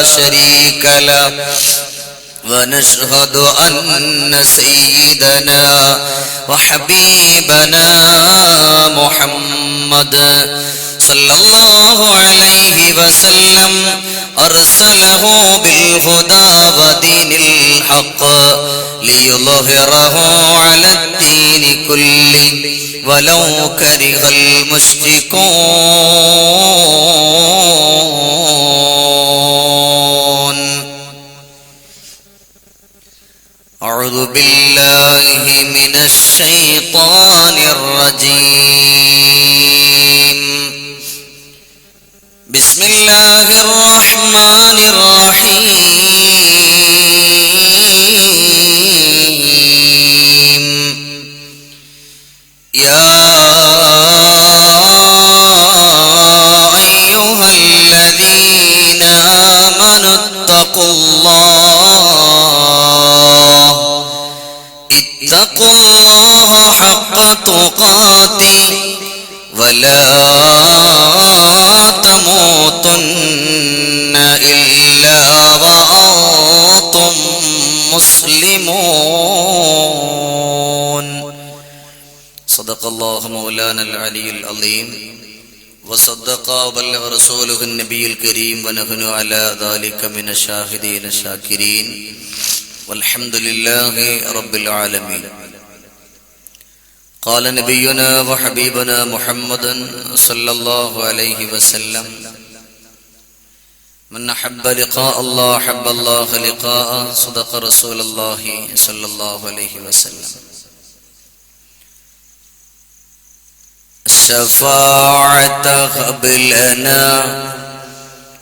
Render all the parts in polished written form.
شريك له ونشهد أن سيدنا وحبيبنا محمد صلى الله عليه وسلم أرسله بالهدى ودين الحق ليظهره على الدين كله ولو كره المشركون. أعوذ بالله من الشيطان الرجيم. بسم الله الرحمن الرحيم. يا أيها الذين آمنوا اتقوا الله حق تقاته ولا تموتن إلا وأنتم مسلمون. صدق الله مولانا العلي العظيم وصدق وبلغ رسوله النبي الكريم ونحن على ذلك من الشاهدين الشاكرين والحمد لله رب العالمين. قال نبينا وحبيبنا محمد صلى الله عليه وسلم: من أحب لقاء الله أحب الله لقاءه. صدق رسول الله صلى الله عليه وسلم. الشفاعة قبلنا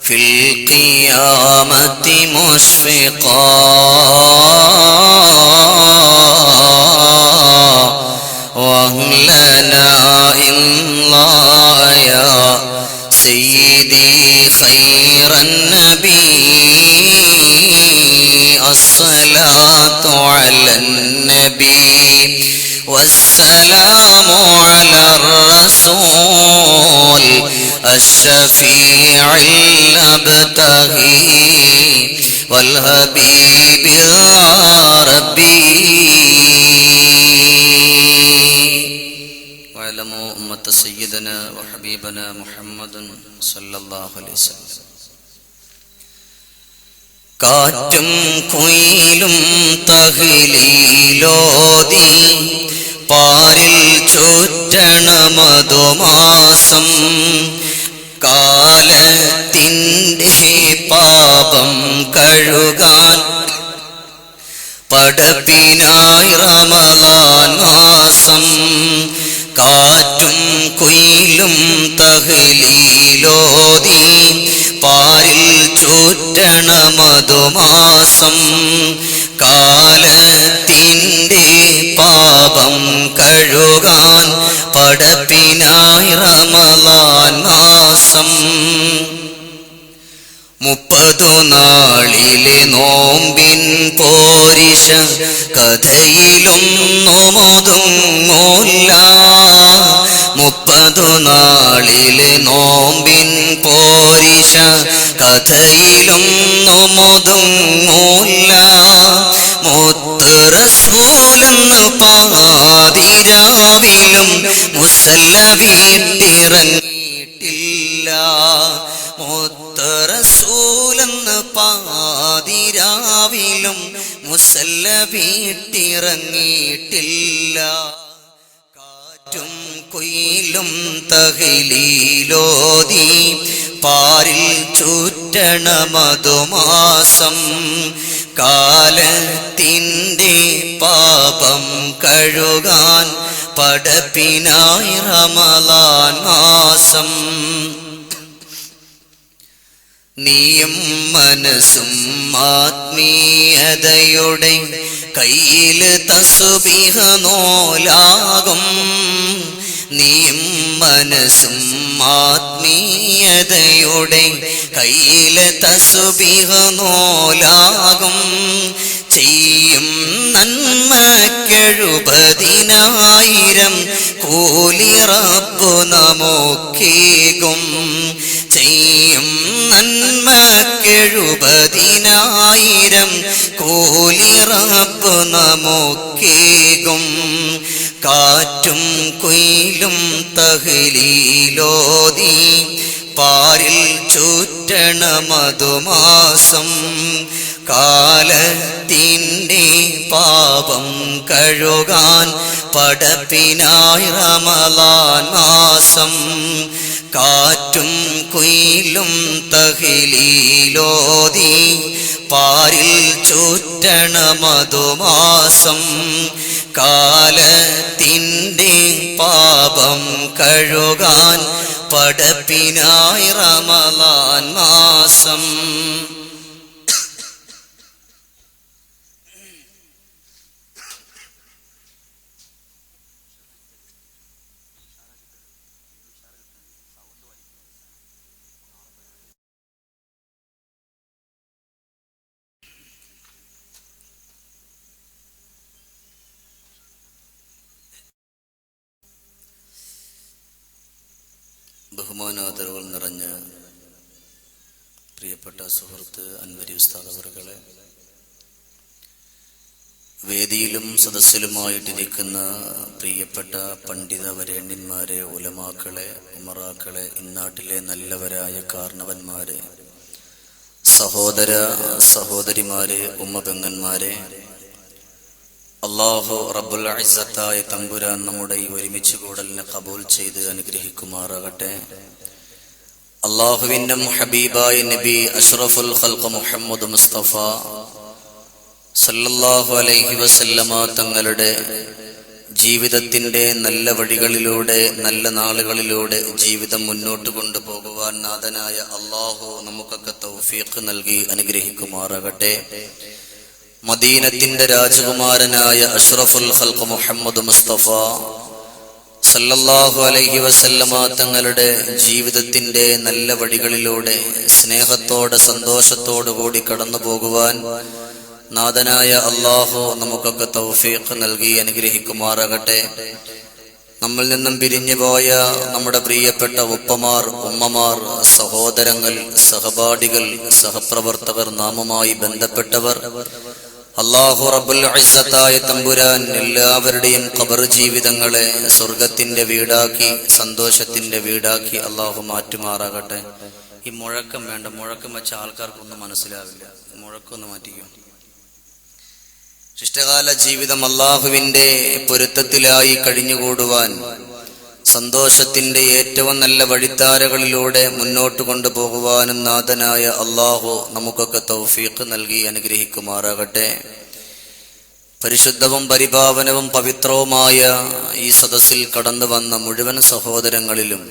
في القيامة مشفقا وأهلنا إلا يا سيدي خير النبي. الصلاة على النبي والسلام على الرسول الشفيع الأبتهي والحبيب العربي. واعلموا أمة سيدنا وحبيبنا محمد صلى الله عليه وسلم. കാറ്റും കുയിലും തഹ്ലീലോതി പാരിൽ ചുറ്റണ മധുമാസം. കാലത്തിൻ്റെ പാപം കഴുകാൻ പടപ്പിനായി റമളാൻ മാസം. കാറ്റും കുയിലും തഹ്ലീലോതി പാരിൽ ചുറ്റണ മധുമാസം. കാലത്തിൻ്റെ പാപം കഴുകാൻ പടപ്പിനായി റമളാൻ മാസം. 30 നാളിലെ നോമ്പിൻ പോരിശ കഥയിലൊന്നും ഒതുങ്ങൂല്ല. 30 നാളിലെ നോമ്പിൻ പോരിശ കഥയിലൊന്നും ഒതുങ്ങൂല്ല. മുത്ത് റസൂലെന്ന് പാതിരാവിലും മുസല്ല വീട്ടിറങ്ങിയിട്ടില്ല. മുത്ത് റസൂലെന്ന് പാതിരാവിലും മുസല്ല വീട്ടിറങ്ങിയിട്ടില്ല. കാറ്റും കുയിലും തഹ്ലീലോതി പാരിൽ ചുറ്റണ മധുമാസം. കാലത്തിൻ്റെ പാപം കഴുകാൻ പടപ്പിനായി റമളാൻ മാസം. നീയും മനസ്സും ആത്മീയതയുടെ കയ്യിൽ തസ്ബീഹ നോലാകും. നീയും മനസ്സും ആത്മീയതയുടെ കയ്യിൽ തസ്ബീഹ നോലാകും. ചെയ്യും നന്മക്കെഴുപതിനായിരം കൂലി റബ്ബു നമുക്കേകും. ചെയ്യും നന്മക്കെഴുപതിനായിരം കൂലി റബ്ബ് നമുക്കേകും. കാറ്റും കുയിലും തഹ്ലീലോതി പാരിൽ ചുറ്റണ മധുമാസം. കാലത്തിൻ്റെ പാപം കഴുകാൻ പടപ്പിനായി റമളാൻ മാസം. കാറ്റും കുയിലും തഹ്ലീലോതി പാരിൽ ചുറ്റണ മധുമാസം. കാലത്തിൻ്റെ പാപം കഴുകാൻ പടപ്പിനായി റമളാൻ മാസം. ബഹുമാനാദരവുകൾ നിറഞ്ഞ പ്രിയപ്പെട്ട സുഹൃത്ത് അൻവരി ഉസ്താദ് അവറുകളെ, വേദിയിലും സദസ്സിലുമായിട്ടിരിക്കുന്ന പ്രിയപ്പെട്ട പണ്ഡിത വരേണ്യന്മാരെ, ഉലമാക്കളെ, ഉമറാക്കളെ, ഇന്നാട്ടിലെ നല്ലവരായ കാരണവന്മാരെ, സഹോദര സഹോദരിമാരെ, ഉമ്മപെങ്ങന്മാരെ, അല്ലാഹു റബ്ബുൽ ഇസ്സത്തായ തമ്പുരാൻ നമ്മുടെ ഈ ഒരുമിച്ച് കൂടലിനെ ഖബൂൽ ചെയ്ത് അനുഗ്രഹിക്കുമാറാകട്ടെ. അല്ലാഹുവിന്റെ ഹബീബായ നബി അഷ്റഫുൽ ഖൽഖ് മുഹമ്മദ് മുസ്തഫ സല്ലല്ലാഹു അലൈഹി വസല്ലമ തങ്ങളുടെ ജീവിതത്തിന്റെ നല്ല വഴികളിലൂടെ, നല്ല നാളുകളിലൂടെ ജീവിതം മുന്നോട്ട് കൊണ്ടുപോകുവാൻ നാഥനായ അല്ലാഹു നമുക്കൊക്കെ തൗഫീഖ് നൽകി അനുഗ്രഹിക്കുമാറാകട്ടെ. മദീനത്തിന്റെ രാജകുമാരനായ അഷ്റഫുൽ ഖൽഖ് മുഹമ്മദ് മുസ്തഫ സല്ലല്ലാഹു അലൈഹി വസല്ലമ തങ്ങളുടെ ജീവിതത്തിന്റെ നല്ല വഴികളിലൂടെ സ്നേഹത്തോടെ സന്തോഷത്തോടു കൂടി കടന്നു പോകുവാൻ നാഥനായ അല്ലാഹു നമുക്കൊക്കെ തൗഫീഖ് നൽകി അനുഗ്രഹിക്കുമാറാകട്ടെ. നമ്മിൽ നിന്നും പിരിഞ്ഞു പോയ നമ്മുടെ പ്രിയപ്പെട്ട ഉപ്പമാർ, ഉമ്മമാർ, സഹോദരങ്ങൾ, സഹപാഠികൾ, സഹപ്രവർത്തകർ, നാമുമായി ബന്ധപ്പെട്ടവർ, അല്ലാഹു റബ്ബുൽ ഇസ്സത്തായ തമ്പുരാൻ എല്ലാവരുടെയും ഖബർ ജീവിതങ്ങളെ സ്വർഗത്തിന്റെ വീടാക്കി, സന്തോഷത്തിന്റെ വീടാക്കി അല്ലാഹു മാറ്റുമാറാകട്ടെ. ഈ മുഴക്കം വേണ്ട, മുഴക്കം വെച്ച ആൾക്കാർക്കൊന്നും മനസ്സിലാവില്ല. മുഴക്കൊന്ന് മാറ്റിക്കും. ശിഷ്ടകാല ജീവിതം അല്ലാഹുവിന്റെ പൊരുത്തത്തിലായി കഴിഞ്ഞുകൂടുവാൻ, സന്തോഷത്തിന്റെ ഏറ്റവും നല്ല വഴിത്താരകളിലൂടെ മുന്നോട്ട് കൊണ്ടുപോകുവാനും നാഥനായ അല്ലാഹു നമുക്കൊക്കെ തൗഫീഖ് നൽകി അനുഗ്രഹിക്കുമാറാകട്ടെ. പരിശുദ്ധവും പരിപാവനവും പവിത്രവുമായ ഈ സദസ്സിൽ കടന്നു വന്ന മുഴുവൻ സഹോദരങ്ങളിലും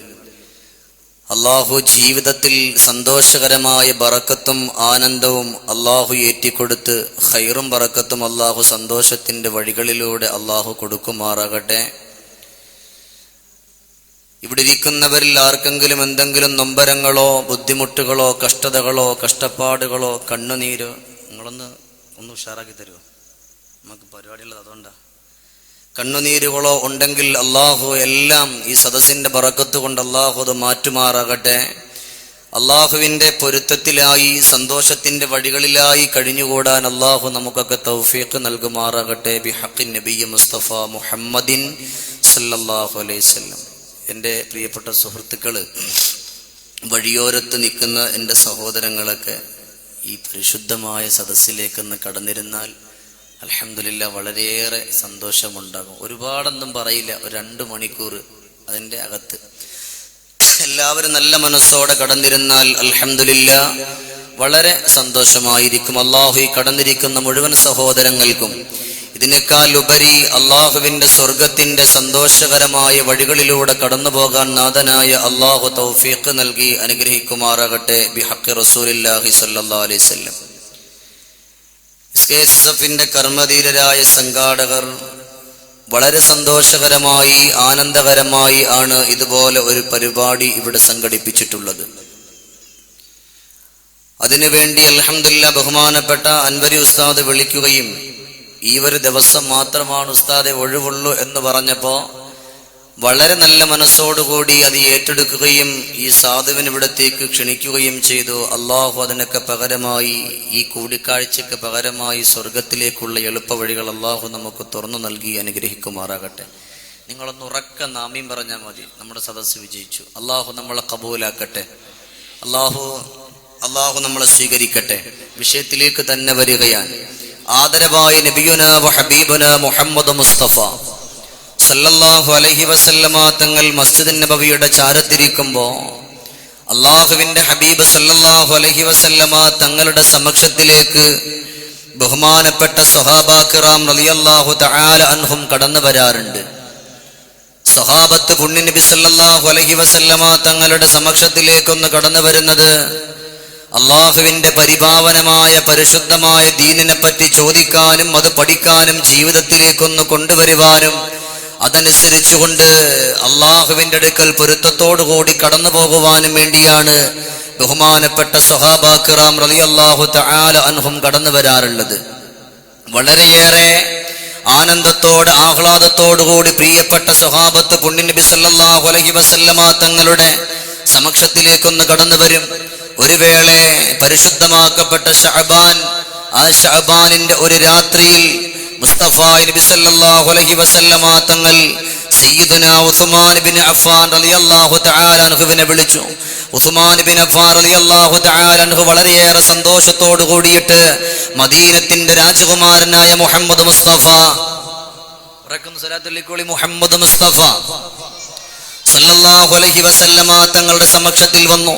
അല്ലാഹു ജീവിതത്തിൽ സന്തോഷകരമായ ബറക്കത്തും ആനന്ദവും അല്ലാഹു ഏറ്റിക്കൊടുത്ത് ഖൈറും ബറക്കത്തും അല്ലാഹു സന്തോഷത്തിന്റെ വഴികളിലൂടെ അല്ലാഹു കൊടുക്കുമാറാകട്ടെ. ഇവിടെ ഇരിക്കുന്നവരിൽ ആർക്കെങ്കിലും എന്തെങ്കിലും നൊമ്പരങ്ങളോ ബുദ്ധിമുട്ടുകളോ കഷ്ടതകളോ കഷ്ടപ്പാടുകളോ കണ്ണുനീരോ, നിങ്ങളൊന്ന് ഉഷാറാക്കി തരുമോ? നമുക്ക് പരിപാടിയുള്ളത് അതുകൊണ്ടാ. കണ്ണുനീരുകളോ ഉണ്ടെങ്കിൽ അല്ലാഹു എല്ലാം ഈ സദസ്സിന്റെ ബറക്കത്ത് കൊണ്ട് അല്ലാഹു അത് മാറ്റുമാറാകട്ടെ. അല്ലാഹുവിന്റെ പൊരുത്തത്തിലായി സന്തോഷത്തിന്റെ വഴികളിലായി കഴിഞ്ഞുകൂടാൻ അല്ലാഹു നമുക്കൊക്കെ തൗഫീഖ് നൽകുമാറാകട്ടെ. ബിഹഖിൻ നബിയ്യ മുസ്തഫ മുഹമ്മദിൻ സല്ലല്ലാഹു അലൈഹി വസല്ലം. എൻ്റെ പ്രിയപ്പെട്ട സുഹൃത്തുക്കള്, വഴിയോരത്ത് നിൽക്കുന്ന എൻ്റെ സഹോദരങ്ങളൊക്കെ ഈ പരിശുദ്ധമായ സദസ്സിലേക്കൊന്ന് കടന്നിരുന്നാൽ അൽഹംദുലില്ലാ വളരെയേറെ സന്തോഷമുണ്ടാകും. ഒരുപാടൊന്നും പറയില്ല, ഒരു 2 മണിക്കൂർ അതിൻ്റെ അകത്ത് എല്ലാവരും നല്ല മനസ്സോടെ കടന്നിരുന്നാൽ അൽഹംദുലില്ലാ വളരെ സന്തോഷമായിരിക്കും. അല്ലാഹു ഈ കടന്നിരിക്കുന്ന മുഴുവൻ സഹോദരങ്ങൾക്കും ഇതിനേക്കാൾ ഉപരി അല്ലാഹുവിന്റെ സ്വർഗത്തിന്റെ സന്തോഷകരമായ വഴികളിലൂടെ കടന്നു പോകാൻ നാഥനായ അല്ലാഹു തൗഫീഖ് നൽകി അനുഗ്രഹിക്കുമാറാകട്ടെ. ബിഹഖി റസൂലില്ലാഹി സ്വല്ലല്ലാഹു അലൈഹി വസല്ലം. എസ്കെഎസ്എഫിന്റെ കർമ്മധീരരായ സംഘാടകർ വളരെ സന്തോഷകരമായി ആനന്ദകരമായി ആണ് ഇതുപോലെ ഒരു പരിപാടി ഇവിടെ സംഘടിപ്പിച്ചിട്ടുള്ളത്. അതിനുവേണ്ടി അൽഹംദുലില്ലാ ബഹുമാനപ്പെട്ട അൻവരി ഉസ്താദ് വിളിക്കുകയും ഈ ഒരു ദിവസം മാത്രമാണ് ഉസ്താദെ ഒഴിവുള്ളൂ എന്ന് പറഞ്ഞപ്പോൾ വളരെ നല്ല മനസ്സോടുകൂടി അത് ഏറ്റെടുക്കുകയും ഈ സാധുവിന് ഇവിടത്തേക്ക് ക്ഷണിക്കുകയും ചെയ്തു. അള്ളാഹു അതിനൊക്കെ പകരമായി, ഈ കൂടിക്കാഴ്ചയ്ക്ക് പകരമായി സ്വർഗത്തിലേക്കുള്ള എളുപ്പവഴികൾ അള്ളാഹു നമുക്ക് തുറന്നു നൽകി അനുഗ്രഹിക്കുമാറാകട്ടെ. നിങ്ങളൊന്ന് ഉറക്ക ആമീൻ പറഞ്ഞാൽ മതി. നമ്മുടെ സദസ്സ് വിജയിച്ചു. അള്ളാഹു നമ്മളെ കബൂലാക്കട്ടെ. അള്ളാഹു നമ്മളെ സ്വീകരിക്കട്ടെ. വിഷയത്തിലേക്ക് തന്നെ വരികയാണ്. ആദരവായ നബിയുന വ ഹബീബുന മുഹമ്മദ് മുസ്തഫ സല്ലല്ലാഹു അലൈഹി വസല്ലമ തങ്ങൾ മസ്ജിദ് നബവിയുടെ ചാരത്തിരിക്കുമ്പോൾ അള്ളാഹുവിന്റെ ഹബീബ് സല്ലല്ലാഹു അലൈഹി വസല്ലമ തങ്ങളുടെ സമക്ഷത്തിലേക്ക് ബഹുമാനപ്പെട്ട സ്വഹാബാ കിറാം റളിയല്ലാഹു തആല അൻഹും കടന്നു വരാറുണ്ട്. സ്വഹാബത്ത് പുണ്യ നബി സല്ലല്ലാഹു അലൈഹി വസല്ലമ തങ്ങളുടെ സമക്ഷത്തിലേക്കൊന്ന് കടന്നു വരുന്നത് അള്ളാഹുവിന്റെ പരിപാവനമായ പരിശുദ്ധമായ ദീനിനെ പറ്റി ചോദിക്കാനും അത് പഠിക്കാനും ജീവിതത്തിലേക്കൊന്ന് കൊണ്ടുവരുവാനും അതനുസരിച്ചുകൊണ്ട് അള്ളാഹുവിന്റെ അടുക്കൽ പൊരുത്തത്തോടുകൂടി കടന്നു പോകുവാനും വേണ്ടിയാണ് ബഹുമാനപ്പെട്ട സ്വഹാബാ കിറാം റളിയല്ലാഹു തആല അൻഹും കടന്നു വരാറുള്ളത്. വളരെയേറെ ആനന്ദത്തോട് ആഹ്ലാദത്തോടുകൂടി പ്രിയപ്പെട്ട സ്വഹാബത്ത് പുണ്യ നബി സല്ലല്ലാഹു അലൈഹി വസല്ലമ തങ്ങളുടെ സമക്ഷത്തിലേക്കൊന്ന് കടന്നു വരും. ഒരു വേള പരിശുദ്ധമാക്കപ്പെട്ട ശഅബാൻ, ആ ശഅബാനിന്റെ ഒരു രാത്രിയിൽ മുസ്തഫ നബി സല്ലല്ലാഹു അലൈഹി വസല്ലമ തങ്ങൾ സയ്യിദുനാ ഉസ്മാൻ ഇബ്നു അഫ്ഫാൻ റളിയല്ലാഹു തആല അൻഹുവിനെ വിളിച്ചു. ഉസ്മാൻ ഇബ്നു അഫ്ഫാൻ റളിയല്ലാഹു തആല അൻഹു വളരെയേറെ സന്തോഷത്തോട് കൂടിയിട്ട് മദീനത്തിന്റെ രാജകുമാരനായ മുഹമ്മദ് മുസ്തഫ മുഹമ്മദ് മുസ്തഫ സല്ലല്ലാഹു അലൈഹി വസല്ലമ തങ്ങളുടെ സമക്ഷത്തിൽ വന്നു.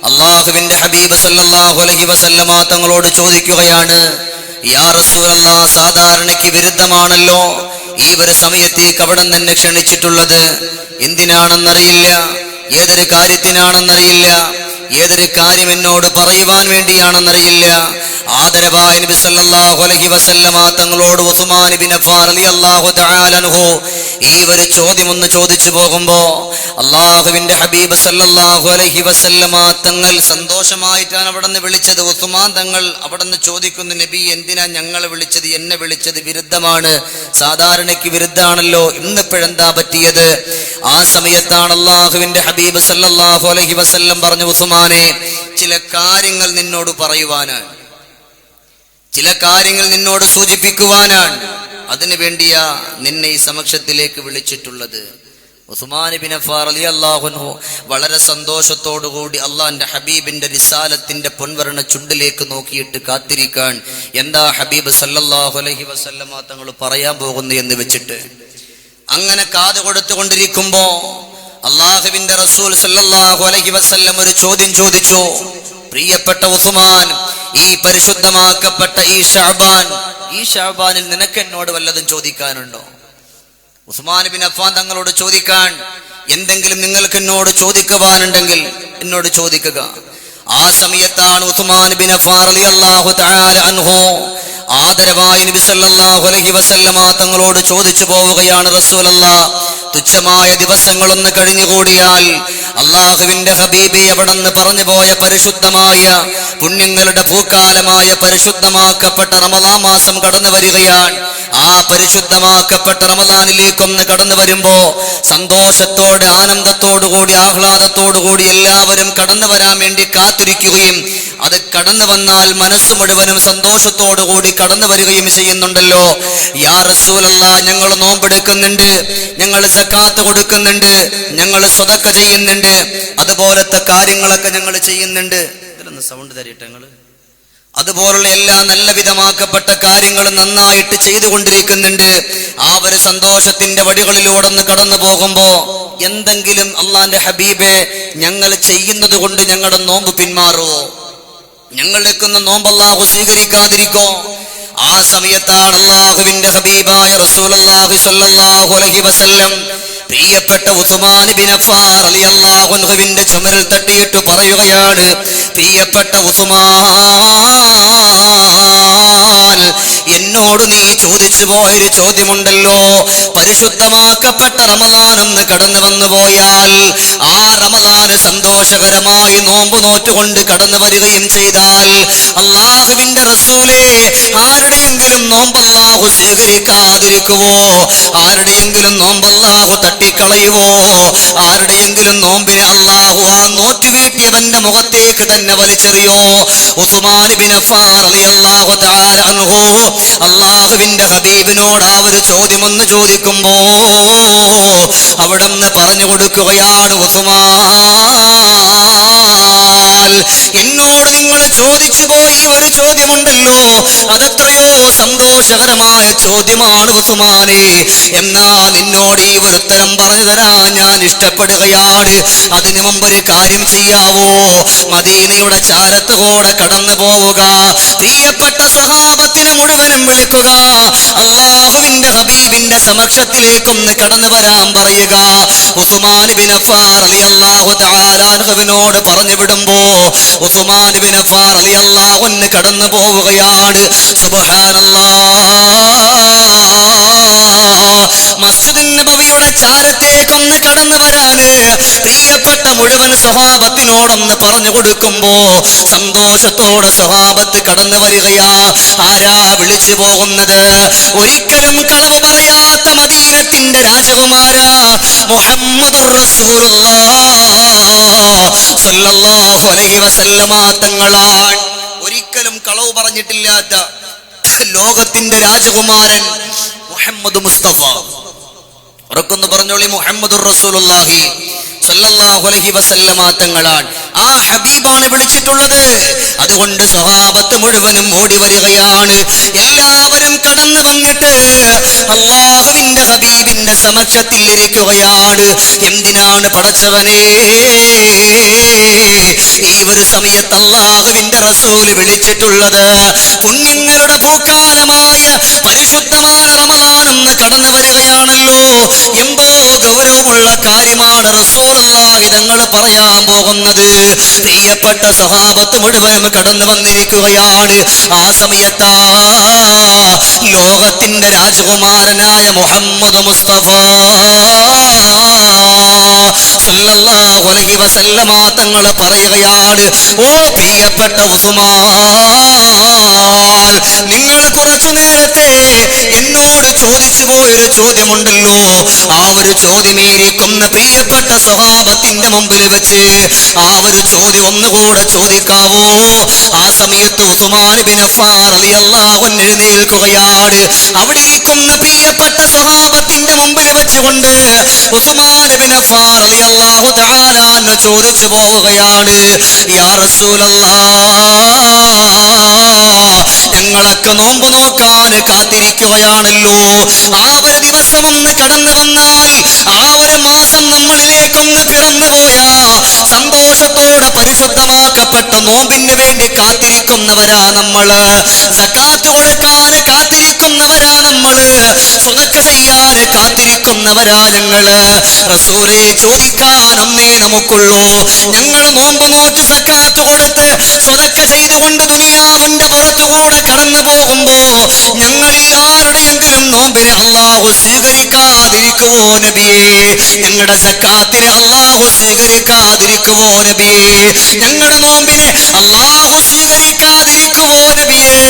അള്ളാഹുവിന്റെ ഹബീബ് സല്ലല്ലാഹു അലൈഹി വസല്ലമ തങ്ങളോട് ചോദിക്കുകയാണ്, യാ റസൂലല്ലാഹ്, സാധാരണയ്ക്ക് വിരുദ്ധമാണല്ലോ ഈ ഒരു സമയത്തേക്ക് അവിടെ തന്നെ ക്ഷണിച്ചിട്ടുള്ളത്. എന്തിനാണെന്നറിയില്ല, ഏതൊരു കാര്യത്തിനാണെന്നറിയില്ല, ഏതൊരു കാര്യം എന്നോട് പറയുവാൻ വേണ്ടിയാണെന്നറിയില്ല. ആദരവായ നബി സല്ലല്ലാഹു അലൈഹി വസല്ലമ തങ്ങളോട് ഉസ്മാൻ ഇബ്നു അഫ്ഫാൻ റളിയല്ലാഹു തആല അൻഹു ഈ ഒരു ചോദ്യം ഒന്ന് ചോദിച്ചു പോകുമ്പോ അള്ളാഹുവിന്റെ ഹബീബ് സല്ലല്ലാഹു അലൈഹി വസല്ലമ തങ്ങൾ സന്തോഷമായിട്ടാണ് അവിടെ നിന്ന് വിളിച്ചത്. ഉസ്മാൻ തങ്ങൾ അവിടെ നിന്ന് ചോദിക്കുന്നു, നബി എന്തിനാ ഞങ്ങളെ വിളിച്ചത്, എന്നെ വിളിച്ചത്? വിരുദ്ധമാണ്, സാധാരണയ്ക്ക് വിരുദ്ധാണല്ലോ, ഇന്നിപ്പോഴെന്താ പറ്റിയത്? ആ സമയത്താണ് അള്ളാഹുവിന്റെ ഹബീബ് സല്ലല്ലാഹു അലൈഹി വസല്ലം പറഞ്ഞു, ഉസ്മാനെ, ചില കാര്യങ്ങൾ നിന്നോട് പറയുവാനാണ്, ചില കാര്യങ്ങൾ നിന്നോട് സൂചിപ്പിക്കുവാനാണ്, അതിനു വേണ്ടിയാ നിന്നെ ഈ സമക്ഷത്തിലേക്ക് വിളിച്ചിട്ടുള്ളത്. ഉസ്മാൻ ഇബ്നു അഫ്ഫാൻ റളിയല്ലാഹു അൻഹു വളരെ സന്തോഷത്തോടുകൂടി അള്ളാന്റെ ഹബീബിന്റെ റിസാലത്തിന്റെ പൊൻവർണ്ണ ചുണ്ടിലേക്ക് നോക്കിയിട്ട് കാത്തിരിക്കാൻ, എന്താ ഹബീബ് സല്ലല്ലാഹു അലൈഹി വസല്ലമ തങ്ങൾ പറയാൻ പോകുന്നു എന്ന് വെച്ചിട്ട് അങ്ങനെ കാത് കൊടുത്തുകൊണ്ടിരിക്കുമ്പോ അള്ളാഹുവിന്റെ റസൂൽ സല്ലല്ലാഹു അലൈഹി വസല്ലം ഒരു ചോദ്യം ചോദിച്ചു. പ്രിയപ്പെട്ട ഉസ്മാൻ, ഈ പരിശുദ്ധമാക്കപ്പെട്ട ഈ ഷഅബാനിൽ നിനക്ക് എന്നോട് വല്ലതും ചോദിക്കാനുണ്ടോ? ഉസ്മാൻ ഇബ്നു അഫ്ഫാൻ തങ്ങളോട് ചോദിക്കാൻ എന്തെങ്കിലും നിങ്ങൾക്ക് എന്നോട് ചോദിക്കുവാനുണ്ടെങ്കിൽ എന്നോട് ചോദിക്കുക. ആ സമയത്താണ് ഉസ്മാൻ ഇബ്നു അഫ്ഫാൻ റളിയല്ലാഹു തആല അൻഹു ആദരവായ നബി സല്ലല്ലാഹു അലൈഹി വസല്ലമ തങ്ങളോട് ചോദിച്ചു പോവുകയാണ്, റസൂലല്ലാഹ്, തുച്ഛമായ ദിവസങ്ങളൊന്ന് കഴിഞ്ഞുകൂടിയാൽ അള്ളാഹുവിന്റെ ഹബീബെ അവിടുന്ന് പറഞ്ഞു പോയ പരിശുദ്ധമായ പുണ്യങ്ങളുടെ പൂക്കാലമായ പരിശുദ്ധമാക്കപ്പെട്ട റമളാൻ മാസം കടന്നു വരികയാണ്. ആ പരിശുദ്ധമാക്കപ്പെട്ട റമളാനിലേക്കൊന്ന് കടന്നു വരുമ്പോ സന്തോഷത്തോടെ, ആനന്ദത്തോടുകൂടി, ആഹ്ലാദത്തോടുകൂടി എല്ലാവരും കടന്നു വരാൻ വേണ്ടി കാത്തിരിക്കുകയും അത് കടന്നു വന്നാൽ മനസ്സ് മുഴുവനും സന്തോഷത്തോടുകൂടി കടന്നു വരികയും ചെയ്യുന്നുണ്ടല്ലോ. യാ റസൂലല്ലാഹ്, ഞങ്ങൾ നോമ്പെടുക്കുന്നുണ്ട്, ഞങ്ങൾ സക്കാത്ത് കൊടുക്കുന്നുണ്ട്, ഞങ്ങൾ സ്വതക്ക ചെയ്യുന്നുണ്ട്, അതുപോലത്തെ കാര്യങ്ങളൊക്കെ ഞങ്ങൾ ചെയ്യുന്നുണ്ട്. ഇതിലൊന്ന് സൗണ്ട് തരട്ടെ ഞങ്ങള്. അതുപോലുള്ള എല്ലാ നല്ല വിധമാക്കപ്പെട്ട കാര്യങ്ങൾ നന്നായിട്ട് ചെയ്തുകൊണ്ടിരിക്കുന്നുണ്ട്. ആ ഒരു സന്തോഷത്തിന്റെ വഴികളിലൂടെ കടന്നു പോകുമ്പോ എന്തെങ്കിലും അള്ളാന്റെ ഹബീബെ ഞങ്ങൾ ചെയ്യുന്നത് കൊണ്ട് ഞങ്ങളുടെ നോമ്പ് പിന്മാറുവോ? ഞങ്ങൾ എടുക്കുന്ന നോമ്പ് അല്ലാഹു സ്വീകരിക്കാതിരിക്കോ? ആ സമയത്താണ് അല്ലാഹുവിന്റെ ഹബീബായ റസൂലുള്ളാഹി സ്വല്ലല്ലാഹു അലൈഹി വസല്ലം പ്രിയപ്പെട്ട ഉസ്മാൻ ഇബ്നു അഫ്ഫാൻ റളിയല്ലാഹു അൻഹുവിന്റെ ചുമലിൽ തട്ടിയിട്ട് പറയുകയാണ്, പ്രിയപ്പെട്ട ഉസ്മാൻ, എന്നോട് നീ ചോദിച്ചു പോയൊരു ചോദ്യമുണ്ടല്ലോ. പരിശുദ്ധമാക്കപ്പെട്ട റമളാൻ ഒന്ന് കടന്നു വന്നു പോയാൽ ആ റമദാന് സന്തോഷകരമായി നോമ്പ് നോറ്റുകൊണ്ട് കടന്നു വരികയും ചെയ്താൽ അല്ലാഹുവിന്റെ റസൂലേ, ആരുടെയെങ്കിലും നോമ്പ് അല്ലാഹു സ്വീകരിക്കാതിരിക്കുവോ? ആരുടെയെങ്കിലും നോമ്പ് അല്ലാഹു തട്ടിക്കളയുവോ? ആരുടെയെങ്കിലും നോമ്പിനെ അല്ലാഹു ആ നോറ്റുവീട്ടിയവന്റെ മുഖത്തേക്ക് തന്നെ വലിച്ചെറിയോ? ഉസ്മാൻ ബിൻ അഫ്ഫാൻ റളിയല്ലാഹു തആല അൻഹു അല്ലാഹുവിന്റെ ഹബീബിനോട് ആ ഒരു ചോദ്യം ഒന്ന് ചോദിക്കുമ്പോ അവിടുന്ന് പറഞ്ഞു കൊടുക്കുകയാണ്, ഉസ്മാൻ, എന്നോട് നിങ്ങൾ ചോദിച്ചു പോയി ഒരു ചോദ്യമുണ്ടല്ലോ, അതെത്രയോ സന്തോഷകരമായ ചോദ്യമാണ് ഉസ്മാനെ. എന്നാ നിന്നോട് ഈ ഒരു ഉത്തരം പറഞ്ഞു തരാൻ ഞാൻ ഇഷ്ടപ്പെടുകയാണ്. അതിനു മുമ്പ് ഒരു കാര്യം ചെയ്യാവോ? മദീനയുടെ ചാരത്തുകൂടെ കടന്നു പോവുക, പ്രിയപ്പെട്ട സ്വഹാബത്തിനെ മുഴുവനും വിളിക്കുക, അല്ലാഹുവിന്റെ ഹബീബിന്റെ സമക്ഷത്തിലേക്കൊന്ന് കടന്നു വരാൻ പറയുക. ഉസ്മാൻ ബിൻ അഫ്ഫാൻ റളിയല്ലാഹു തആല അൻഹുവിനോട് പറഞ്ഞു വിടുമ്പോ ഉസ്മാൻ ബിൻ അഫ്ഫാൻ റളിയല്ലാഹു അൻഹു കടന്നു പോവുകയാണ്. സുബ്ഹാനല്ലാഹ്, മസ്ജിദ് നബവിയുടെ ചാരത്തേക്കൊന്ന് കടന്നു വരാന് പ്രിയപ്പെട്ട മുഴുവൻ സ്വഹാബത്തിനോടൊന്ന് പറഞ്ഞു കൊടുക്കുമ്പോ സന്തോഷത്തോടെ സ്വഹാബത്ത് കടന്നു വരികയാ. ആരാ വിളിച്ചു പോകുന്നത്? ഒരിക്കലും കളവ് പറയാത്ത മദീനത്തിന്റെ രാജകുമാരാ മുഹമ്മദുർ റസൂലുള്ളാഹ് സ്വല്ലല്ലാഹു അലൈഹി വസല്ലമ തങ്ങളാണ്. ഒരിക്കലും കളവ് പറഞ്ഞിട്ടില്ലാത്ത ലോകത്തിന്റെ രാജകുമാരൻ മുഹമ്മദ് മുസ്തഫ. ഉറക്കൊന്ന് പറഞ്ഞോളി, മുഹമ്മദുർ റസൂലുള്ളാഹി സ്വല്ലല്ലാഹു അലൈഹി വസല്ലമ തങ്ങളാണ്. ആ ഹബീബാണ് വിളിച്ചിട്ടുള്ളത്. അതുകൊണ്ട് സ്വഹാബത്ത് മുഴുവനും ഓടി വരികയാണ്. എല്ലാവരും കടന്നു വന്നിട്ട് അല്ലാഹുവിന്റെ ഹബീബിന്റെ സമക്ഷത്തിൽ ഇരിക്കുകയാണ്. എന്തിനാണ് പടച്ചവനെ ഈ ഒരു സമയത്ത് അല്ലാഹുവിന്റെ റസൂൽ വിളിച്ചിട്ടുള്ളത്? പുണ്യങ്ങളുടെ പൂക്കാലമായ പരിശുദ്ധമായ റമദാൻ ഒന്ന് കടന്നു വരികയാണല്ലോ. എന്തോ ഗൗരവമുള്ള കാര്യമാണ് റസൂലുള്ളാഹി തങ്ങൾ പറയാൻ പോകുന്നത്. പ്രിയപ്പെട്ട സ്വഹാബത്ത് മുഴുവനും കടന്നു വന്നിരിക്കുകയാണ്. ആ സമയത്താ ലോകത്തിന്റെ രാജകുമാരനായ മുഹമ്മദ് മുസ്തഫ സല്ലല്ലാഹു അലൈഹി വസല്ലമ തങ്ങൾ പറയുകയാണ്, ഓ പ്രിയപ്പെട്ട ഉസ്മാൻ, നിങ്ങൾ കുറച്ചു നേരത്തെ എന്നോട് ചോദിച്ചു പോയൊരു ചോദ്യമുണ്ടല്ലോ, ആ ഒരു ചോദ്യം എനിക്കൊന്ന് പ്രിയപ്പെട്ട സ്വഹാബത്തിന്റെ മുമ്പിൽ വെച്ച് ആ ഒരു ചോദ്യം ഒന്നുകൂടെ ചോദിക്കാവോ? ആ സമയത്ത് ഉസ്മാൻ ബിൻ അഫ്ഫാൻ റളിയല്ലാഹു അൻഹു എഴുന്നേൽക്കുകയാണ്. അവിടേക്കൊന്ന് പ്രിയപ്പെട്ട സ്വഹാബത്തിന്റെ മുമ്പിൽ വെച്ചുകൊണ്ട് ഉസ്മാൻ ബിൻ അഫ്ഫാൻ റളിയല്ലാഹു തആല അൻഹു ചോദിച്ചു പോവുകയാണ്, യാ റസൂലല്ലാഹ്, ഞങ്ങളൊക്കെ നോമ്പ് നോക്കാൻ കാത്തിരിക്കുകയാണല്ലോ. ആ ഒരു ദിവസം ഒന്ന് കടന്നു വന്നാൽ, ആ ഒരു മാസം നമ്മളിലേക്കൊന്ന് പിറന്നുപോയാ സന്തോഷത്തോടെ പരിശുദ്ധമാക്കപ്പെട്ട നോമ്പിന് വേണ്ടി കാത്തിരിക്കുന്നവരാ നമ്മള്. സകാത്ത് കൊടുക്കാൻ കാത്തിരിക്കുന്നവരാ നമ്മള്. സ്വതക്ക ചെയ്യാൻ കാത്തിരിക്കുന്നവരാ ഞങ്ങള്. റസൂലേ, ചോദിക്കാനൊന്നേ നമുക്കുള്ളൂ. ഞങ്ങൾ നോമ്പ് നോറ്റ് സകാത്ത് കൊടുത്ത് സ്വതക്ക ചെയ്തുകൊണ്ട് ദുനിയാവിന്റെ പുറത്തുകൂടെ കടന്നു പോകുമ്പോ ഞങ്ങളിൽ ആരുടെയെങ്കിലും നോമ്പിനെ അല്ലാഹു സ്വീകരിക്കാതിരിക്കുവോ നബിയേ? ഞങ്ങളുടെ സക്കാത്തിനെ അല്ലാഹു സ്വീകരിക്കാതിരിക്കുവോ നബിയേ? ഞങ്ങളുടെ നോമ്പിനെ അല്ലാഹു സ്വീകരിക്കാതിരിക്കുവോ നബിയേ?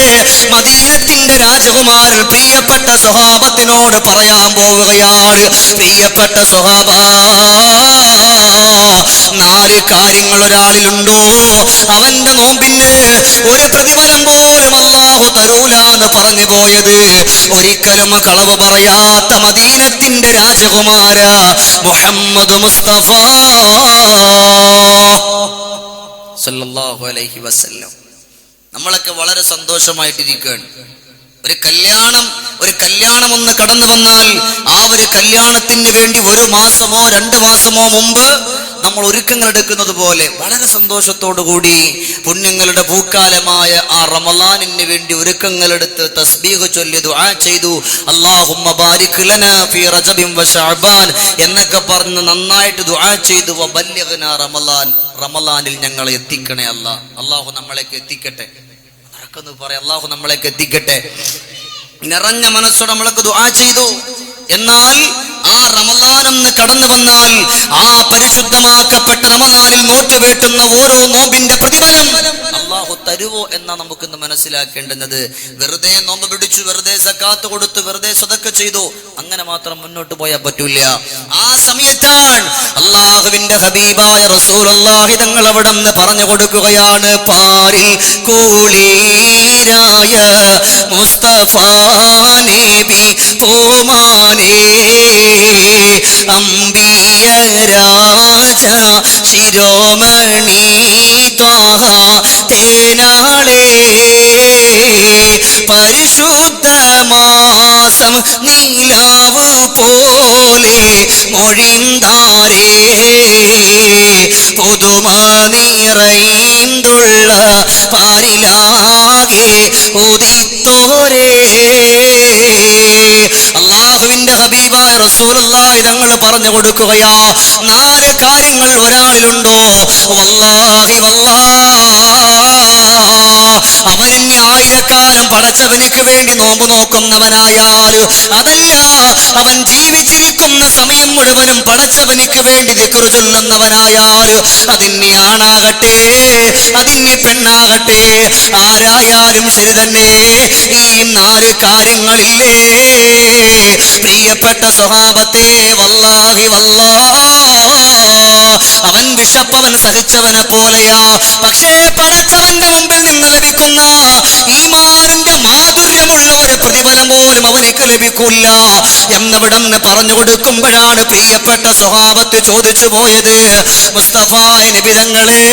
മദീനത്തിന്റെ രാജകുമാരൻ പ്രിയപ്പെട്ട സ്വഹാബത്തിനോട് പറയാൻ പോവുകയാണ്, പ്രിയപ്പെട്ട സ്വഹാബ, 4 കാര്യങ്ങൾ ഒരാളിലുണ്ടോ അവന്റെ നോമ്പിന് ഒരു പ്രതിഫലം പോലും അല്ലാഹു തരൂല എന്ന് പറഞ്ഞു പോയത് ഒരിക്കലും കളവ് പറയാത്ത മദീനത്തിന്റെ രാജകുമാര മുഹമ്മദ് മുസ്തഫ സല്ലല്ലാഹു അലൈഹി വസല്ലം. നമ്മളൊക്കെ വളരെ സന്തോഷമായിട്ടിരിക്കുകയാണ്. ഒരു കല്യാണം ഒന്ന് കടന്നു വന്നാൽ ആ ഒരു കല്യാണത്തിന് വേണ്ടി 1 മാസമോ 2 മാസമോ മുമ്പ് നമ്മൾ ഒരുക്കങ്ങൾ എടുക്കുന്നത് പോലെ വളരെ സന്തോഷത്തോടു കൂടി പുണ്യങ്ങളുടെ പൂക്കാലമായ ആ റമളാനിന് വേണ്ടി ഒരുക്കങ്ങളെടുത്ത് തസ്ബീഹ് ചൊല്ലി ദുആ ചെയ്തു, അല്ലാഹുമ്മ ബാരിക് ലനാ ഫീ റജബിൻ വ ശഅബാൻ എന്നൊക്കെ പറഞ്ഞ് നന്നായിട്ട് ദുആ ചെയ്തു. വബല്ലിഗ്നാ റമളാൻ, റമളാനിൽ ഞങ്ങളെ എത്തിക്കണേ അല്ലാഹ്. അല്ലാഹു നമ്മളേക്ക് എത്തിക്കട്ടെ. നടക്കുന്നു പറയാം, അല്ലാഹു നമ്മളേക്ക് എത്തിക്കട്ടെ. നിറഞ്ഞ മനസ്സോടെ നമ്മളൊക്കെ ദുആ ചെയ്തു. എന്നാൽ ആ റമളാനെന്ന് കടന്നു വന്നാൽ ആ പരിശുദ്ധമാക്കപ്പെട്ട റമളാനിൽ നോറ്റുവീട്ടുന്ന ഓരോ നോമ്പിന്റെ പ്രതിഫലം അല്ലാഹു തരുവോ എന്നാ നമുക്കിന്ന് മനസ്സിലാക്കേണ്ടുന്നത്. വെറുതെ നോമ്പ് പിടിച്ചു, വെറുതെ സക്കാത്ത് കൊടുത്തു, വെറുതെ സദഖ ചെയ്തു, അങ്ങനെ മാത്രം മുന്നോട്ട് പോയാൽ പറ്റൂല. ആ സമയത്താണ് അല്ലാഹുവിന്റെ ഹബീബായ റസൂലുള്ളാഹി തങ്ങൾ അവിടെ നിന്ന് പറഞ്ഞു കൊടുക്കുകയാണ്, പാരിൽ കൂളീരായ മുസ്തഫ നബി പൂമാനേ അംബിയ രാജ ശിരോമണി ത്വാഹ തേനാളേ പരിശുദ്ധ മാസം നീലാവ് പോലെ മൊഴിന്താരേ പുതുമ നിറൈന്തുള്ള പാരിലാകെ ഉദിത്തോരേ. അല്ലാഹുവിന്റെ ഹബീബായ റസൂലുള്ളാഹി തങ്ങൾ പറഞ്ഞു കൊടുക്കുകയാ, 4 കാര്യങ്ങൾ ഒരാളിലുണ്ടോ, വല്ലാഹി അവനിനി 1000 കാലം പടച്ചവനിക്ക് വേണ്ടി നോമ്പ് നോക്കുന്നവനായാലും, അതല്ല അവൻ ജീവിച്ചിരിക്കുന്ന സമയം മുഴുവനും പടച്ചവനിക്ക് വേണ്ടി ദിക്ർ ചൊല്ലുന്നവനായാലും, അതിനി ആണാകട്ടെ അതിനി പെണ്ണാകട്ടെ ആരായാലും ശരി തന്നെ, ഈ 4 കാര്യങ്ങളില്ലേ പ്രിയപ്പെട്ട സ്വഹാബത്തെ, വല്ലാഹി അവൻ വിശപ്പവൻ സഹിച്ചവനെ പോലെയാ. പക്ഷേ പടച്ചവന്റെ മുമ്പിൽ നിന്ന് ലഭിക്കുന്ന ഈമാനിന്റെ മാധുര്യമുള്ള ഒരു പ്രതിഫലം പോലും അവനിക്ക് ലഭിക്കില്ല എന്നിവിടെന്ന് പറഞ്ഞു കൊടുക്കുമ്പോഴാണ് പ്രിയപ്പെട്ട സ്വഹാബത്ത് ചോദിച്ചു പോയത്, മുസ്തഫ നബി തങ്ങളെ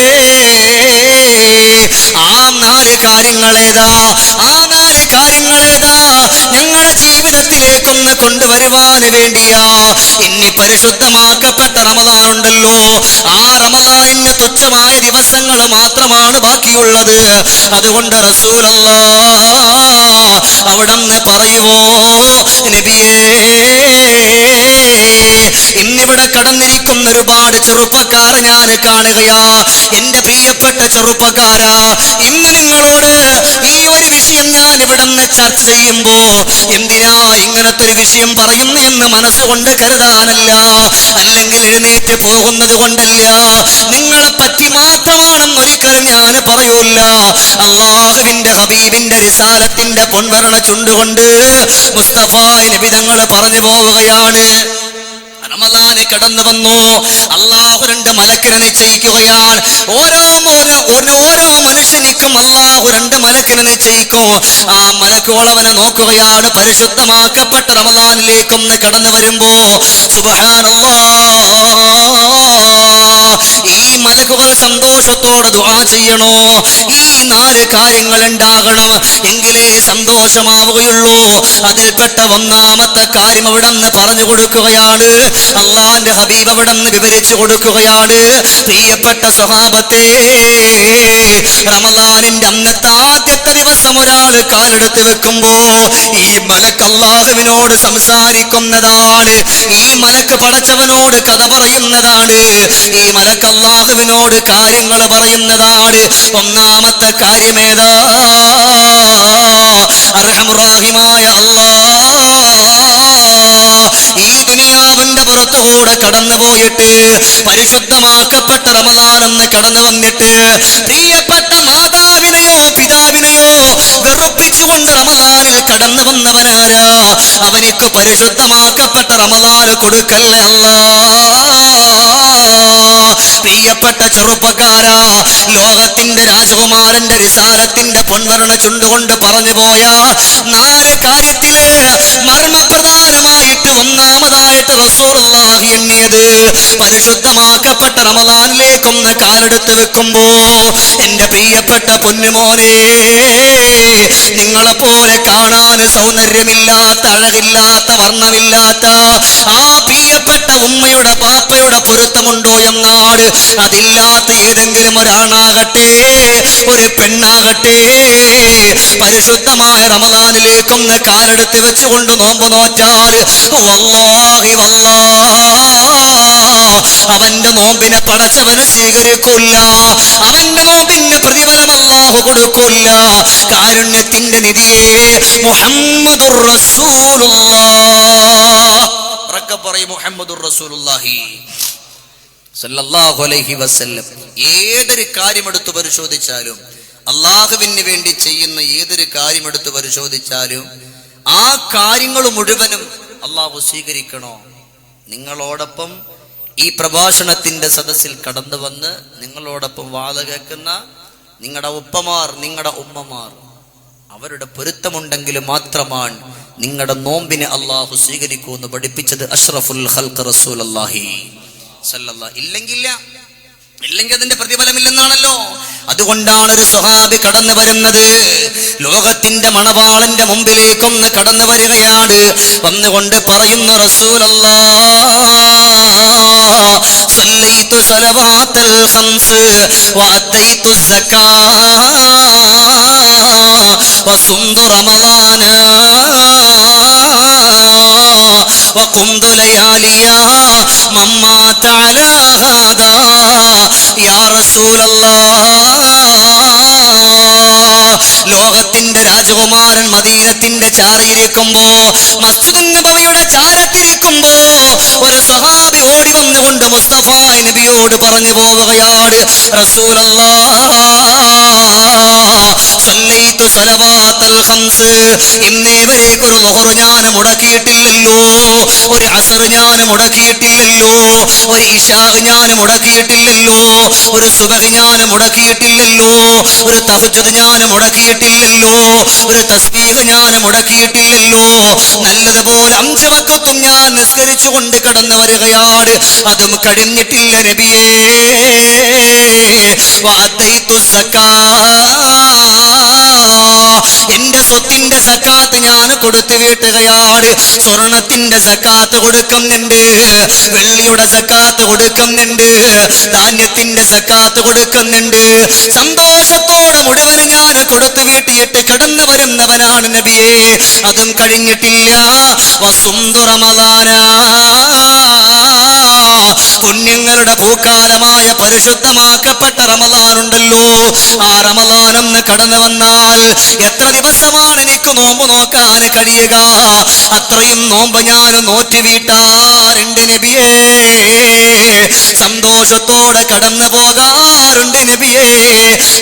ആ 4 കാര്യങ്ങളേതാ, ആ 4 കാര്യങ്ങളേതാ ഞങ്ങളുടെ ജീവിതത്തിലേക്കൊന്ന് കൊണ്ടുവരുവാൻ വേണ്ടിയാ. ഇനി പരിശുദ്ധമാക്കപ്പെട്ട റമളാൻ ഉണ്ടല്ലോ, ആ റമളാനിന് തുച്ഛമായ ദിവസങ്ങൾ മാത്രമാണ് ബാക്കിയുള്ളത്. അതുകൊണ്ട് റസൂലല്ലാഹ് അവിടുന്ന് പറയുവോ, നബിയേ ഇന്നിവിടെ കടന്നിരിക്കുന്ന ഒരുപാട് ചെറുപ്പക്കാരെ ഞാൻ കാണുകയാ. എന്റെ പ്രിയപ്പെട്ട ചെറുപ്പക്കാരാ, ഇന്ന് നിങ്ങളോട് ഈ ഒരു വിഷയം ഞാൻ ഇവിടുന്ന് ചർച്ച ചെയ്യുമ്പോ എന്തിനാ ഇങ്ങനത്തെ ഒരു വിഷയം പറയുന്നു എന്ന് മനസ്സുകൊണ്ട് കരുതാനല്ല, അല്ലെങ്കിൽ എഴുന്നേറ്റ് പോകുന്നത് കൊണ്ടല്ല, നിങ്ങളെ പറ്റി മാത്രമാണെന്ന് ഒരിക്കലും ഞാൻ പറയൂല്ല. അല്ലാഹുവിന്റെ ഹബീബിന്റെ റിസാലത്തിന്റെ പൊൻവരണ ചുണ്ടുകൊണ്ട് മുസ്തഫ നബി തങ്ങൾ പറഞ്ഞു പോവുകയാണ്, റമളാൻ കടന്നു വന്നു, അല്ലാഹു 2 മലക്കിനെ നിശ്ചയിക്കുകയാണ്. ഓരോ മനുഷ്യനിക്കും അല്ലാഹു 2 മലക്കിനെ നിശ്ചയിക്കും. ആ മലക്കുകൾ അവനെ നോക്കുകയാണ്. പരിശുദ്ധമാക്കപ്പെട്ട റമളാനിലേക്കൊന്ന് കടന്നു വരുമ്പോ സുബ്ഹാനല്ലാഹ്, ഈ മലക്കുകൾ സന്തോഷത്തോടെ ദുആ ചെയ്യണോ, ഈ 4 കാര്യങ്ങൾ ഉണ്ടാകണം, എങ്കിലേ സന്തോഷമാവുകയുള്ളൂ. അതിൽപ്പെട്ട 1ാമത്തെ കാര്യം അവിടെ നിന്ന് പറഞ്ഞു കൊടുക്കുകയാണ്. അള്ളാന്റെ ഹബീബ് അവിടെ നിന്ന് വിവരിച്ചു കൊടുക്കുകയാണ്. പ്രിയപ്പെട്ട സ്വഹാബത്തെ, റമളാനിന്റെ അന്നത്തെ ആദ്യത്തെ ദിവസം ഒരാൾ കാലെടുത്ത് വെക്കുമ്പോ ഈ മലക്ക് അല്ലാഹുവിനോട് സംസാരിക്കുന്നതാണ്. ഈ മലക്ക് പടച്ചവനോട് കഥ പറയുന്നതാണ്. ഈ മലക്ക് അല്ലാഹുവിനോട് കാര്യങ്ങൾ പറയുന്നതാണ്. 1ാമത്തെ കാര്യമേതാ, അർഹമുറാഹിമായ അല്ലാഹ് ഈ ദുനിയാവിന്റെ പുറത്തുകൂടെ കടന്നു പോയിട്ട് പരിശുദ്ധമാക്കപ്പെട്ട റമളാൻ എന്ന് കടന്നു വന്നിട്ട് പ്രിയപ്പെട്ട മാതാവിനെയോ പിതാവിനെയോ വെറുപ്പിച്ചുകൊണ്ട് റമളാനിൽ കടന്നു വന്നവനാരാ, അവനിക്ക് പരിശുദ്ധമാക്കപ്പെട്ട റമളാൻ കൊടുക്കല്ലേ അല്ലാ. പ്രിയപ്പെട്ട ചെറുപ്പക്കാരാ, ലോകത്തിന്റെ രാജകുമാരന്റെ റിസാലത്തിന്റെ പൊൻവരണ ചുണ്ടുകൊണ്ട് പറഞ്ഞു പോയ 4 കാര്യത്തില് മർമ്മപ്രധാനമായിട്ട് 1ാമതായിട്ട് റസൂലുള്ളാഹി എണ്ണിയത് പരിശുദ്ധമാക്കപ്പെട്ട റമളാനിലേക്കൊന്ന് കാലെടുത്ത് വെക്കുമ്പോ, എന്റെ പ്രിയപ്പെട്ട പൊന്നുമോനെ, നിങ്ങളെപ്പോലെ കാണാൻ സൗന്ദര്യമില്ലാത്ത, അഴകില്ലാത്ത, വർണ്ണമില്ലാത്ത ആ പ്രിയപ്പെട്ട ഉമ്മയുടെ പാപ്പയുടെ പൊരുത്തമുണ്ടോ എന്നാണ്. അതില്ലാത്ത ഏതെങ്കിലും ഒരാണാകട്ടെ ഒരു പെണ്ണാകട്ടെ പരിശുദ്ധമായ റമളാനിലേക്കൊന്ന് കാലെടുത്ത് വെച്ചുകൊണ്ട് നോമ്പ് നോറ്റാൽ വല്ലാഹി അവന്റെ നോമ്പിനെ പടച്ചവന് സ്വീകരിക്കില്ല. അവന്റെ നോമ്പിന് പ്രതിഫലം അല്ലാഹു കൊടുക്കില്ല. കാരുണ്യത്തിന്റെ നിധിയെ മുഹമ്മദുർ റസൂലുള്ളാഹ് ഉറക്കെ പറയും മുഹമ്മദുർ റസൂലുള്ളാഹി സല്ലല്ലാഹു അലൈഹി വസല്ലം. ഏതൊരു കാര്യമെടുത്ത് പരിശോധിച്ചാലും, അള്ളാഹുവിന് വേണ്ടി ചെയ്യുന്ന ഏതൊരു കാര്യമെടുത്ത് പരിശോധിച്ചാലും ആ കാര്യങ്ങൾ മുഴുവനും അള്ളാഹു സ്വീകരിക്കണോ? നിങ്ങളോടൊപ്പം ഈ പ്രഭാഷണത്തിന്റെ സദസ്സിൽ കടന്നു വന്ന് നിങ്ങളോടൊപ്പം വാദ കേൾക്കുന്ന നിങ്ങളുടെ ഉപ്പമാർ, നിങ്ങളുടെ ഉമ്മമാർ, അവരുടെ പൊരുത്തമുണ്ടെങ്കിൽ മാത്രമാണ് നിങ്ങളുടെ നോമ്പിനെ അള്ളാഹു സ്വീകരിക്കൂ എന്ന് പഠിപ്പിച്ചത് അഷ്റഫുൽ ഖൽഖ് റസൂലുള്ളാഹി സല്ലല്ലാഹു. ഇല്ലെങ്കിൽ അതിന്റെ പ്രതിഫലമില്ലെന്നാണല്ലോ. അതുകൊണ്ടാണ് ഒരു സ്വഹാബി കടന്നു വരുന്നത്, ലോകത്തിന്റെ മണവാളന്റെ മുമ്പിലേക്കൊന്ന് കടന്നു വരികയാണ്. വന്നുകൊണ്ട് പറയുന്നു, റസൂലല്ലാഹ് സല്ലൈതു സലവാത്തൽ ഖംസ് വഅദൈതു സക്കാ വസുംതു റമളാന വഖുംതു ലയാലിയാ മമ്മാത അലാ ഹാദാ യാ റസൂലല്ലാഹ്. ലോകത്തിന്റെ രാജകുമാരൻ മദീനത്തിന്റെ ചാരയിരിക്കുമ്പോ, മസ്ജിദുൻ നബവിയുടെ ചാരത്തിരിക്കുമ്പോ ഒരു സഹാബി ഓടി വന്നുകൊണ്ട് മുസ്തഫ നബിയോട് പറഞ്ഞു പോവുകയാണ്, റസൂലല്ലാഹ് സല്ലൈതു സലവാത്തൽ ഖംസ്, ഇന്നേവരേക്ക് ഒരു ളുഹർ ഞാൻ മുടക്കിയിട്ടില്ലല്ലോ, ഒരു അസർ ഞാൻ മുടക്കിയിട്ടില്ലല്ലോ, ഒരു ഇശാ ഞാൻ മുടക്കിയിട്ടില്ലല്ലോ, ഒരു സുബഹി ഞാൻ മുടക്കിയിട്ടില്ലല്ലോ, ഒരു തഹജ്ജുദ് ഞാൻ മുടക്കിയിട്ടില്ലല്ലോ, ഒരു തസ്ബീഹ് ഞാൻ മുടക്കിയിട്ടില്ലല്ലോ. നല്ലതുപോലെ 5 വഖത്തും ഞാൻ നിസ്കരിച്ചു കൊണ്ട് കടന്നു വരികയാണ്, അതും കഴിഞ്ഞിട്ടില്ല നബിയേ. വഅദൈതു സക്കാ, എന്റെ സ്വത്തിന്റെ സക്കാത്ത് ഞാൻ കൊടുത്തു വീട്ടുകയാണ്. സ്വർണത്തിന്റെ സക്കാത്ത് കൊടുക്കുന്നുണ്ട്, വെള്ളിയുടെ സക്കാത്ത് കൊടുക്കുന്നുണ്ട്, ധാന്യത്തിന്റെ സക്കാത്ത് കൊടുക്കുന്നുണ്ട്. സന്തോഷത്തോടെ മുഴുവൻ ഞാൻ കൊടുത്തു വീട്ടിയിട്ട് കടന്നു വരുന്നവനാണ് നബിയെ. അതും കഴിഞ്ഞിട്ടില്ല. വസുംതു റമളാന, പുണ്യങ്ങളുടെ പൂക്കാലമായ പരിശുദ്ധമാക്കപ്പെട്ട റമളാനുണ്ടല്ലോ, ആ റമളാനൊന്ന് കടന്നു വന്നാൽ എത്ര ദിവസമാണ് എനിക്ക് നോമ്പ് നോക്കാൻ കഴിയുക? അത്രയും നോമ്പ് ഞാൻ നോറ്റ് വീട്ടാറുണ്ട് നബിയേ. സന്തോഷത്തോടെ കടന്നു പോകാറുണ്ട് നബിയേ.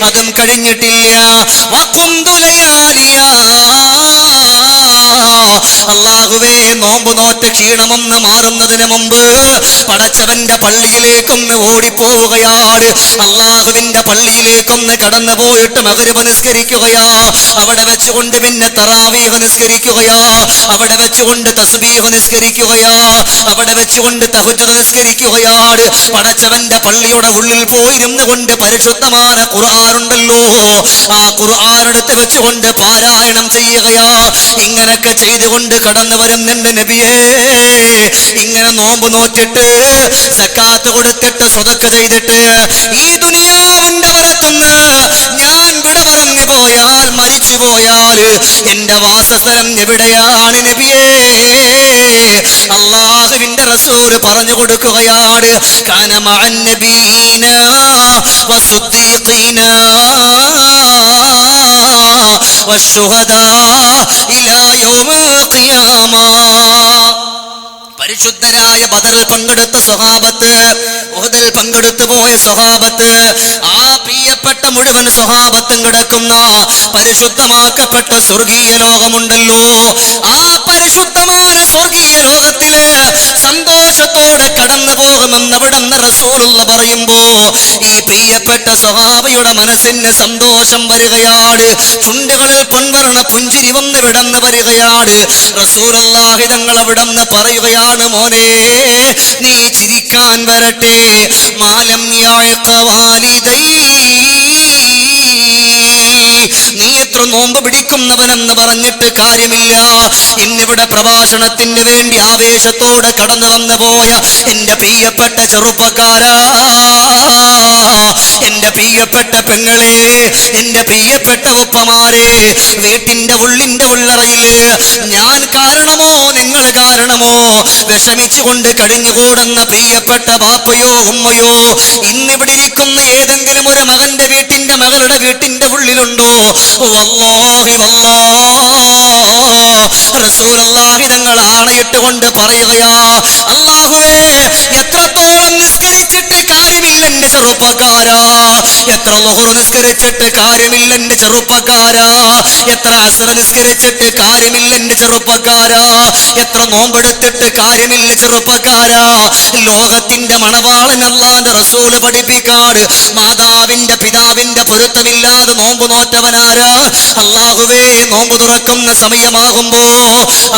അതും കഴിഞ്ഞിട്ടില്ല. വഖുംതു ലയാലിയാ, അല്ലാഹുവേ, നോമ്പ് നോറ്റ ക്ഷീണമൊന്ന് മാറുന്നതിന് മുമ്പ് പടച്ചവന്റെ പള്ളിയിലേക്കൊന്ന് ഓടിപ്പോവുകയാണ്. അല്ലാഹുവിന്റെ പള്ളിയിലേക്കൊന്ന് കടന്നു പോയിട്ട് മഗ്‌രിബ് നിസ്കരിക്കുകയാ, അവിടെ വെച്ചുകൊണ്ട് പിന്നെ തറാവീഹ് നിസ്കരിക്കുകയാ, അവിടെ വെച്ചുകൊണ്ട് തസ്ബീഹ് നിസ്കരിക്കുകയാ, അവിടെ വെച്ചുകൊണ്ട് തഹജ്ജുദ് നിസ്കരിക്കുകയാണ്. പടച്ചവന്റെ പള്ളിയുടെ ഉള്ളിൽ പോയിരുന്നു കൊണ്ട് പരിശുദ്ധമായ ഖുർആനുണ്ടല്ലോ, ആ ഖുർആൻ എടുത്ത് വെച്ചുകൊണ്ട് പാരായണം ചെയ്യുകയാ. ഇങ്ങനൊക്കെ ചെയ്തുകൊണ്ട് കടന്നു വരുന്നുണ്ട് നബിയേ. ഇങ്ങനെ നോമ്പ് നോറ്റിട്ട് സക്കാത്ത് കൊടുത്തിട്ട് സ്വതക്ക ചെയ്തിട്ട് ഈ ദുനിയാവിന്റെ വരത്തുനിന്ന് ഞാൻ വിട പറഞ്ഞു പോയാൽ, മരിച്ചു പോയാൽ എന്റെ വാസസ്ഥലം എവിടെയാണ് നബിയേ? അല്ലാഹുവിന്റെ റസൂൽ പറഞ്ഞു കൊടുക്കുകയാണ്, കാന മഅൻ നബിയീന വസ്സുദ്ദീഖീന വശുഹദാ ഇലാ യൗമിൽ ഖിയാമ. പരിശുദ്ധരായ ബദറിൽ പങ്കെടുത്ത സ്വഹാബത്ത്, ഉഹദിൽ പങ്കെടുത്തു പോയ സ്വഹാബത്ത്, ആ പ്രിയപ്പെട്ട മുഴുവൻ സ്വഹാബത്തും കിടക്കുന്ന പരിശുദ്ധമാക്കപ്പെട്ട സ്വർഗീയ ലോകമുണ്ടല്ലോ, ആ പരിശുദ്ധമായ സ്വർഗീയ ലോകത്തില് സന്തോഷത്തോടെ കടന്നു പോകുമെന്ന് അവിടുന്ന് റസൂലുള്ള പറയുമ്പോ ഈ പ്രിയപ്പെട്ട സ്വഹാബയുടെ മനസ്സിന് സന്തോഷം വരികയാണ്. ചുണ്ടുകളിൽ പൊൻവർണ്ണ പുഞ്ചിരി വന്ന് വിടന്ന് വരികയാണ്. റസൂലുള്ളാഹി തങ്ങൾ അവിടുന്ന് പറയുകയാണ്, മോനെ, നീ ചിരിക്കാൻ വരട്ടെ. മാലം യഅഖ വാലിദൈ, നീ എത്ര നോമ്പ് പിടിക്കുന്നവനെന്ന് പറഞ്ഞിട്ട് കാര്യമില്ല. ഇന്നിവിടെ പ്രഭാഷണത്തിന് വേണ്ടി ആവേശത്തോടെ കടന്നു വന്നു പോയ എന്റെ പ്രിയപ്പെട്ട ചെറുപ്പക്കാരാ, എന്റെ പ്രിയപ്പെട്ട പെങ്ങളെ, എന്റെ പ്രിയപ്പെട്ട ഉപ്പമാരെ, വീട്ടിന്റെ ഉള്ളിന്റെ ഉള്ളറയില് ഞാൻ കാരണമോ നിങ്ങൾ കാരണമോ വിഷമിച്ചുകൊണ്ട് കഴിഞ്ഞുകൂടുന്ന പ്രിയപ്പെട്ട ബാപ്പയോ ഉമ്മയോ ഇന്നിവിടെ ഇരിക്കുന്ന ഏതെങ്കിലും ഒരു മകന്റെ വീട്ടിന്റെ മകളുടെ വീട്ടിന്റെ ഉള്ളിലുണ്ടോ? വല്ലാഹി വല്ലാഹ് റസൂലുള്ളാഹി തങ്ങൾ ആണയിട്ട് പറയുകയാ, അല്ലാഹുവേ, എത്രത്തോളം നിസ്കരിച്ചിട്ട് കാര്യമില്ല എന്റെ ചെറുപ്പക്കാരാ, എത്ര ളുഹർ നിസ്കരിച്ചിട്ട് കാര്യമില്ല എന്റെ ചെറുപ്പക്കാരാ, എത്ര അസ്ർ നിസ്കരിച്ചിട്ട് കാര്യമില്ല എന്റെ ചെറുപ്പക്കാരാ, എത്ര നോമ്പെടുത്തിട്ട് കാര്യമില്ല ചെറുപ്പക്കാരാ. ലോകത്തിന്റെ മണവാളൻ അല്ലാഹുവിന്റെ റസൂല് പഠിപ്പിക്കാട്, മാതാവിന്റെ പിതാവിന്റെ പൊരുത്തമില്ലാതെ നോമ്പ് നോറ്റവനാരാ? അല്ലാഹുവേ, നോമ്പ് തുറക്കുന്ന സമയമാകുമ്പോ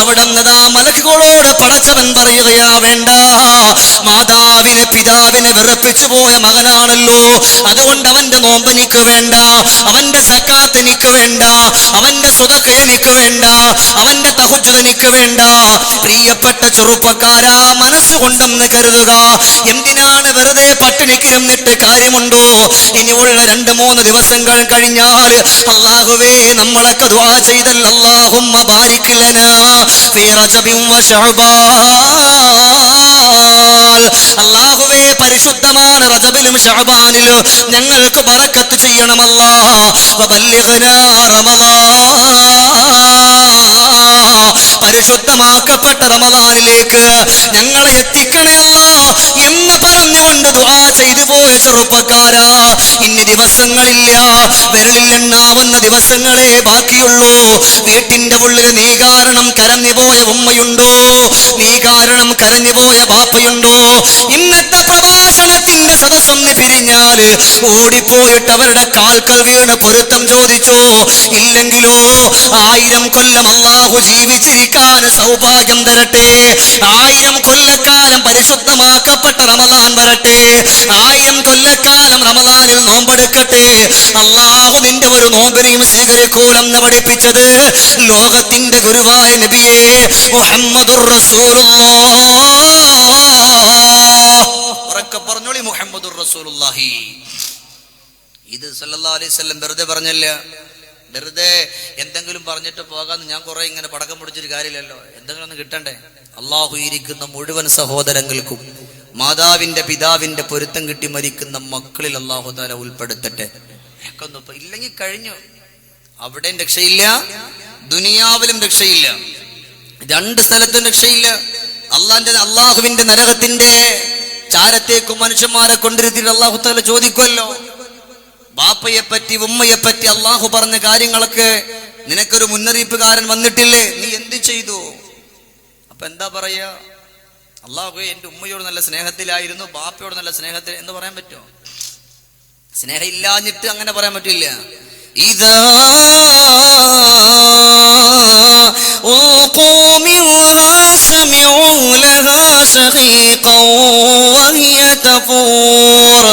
അവിടുന്നതാ മലക്കുകളോട് പടച്ചവൻ പറയുകയാ, വേണ്ട, മാതാവിനെ പിതാവിനെ വിറപ്പിച്ചു പോയ മകനാണല്ലോ, അതുകൊണ്ട് അവന്റെ നോമ്പ് എനിക്ക് വേണ്ട, അവന്റെ സക്കാത്ത് എനിക്ക് വേണ്ട, അവന്റെ സ്വതക്ക എനിക്ക് വേണ്ട, അവന്റെ തഹജ്ജുദ് എനിക്ക് വേണ്ട. പ്രിയപ്പെട്ട ചെറുപ്പക്കാരാ, മനസ്സുകൊണ്ടെന്ന് കരുതുക. എന്തിനാണ് വെറുതെ പട്ടിണിക്കിരുന്നിട്ട് കാര്യമുണ്ടോ? ഇനിയുള്ള 2-3 ദിവസങ്ങൾ കഴിഞ്ഞാൽ അല്ലാഹുവേ, നമ്മളൊക്കെ ദുആ ചെയ്തല്ലോ, അല്ലാഹുമ്മ ബാരിക് ലനാ ഫീ റജബിൻ വ ശഅബാൻ. അല്ലാഹുവേ, പരിശുദ്ധமான റജബിലും ശഅബാനിലും ഞങ്ങൾക്ക് ബറക്കത്ത് ചെയ്യണം അല്ലാഹ്. വബല്ലിഗ്നാ റമളാൻ, പരിശുദ്ധമാക്കപ്പെട്ട റമളാനിലേക്ക് ഞങ്ങളെ എത്തിക്കണേ അല്ലാഹ് എന്ന് പറഞ്ഞുകൊണ്ട് ദുആ ചെയ്തു പോയ ചെറുപ്പക്കാരാ, ഇനി ദിവസങ്ങളില്ല, വിരലിലെണ്ണാവുന്ന ദിവസങ്ങളെ ബാക്കിയുള്ളൂ. വീട്ടിന്റെ ഉള്ളിൽ നീ കാരണം കരഞ്ഞുപോയ ഉമ്മയുണ്ടോ? നീ കാരണം കരഞ്ഞുപോയ ബാപ്പയുണ്ടോ? ഇന്നത്തെ പ്രഭാഷണത്തിന്റെ സദസ്സൊന്ന് പിരിഞ്ഞാല് ഓടിപ്പോയിട്ട് അവരുടെ കാൽക്കൽ വീണ് പൊരുത്തം ചോദിച്ചോ? ഇല്ലെങ്കിലോ 1000 കൊല്ലം അല്ലാഹു ജീവിച്ചിരിക്കാൻ സൗഭാഗ്യം തരട്ടെ. 1000 കൊല്ലക്കാലം പരിശുദ്ധമാക്കപ്പെട്ട റമളാൻ വരട്ടെ. 1000 കൊല്ലക്കാലം റമളാനിൽ നോമ്പെടുക്കട്ടെ. അല്ലാഹു നിന്റെ ഒരു നോമ്പിനെയും സ്വീകരിക്കൂലെന്ന് പഠിപ്പിച്ചത് ലോകത്തിന്റെ ഗുരുവായ നബിയെ മുഹമ്മദുർ റസൂലുള്ളാഹ്. ഉറക്കെ പറഞ്ഞോളി, മുഹമ്മദുർ റസൂലുള്ളാഹി. ഇത് സല്ലല്ലാഹു അലൈഹി വസല്ലം വെറുതെ പറഞ്ഞല്ല, വെറുതെ എന്തെങ്കിലും പറഞ്ഞിട്ട് പോകാന്ന് ഞാൻ കുറെ ഇങ്ങനെ പടക്കം പിടിച്ചൊരു കാര്യമില്ലല്ലോ, എന്തെങ്കിലും ഒന്ന് കിട്ടണ്ടേ. അള്ളാഹു ഇരിക്കുന്ന മുഴുവൻ സഹോദരങ്ങൾക്കും മാതാവിന്റെ പിതാവിന്റെ പൊരുത്തം കിട്ടി മരിക്കുന്ന മക്കളിൽ അള്ളാഹു തആല ഉൾപ്പെടുത്തട്ടെ. ഇല്ലെങ്കിൽ കഴിഞ്ഞു, അവിടെയും രക്ഷയില്ല, ദുനിയാവിലും രക്ഷയില്ല, 2 സ്ഥലത്തും രക്ഷയില്ല. അള്ളാഹുവിന്റെ നരകത്തിന്റെ ചാരത്തേക്കും മനുഷ്യന്മാരെ കൊണ്ടിരുത്തിയിട്ട് അള്ളാഹു തആല ചോദിക്കുമല്ലോ. ബാപ്പയെ പറ്റി ഉമ്മയെ പറ്റി അള്ളാഹു പറഞ്ഞ കാര്യങ്ങളൊക്കെ നിനക്കൊരു മുന്നറിയിപ്പുകാരൻ വന്നിട്ടില്ലേ? നീ എന്ത് ചെയ്തു? അപ്പൊ എന്താ പറയാ? അള്ളാഹു എന്റെ ഉമ്മയോട് നല്ല സ്നേഹത്തിലായിരുന്നു, ബാപ്പയോട് നല്ല സ്നേഹത്തിൽ എന്ന് പറയാൻ പറ്റുമോ? സ്നേഹം ഇല്ലാഞ്ഞിട്ട് അങ്ങനെ പറയാൻ പറ്റില്ല. ഇദാ ഉഖൂ മിൻഹാ സമിഉ ലഹാ ശഖീഖൻ വഹിയ തഫൂർ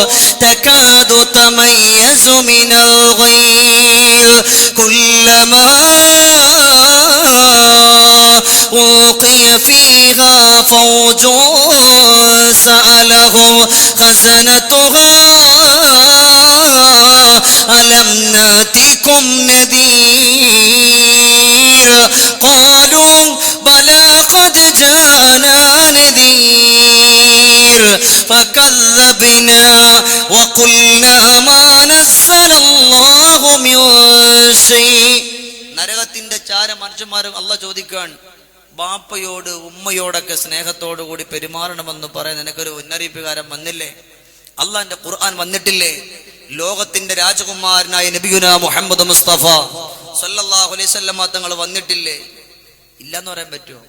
തകാദു തമയ്യസു മിനൽ ഗൈദ് കുല്ലമാ ألقي فيها فوج سألهم خزنتها ألم نأتكم نذير قالوا بلى قد جاءنا نذير فكذبنا وقلنا ما نزل الله من شيء. നരകത്തിന്റെ ചാര മനുഷ്യന്മാരും അള്ളാഹ് ചോദിക്കാൻ, ബാപ്പയോട് ഉമ്മയോടൊക്കെ സ്നേഹത്തോടു കൂടി പെരുമാറണമെന്ന് പറയാൻ നിനക്കൊരു മുന്നറിയിപ്പുകാരൻ വന്നില്ലേ? അള്ളാന്റെ ഖുർആൻ വന്നിട്ടില്ലേ? ലോകത്തിന്റെ രാജകുമാരനായ നബിയുനാ മുഹമ്മദ് മുസ്തഫ സല്ലല്ലാഹു അലൈഹി വസല്ലം തങ്ങൾ വന്നിട്ടില്ലേ? ഇല്ലെന്ന് പറയാൻ പറ്റുമോ?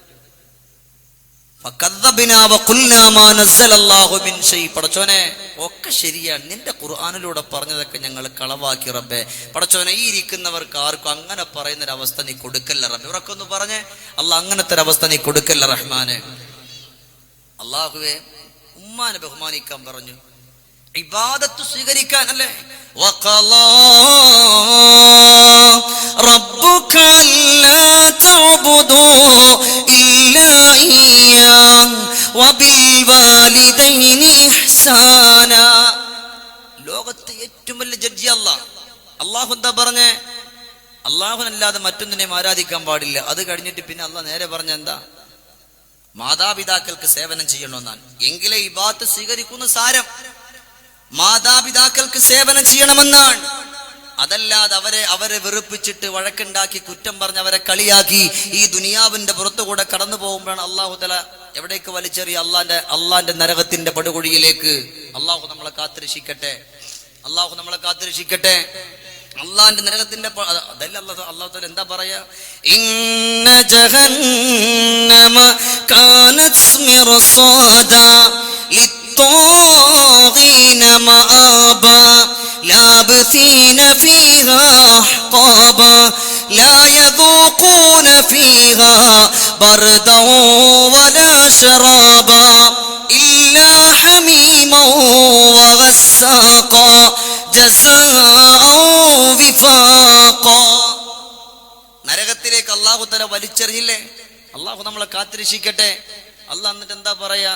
പടച്ചോനെ, ഒക്കെ ശരിയാണ്, നിന്റെ ഖുർആനിലൂടെ പറഞ്ഞതൊക്കെ ഞങ്ങൾ കളവാക്കി റബ്ബേ. പടച്ചോനെ, ഈ ഇരിക്കുന്നവർക്ക് ആർക്കും അങ്ങനെ പറയുന്നൊരവസ്ഥ നീ കൊടുക്കല്ല റബ്ബേ. ഇവരൊക്കെ പറഞ്ഞേ, അള്ളാഹ് അങ്ങനത്തെ ഒരവസ്ഥ നീ കൊടുക്കല്ല റഹ്മാനെ. അള്ളാഹുവേ, ഉമ്മാനെ ബഹുമാനിക്കാൻ പറഞ്ഞു, ഇബാദത്ത് സ്വീകരിക്കാൻ അല്ലേ. വഖളാ റബ്ബുക അല്ലാ തഅബുദൂ ഇല്ലാ ഇയ്യാഹു വബിൽ വാലിദൈനി ഇഹ്സാനാ. ലോകത്തെ ഏറ്റവും വലിയ ജഡ്ജി അല്ലാഹ്. അല്ലാഹു എന്താ പറഞ്ഞേ? അല്ലാഹുവല്ലാതെ മറ്റൊന്നിനെയും ആരാധിക്കാൻ പാടില്ല. അത് കഴിഞ്ഞിട്ട് പിന്നെ അല്ലാഹ് നേരെ പറഞ്ഞ എന്താ? മാതാപിതാക്കൾക്ക് സേവനം ചെയ്യണമെന്നാണ്. എങ്കിലേ ഇബാദത്ത് സ്വീകരിക്കുന്ന സാരം മാതാപിതാക്കൾക്ക് സേവനം ചെയ്യണമെന്നാണ്. അതല്ലാതെ അവരെ വെറുപ്പിച്ചിട്ട് വഴക്കുണ്ടാക്കി കുറ്റം പറഞ്ഞ് അവരെ കളിയാക്കി ഈ ദുനിയാവിന്റെ പുറത്തുകൂടെ കടന്നു പോകുമ്പോഴാണ് അള്ളാഹു തആല എവിടേക്ക് വലിച്ചെറിയ അള്ളാന്റെ നരകത്തിന്റെ പടുകുഴിയിലേക്ക്. അള്ളാഹു നമ്മളെ കാത്തുരക്ഷിക്കട്ടെ. അള്ളാന്റെ നരകത്തിന്റെ അതല്ല അള്ളാഹു തആല എന്താ പറയാ, ഇന്ന ജഹന്നമ കാനത് മിർസാദാ ലിത്വാഗീന മആബാ ലാബസീന ഫീഹാ അഹ്ഖാബാ ലാ യദൂഖൂന ഫീഹാ ബർദാ വലാ ശറാബാ ഇല്ലാ ഹമീമാ വഗസ്സാഖാ നരകത്തിലേക്ക് അള്ളാഹു തആല വലിച്ചെറിയില്ലേ. അള്ളാഹു നമ്മളെ കാത്തുരക്ഷിക്കട്ടെ. അള്ളാഹ് എന്നിട്ട് എന്താ പറയാ,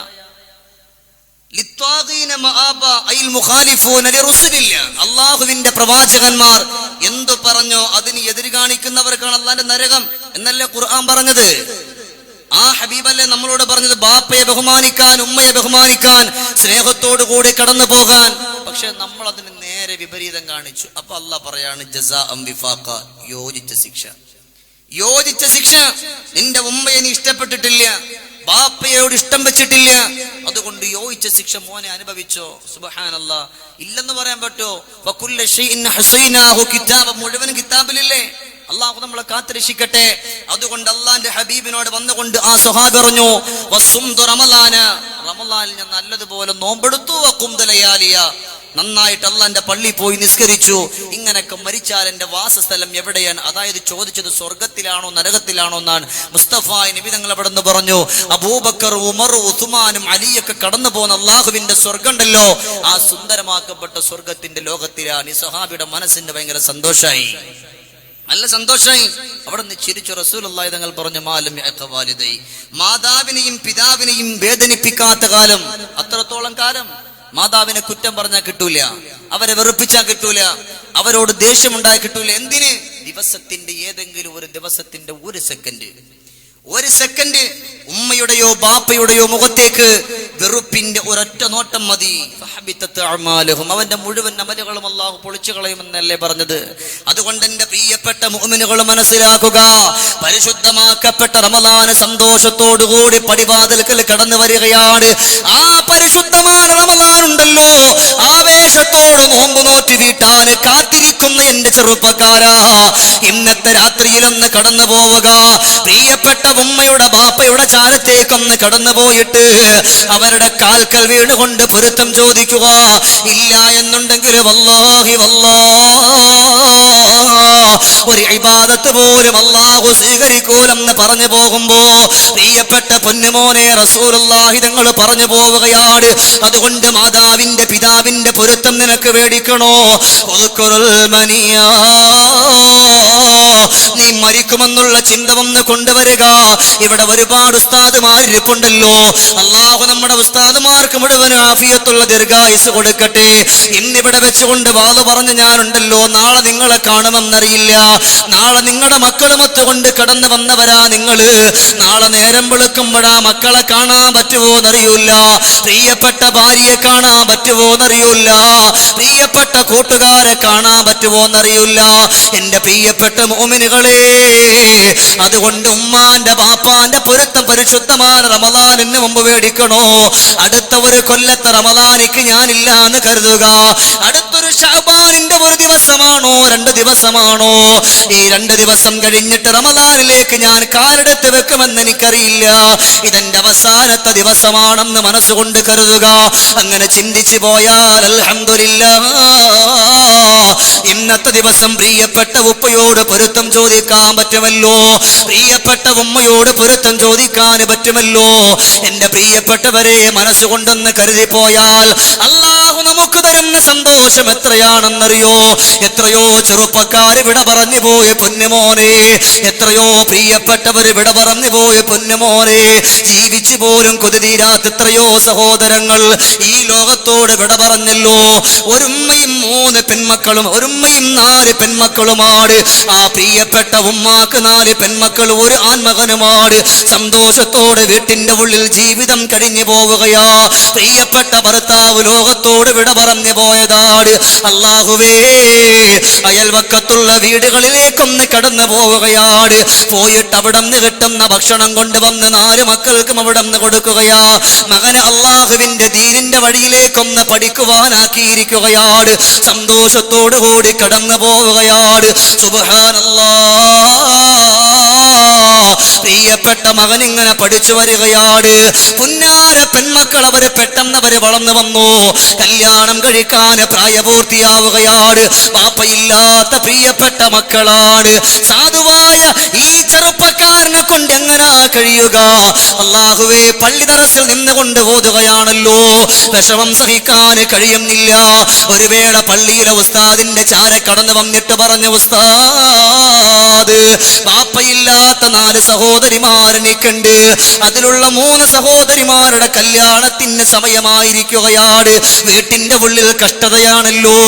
അള്ളാഹുവിന്റെ പ്രവാചകന്മാർ എന്തു പറഞ്ഞോ അതിന് എതിര് കാണിക്കുന്നവർക്കാണ് അള്ളാന്റെ നരകം എന്നല്ലേ ഖുർആൻ പറഞ്ഞത്. ആ ഹബീബല്ലേ നമ്മളോട് പറഞ്ഞത് ബാപ്പയെ ബഹുമാനിക്കാൻ, ഉമ്മയെ ബഹുമാനിക്കാൻ, സ്നേഹത്തോടു കൂടി കടന്നു പോകാൻ. പക്ഷെ നമ്മൾ അതിന് നേരെ വിപരീതം കാണിച്ചു. അപ്പൊ അള്ളാഹ് പറയാണ് ജസാഅൻ വിഫാഖ, യോജിച്ച ശിക്ഷ. നിന്റെ ഉമ്മയെ നീ ഇഷ്ടപ്പെട്ടിട്ടില്ല, ബാപ്പയോട് ഇഷ്ടം വെച്ചിട്ടില്ല, അതുകൊണ്ട് യോജിച്ച ശിക്ഷ മോനെ അനുഭവിച്ചോ. സുബ്ഹാനല്ലാഹ്, ഇല്ലെന്ന് പറയാൻ പറ്റോ? ഫകുല്ല ഷൈഇൻ ഹസൈനാഹു കിതാബ, മുഴുവൻ കിതാബിലില്ലേ. അള്ളാഹു നമ്മളെ കാത്തുരക്ഷിക്കട്ടെ. അതുകൊണ്ട് അള്ളാന്റെ ഹബീബിനോട് വന്നുകൊണ്ട് ആ സ്വഹാബി പറഞ്ഞു, വസുംദു റമളാന, റമളാനിൽ ഞാൻ നല്ലതുപോലെ നോമ്പെടുത്തു, വഖുംദു ലയാലിയ, നന്നായിട്ട് അള്ളാന്റെ പള്ളി പോയി നിസ്കരിച്ചു. ഇങ്ങനൊക്കെ മരിച്ചാൽ എന്റെ വാസസ്ഥലം എവിടെയാണ്? അതായത് ചോദിച്ചത് സ്വർഗത്തിലാണോ നരകത്തിലാണോ എന്നാണ്. മുസ്തഫ നബി തങ്ങൾ അവിടെ നിന്ന് പറഞ്ഞു, അബൂബക്കർ, ഉമർ, ഉസ്മാനും അലിയൊക്കെ കടന്നു പോകുന്ന അള്ളാഹുവിന്റെ സ്വർഗം ഉണ്ടല്ലോ, ആ സുന്ദരമാക്കപ്പെട്ട സ്വർഗത്തിന്റെ ലോകത്തിലാണ്. ഈ സ്വഹാബിയുടെ മനസ്സിന്റെ ഭയങ്കര സന്തോഷായി, നല്ല സന്തോഷായി. അവിടെ നിന്ന് ചിരിച്ചു. റസൂലുള്ളാഹി തങ്ങൾ പറഞ്ഞു, മാലം യഖവാലിദൈ, മാതാവിനെയും പിതാവിനെയും വേദനിപ്പിക്കാത്ത കാലം, അത്രത്തോളം കാലം മാതാവിനെ കുറ്റം പറഞ്ഞാൽ കിട്ടൂല, അവരെ വെറുപ്പിച്ചാൽ കിട്ടൂല, അവരോട് ദേഷ്യമുണ്ടായി കിട്ടൂല. എന്തിന്? ദിവസത്തിന്റെ ഏതെങ്കിലും ഒരു ദിവസത്തിന്റെ ഒരു സെക്കൻഡ് ഉമ്മയുടെയോ ബാപ്പയുടെയോ മുഖത്തേക്ക് വെറുപ്പിന്റെ ഒരൊറ്റ നോട്ടം മതി. അവന്റെ മുഴുവൻ അമലുകളും അല്ലാഹു പൊളിച്ചു കളയുമെന്നല്ലേ പറഞ്ഞത്. അതുകൊണ്ട് എന്റെ പ്രിയപ്പെട്ട മുഅ്മിനുകൾ മനസ്സിലാക്കുക, പരിശുദ്ധമാക്കപ്പെട്ട റമളാൻ സന്തോഷത്തോടുകൂടി പടിവാതിൽക്കൽ കടന്നു വരികയാണ്. ആ പരിശുദ്ധമായ റമളാൻ ഉണ്ടല്ലോ, ആവേശത്തോടെ നോമ്പ് നോറ്റ് വീട്ടാൻ കാത്തിരിക്കുന്ന എന്റെ ചെറുപ്പക്കാരാ, ഇന്നത്തെ രാത്രിയിലൊന്ന് കടന്നു പോവുക. പ്രിയപ്പെട്ട ഉമ്മയുടെ ബാപ്പയുടെ ചാരത്തേക്കൊന്ന് കടന്നു പോയിട്ട് അവരുടെ കാൽക്കൽ വീണുകൊണ്ട് പൊരുത്തം ചോദിക്കുക. ഇല്ല എന്നുണ്ടെങ്കിൽ വല്ലാഹി ഒരു ഇബാദത്ത് പോലും അല്ലാഹു സ്വീകരിക്കൂലെന്ന് പറഞ്ഞു പോകുമ്പോ പ്രിയപ്പെട്ട പൊന്നുമോനെ റസൂലുള്ളാഹി തങ്ങൾ പറഞ്ഞു പോവുകയാണ്. അതുകൊണ്ട് മാതാവിന്റെ പിതാവിന്റെ പൊരുത്തം നിനക്ക് മേടിക്കണോ? നീ മരിക്കുമെന്നുള്ള ചിന്ത വന്ന് കൊണ്ടുവരിക. ഇവിടെ ഒരുപാട് ഉസ്താദുമാരിപ്പുണ്ടല്ലോ, അല്ലാഹു നമ്മുടെ ഉസ്താദുമാർക്ക് മുഴുവൻ ആഫിയത്തുള്ള ദീർഘായുസ് കൊടുക്കട്ടെ. ഇന്നിവിടെ വെച്ചുകൊണ്ട് വാദ പറഞ്ഞ് ഞാനുണ്ടല്ലോ, നാളെ നിങ്ങളെ കാണുമെന്നറിയില്ല. നാളെ നിങ്ങളുടെ മക്കളുമൊത്തുകൊണ്ട് കടന്നു വന്നവരാ നിങ്ങള്. നാളെ നേരം വെളുക്കുമ്പോഴാ മക്കളെ കാണാൻ പറ്റുമോ എന്നറിയൂല, പ്രിയപ്പെട്ട ഭാര്യയെ കാണാൻ പറ്റുമോ എന്നറിയൂല, പ്രിയപ്പെട്ട കൂട്ടുകാരെ കാണാൻ പറ്റുമോ എന്നറിയൂല. എന്റെ പ്രിയപ്പെട്ട മുഅ്മിനുകളെ, അതുകൊണ്ട് ഉമ്മാന്റെ ബാപ്പാന്റെ പൊരുത്തം പരിശുദ്ധമായ റമളാനിന് മുമ്പ് മേടിക്കണോ? അടുത്ത ഒരു കൊല്ലത്തെ റമളാനിക്ക് ഞാനില്ല എന്ന് കരുതുക. അടുത്തൊരു ശഅബാനിന്റെ ഒരു ദിവസമാണോ 2 ദിവസമാണോ? ഈ 2 ദിവസം കഴിഞ്ഞിട്ട് റമളാനിലേക്ക് ഞാൻ കാലെടുത്ത് വെക്കുമെന്ന് എനിക്കറിയില്ല. ഇതെന്റെ അവസാനത്തെ ദിവസമാണെന്ന് മനസ്സുകൊണ്ട് കരുതുക. അങ്ങനെ ചിന്തിച്ചു പോയാൽ അൽഹംദുലില്ലാഹ്, ഇന്നത്തെ ദിവസം പ്രിയപ്പെട്ട ഉപ്പയോട് പൊരുത്തം ചോദിക്കാൻ പറ്റുമല്ലോ, പ്രിയപ്പെട്ട ഉമ്മയോട് പൊരുത്തം ചോദിക്കാൻ പറ്റുമല്ലോ. എന്റെ പ്രിയപ്പെട്ടവരെ, മനസ്സുകൊണ്ടൊന്ന് കരുതി പോയാൽ അല്ലാഹു നമുക്ക് തരുന്ന സന്തോഷം എത്രയാണെന്നറിയോ? എത്രയോ ചെറുപ്പക്കാര് വിട പറഞ്ഞു പോയ പൊന്നുമോനെ, എത്രയോ പ്രിയപ്പെട്ടവര് വിട പറഞ്ഞു പോയ പൊന്നുമോനെ, ജീവിച്ചു പോലും കൊതി തീരാത്ത എത്രയോ സഹോദരങ്ങൾ ഈ ലോകത്തോട് വിട പറഞ്ഞല്ലോ. ഒരുമ്മയും 3 പെൺമക്കളും, ഒരുമ്മയും 4 പെൺമക്കളുമാണ്. ആ പ്രിയപ്പെട്ട ഉമ്മാക്ക് 4 പെൺമക്കൾ, 1 ആൺമകനുമാണ്. സന്തോഷത്തോടെ വീട്ടിന്റെ ഉള്ളിൽ ജീവിതം കഴിഞ്ഞു പോവുകയാ. പ്രിയപ്പെട്ട ഭർത്താവ് ലോകത്തോട് വിട പറഞ്ഞ പറഞ്ഞു പോയതാണ്. അല്ലാഹുവേ, അയൽവക്കത്തുള്ള വീടുകളിലേക്കൊന്ന് കടന്നു പോവുകയാണ്. പോയിട്ട് അവിടെ നിന്ന് കിട്ടുന്ന ഭക്ഷണം കൊണ്ടുവന്ന് 4 മക്കൾക്കും അവിടെ നിന്ന് കൊടുക്കുകയാ. മകന് അള്ളാഹുവിന്റെ ദീനിന്റെ വഴിയിലേക്കൊന്ന് പഠിക്കുവാനാക്കിയിരിക്കുകയാണ്. സന്തോഷത്തോടു കൂടി കടന്നു പോവുകയാണ്. സുബ്ഹാനല്ലാഹ്, പ്രിയപ്പെട്ട മകൻ ഇങ്ങനെ പഠിച്ചു വരികയാണ്. പുന്നാര പെൺമക്കൾ അവര് പെട്ടെന്ന് വളർന്നു വന്നു. കല്യാണം കഴിക്കാൻ പ്രായപൂർത്തിയാവുകയാണ്. വാപ്പയില്ലാത്ത പ്രിയപ്പെട്ട മക്കളാണ്. സാധുവായ ഈ ചെറുപ്പക്കാരനെ കൊണ്ട് എങ്ങനാ കഴിയുക? അല്ലാഹുവേ, പള്ളി ദറസിൽ നിന്നുകൊണ്ട് ഓതുകയാണല്ലോ, വിഷമം സഹിക്കാൻ കഴിയുന്നില്ല. ഒരു വേള പള്ളിയിലെ ഉസ്താദിന്റെ ചാര കടന്നു വന്നിട്ട് പറഞ്ഞു, ഉസ്താദ്, വാപ്പയില്ലാത്ത 4 സഹോദരിമാർ എനിക്കുണ്ട്. അതിലുള്ള 3 സഹോദരിമാരുടെ കല്യാണത്തിന് സമയമായിരിക്കുകയാണ്. വീട്ടിന്റെ ഉള്ളിൽ കഷ്ടതയാണല്ലോ,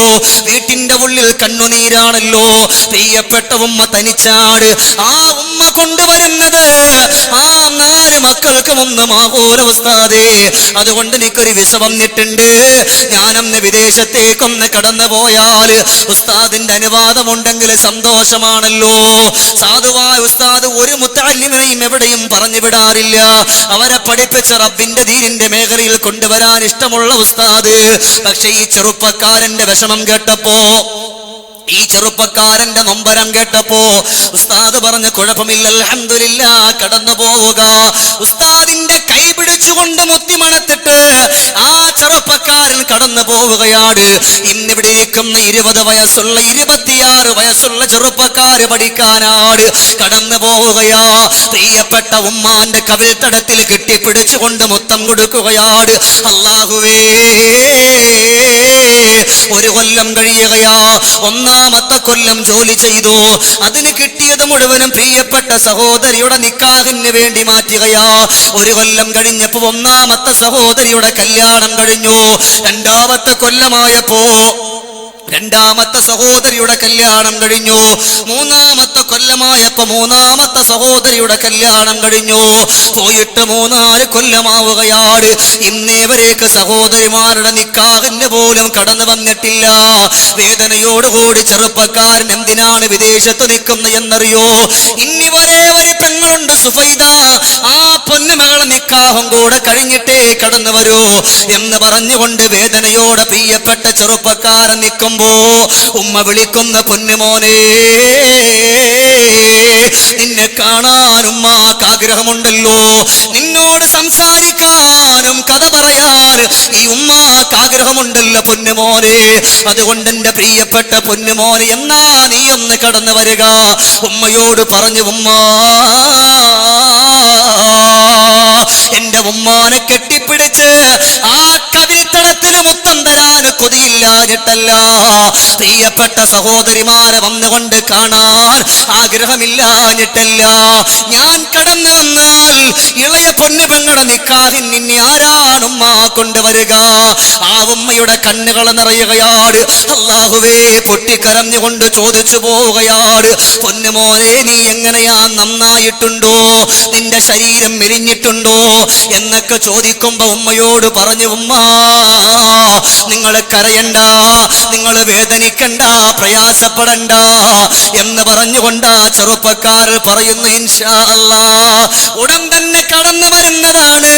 വീട്ടിന്റെ ഉള്ളിൽ കണ്ണുനീരാണല്ലോ. പ്രിയപ്പെട്ട ഉമ്മ തനിച്ചാണ്. ആ ഉമ്മ കൊണ്ടുവരുന്നത് ആ 4 മക്കൾക്കും ഒന്നുമാകൂല ഉസ്താദേ. അതുകൊണ്ട് എനിക്കൊരു വിസ വന്നിട്ടുണ്ട്. ഞാനൊന്ന് വിദേശത്തേക്കൊന്ന് കടന്നു പോയാൽ ഉസ്താദിന്റെ അനുവാദമുണ്ടെങ്കിൽ സന്തോഷമാണല്ലോ. സാധുവായ ഉസ്താദ് ഒരു മുത്തഅല്ലിമിനെയും എവിടെയും പറഞ്ഞു വിടാറില്ല. അവരെ പഠിപ്പിച്ച റബ്ബിന്റെ ദീനിന്റെ മേഖലയിൽ കൊണ്ടുവരാൻ ഇഷ്ടമുള്ള ഉസ്താദ്. പക്ഷെ ഈ ചെറുപ്പക്കാരന്റെ വിഷമം കേട്ടപ്പോ, ഈ ചെറുപ്പക്കാരന്റെ നൊമ്പരം കേട്ടപ്പോ ഉസ്താദ് പറഞ്ഞു, കുഴപ്പമില്ല, അൽഹംദുലില്ലാഹ്, കടന്നു പോവുക. ഉസ്താദിന്റെ കൈ പിടിച്ചുകൊണ്ട് മുത്തിമണത്തിട്ട് ആ ചെറുപ്പക്കാരൻ കടന്നു പോവുകയാണ്. ഇന്നിവിടെ ഇരിക്കുന്ന 20 വയസ്സുള്ള 26 വയസ്സുള്ള ചെറുപ്പക്കാര് പഠിക്കാനാണ് കടന്നു പോവുകയാ. പ്രിയപ്പെട്ട ഉമ്മാന്റെ കവിൾത്തടത്തിൽ കെട്ടിപ്പിടിച്ചുകൊണ്ട് മുത്തം കൊടുക്കുകയാണ്. അല്ലാഹുവേ, 1 കൊല്ലം കഴിയുകയാ. 1-ാമത്തെ കൊല്ലം ജോലി ചെയ്തു. അതിന് കിട്ടിയത് മുഴുവനും പ്രിയപ്പെട്ട സഹോദരിയുടെ നിക്കാഹിന് വേണ്ടി മാറ്റുകയാ. 1 കൊല്ലം കഴിഞ്ഞപ്പോ 1-ാമത്തെ സഹോദരിയുടെ കല്യാണം കഴിഞ്ഞു. 2-ാമത്തെ കൊല്ലമായപ്പോ 2-ാമത്തെ സഹോദരിയുടെ കല്യാണം കഴിഞ്ഞു. 3-ാമത്തെ കൊല്ലമായപ്പോ 3-ാമത്തെ സഹോദരിയുടെ കല്യാണം കഴിഞ്ഞു. പോയിട്ട് 3-4 കൊല്ലമാവുകയാണ്. ഇന്നേവരേക്ക് സഹോദരിമാരുടെ നിക്കാഹിന് പോലും കടന്നു വന്നിട്ടില്ല. വേദനയോടുകൂടി ചെറുപ്പക്കാരൻ എന്തിനാണ് വിദേശത്ത് നിൽക്കുന്നത് എന്നറിയോ? ഇനി ഒരേ ഒരു പെങ്ങളുണ്ട്, സുഫൈദ. ആ പൊന്നുമകളുടെ നിക്കാഹും കൂടെ കഴിഞ്ഞിട്ടേ കടന്നു വരൂ എന്ന് പറഞ്ഞുകൊണ്ട് വേദനയോടെ പ്രിയപ്പെട്ട ചെറുപ്പക്കാരൻ നിൽക്കുമ്പോ ഉമ്മ വിളിക്കുന്ന, പൊന്നുമോനെ, നിന്നെ കാണാൻ ഉമ്മാക്ക് ആഗ്രഹമുണ്ടല്ലോ, നിന്നോട് സംസാരിക്കാനും കഥ പറയാൻ ഈ ഉമ്മാക്ക് ആഗ്രഹമുണ്ടല്ലോ പൊന്നുമോനെ. അതുകൊണ്ട് എന്റെ പ്രിയപ്പെട്ട പൊന്നുമോനെ, എന്നാ നീ ഒന്ന് കടന്നു വരിക. ഉമ്മയോട് പറഞ്ഞു, ഉമ്മ, എന്റെ ഉമ്മാനെ കെട്ടിപ്പിടിച്ച് ആ കവിൾത്തടത്തിൽ മുത്തം തരാൻ കൊതിയില്ലാഞ്ഞിട്ടല്ല, പ്രിയപ്പെട്ട സഹോദരിമാരെ വന്നുകൊണ്ട് കാണാൻ ആഗ്രഹമില്ലാഞ്ഞിട്ടല്ല. ഞാൻ കടന്നു വന്നാൽ ഇളയ പൊന്നുപെങ്ങളുടെ നിക്കാഹിൻ നിന്നെ ആരാണ് ഉമ്മ കൊണ്ടുവരിക? ആ ഉമ്മയുടെ കണ്ണുകൾ നിറയുകയാണ്. അല്ലാഹുവേ, പൊട്ടിക്കരഞ്ഞുകൊണ്ട് ചോദിച്ചു പോവുകയാണ്, പൊന്നുമോനെ, നീ എങ്ങനെയാ, നന്നായിട്ടുണ്ടോ? നിന്റെ ശരീരം മെലിഞ്ഞിട്ടുണ്ടോ എന്നൊക്കെ ചോദിക്കുമ്പോ ഉമ്മയോട് പറഞ്ഞു, ഉമ്മ, നിങ്ങൾ കരയണ്ട, നിങ്ങൾ വേദനിക്കണ്ട, പ്രയാസപ്പെടണ്ട എന്ന് പറഞ്ഞുകൊണ്ട് ആ ചെറുപ്പക്കാർ പറയുന്നു, ഇൻഷാ അല്ലാഹ് ഉടൻ തന്നെ കടന്നു വരുന്നതാണ്.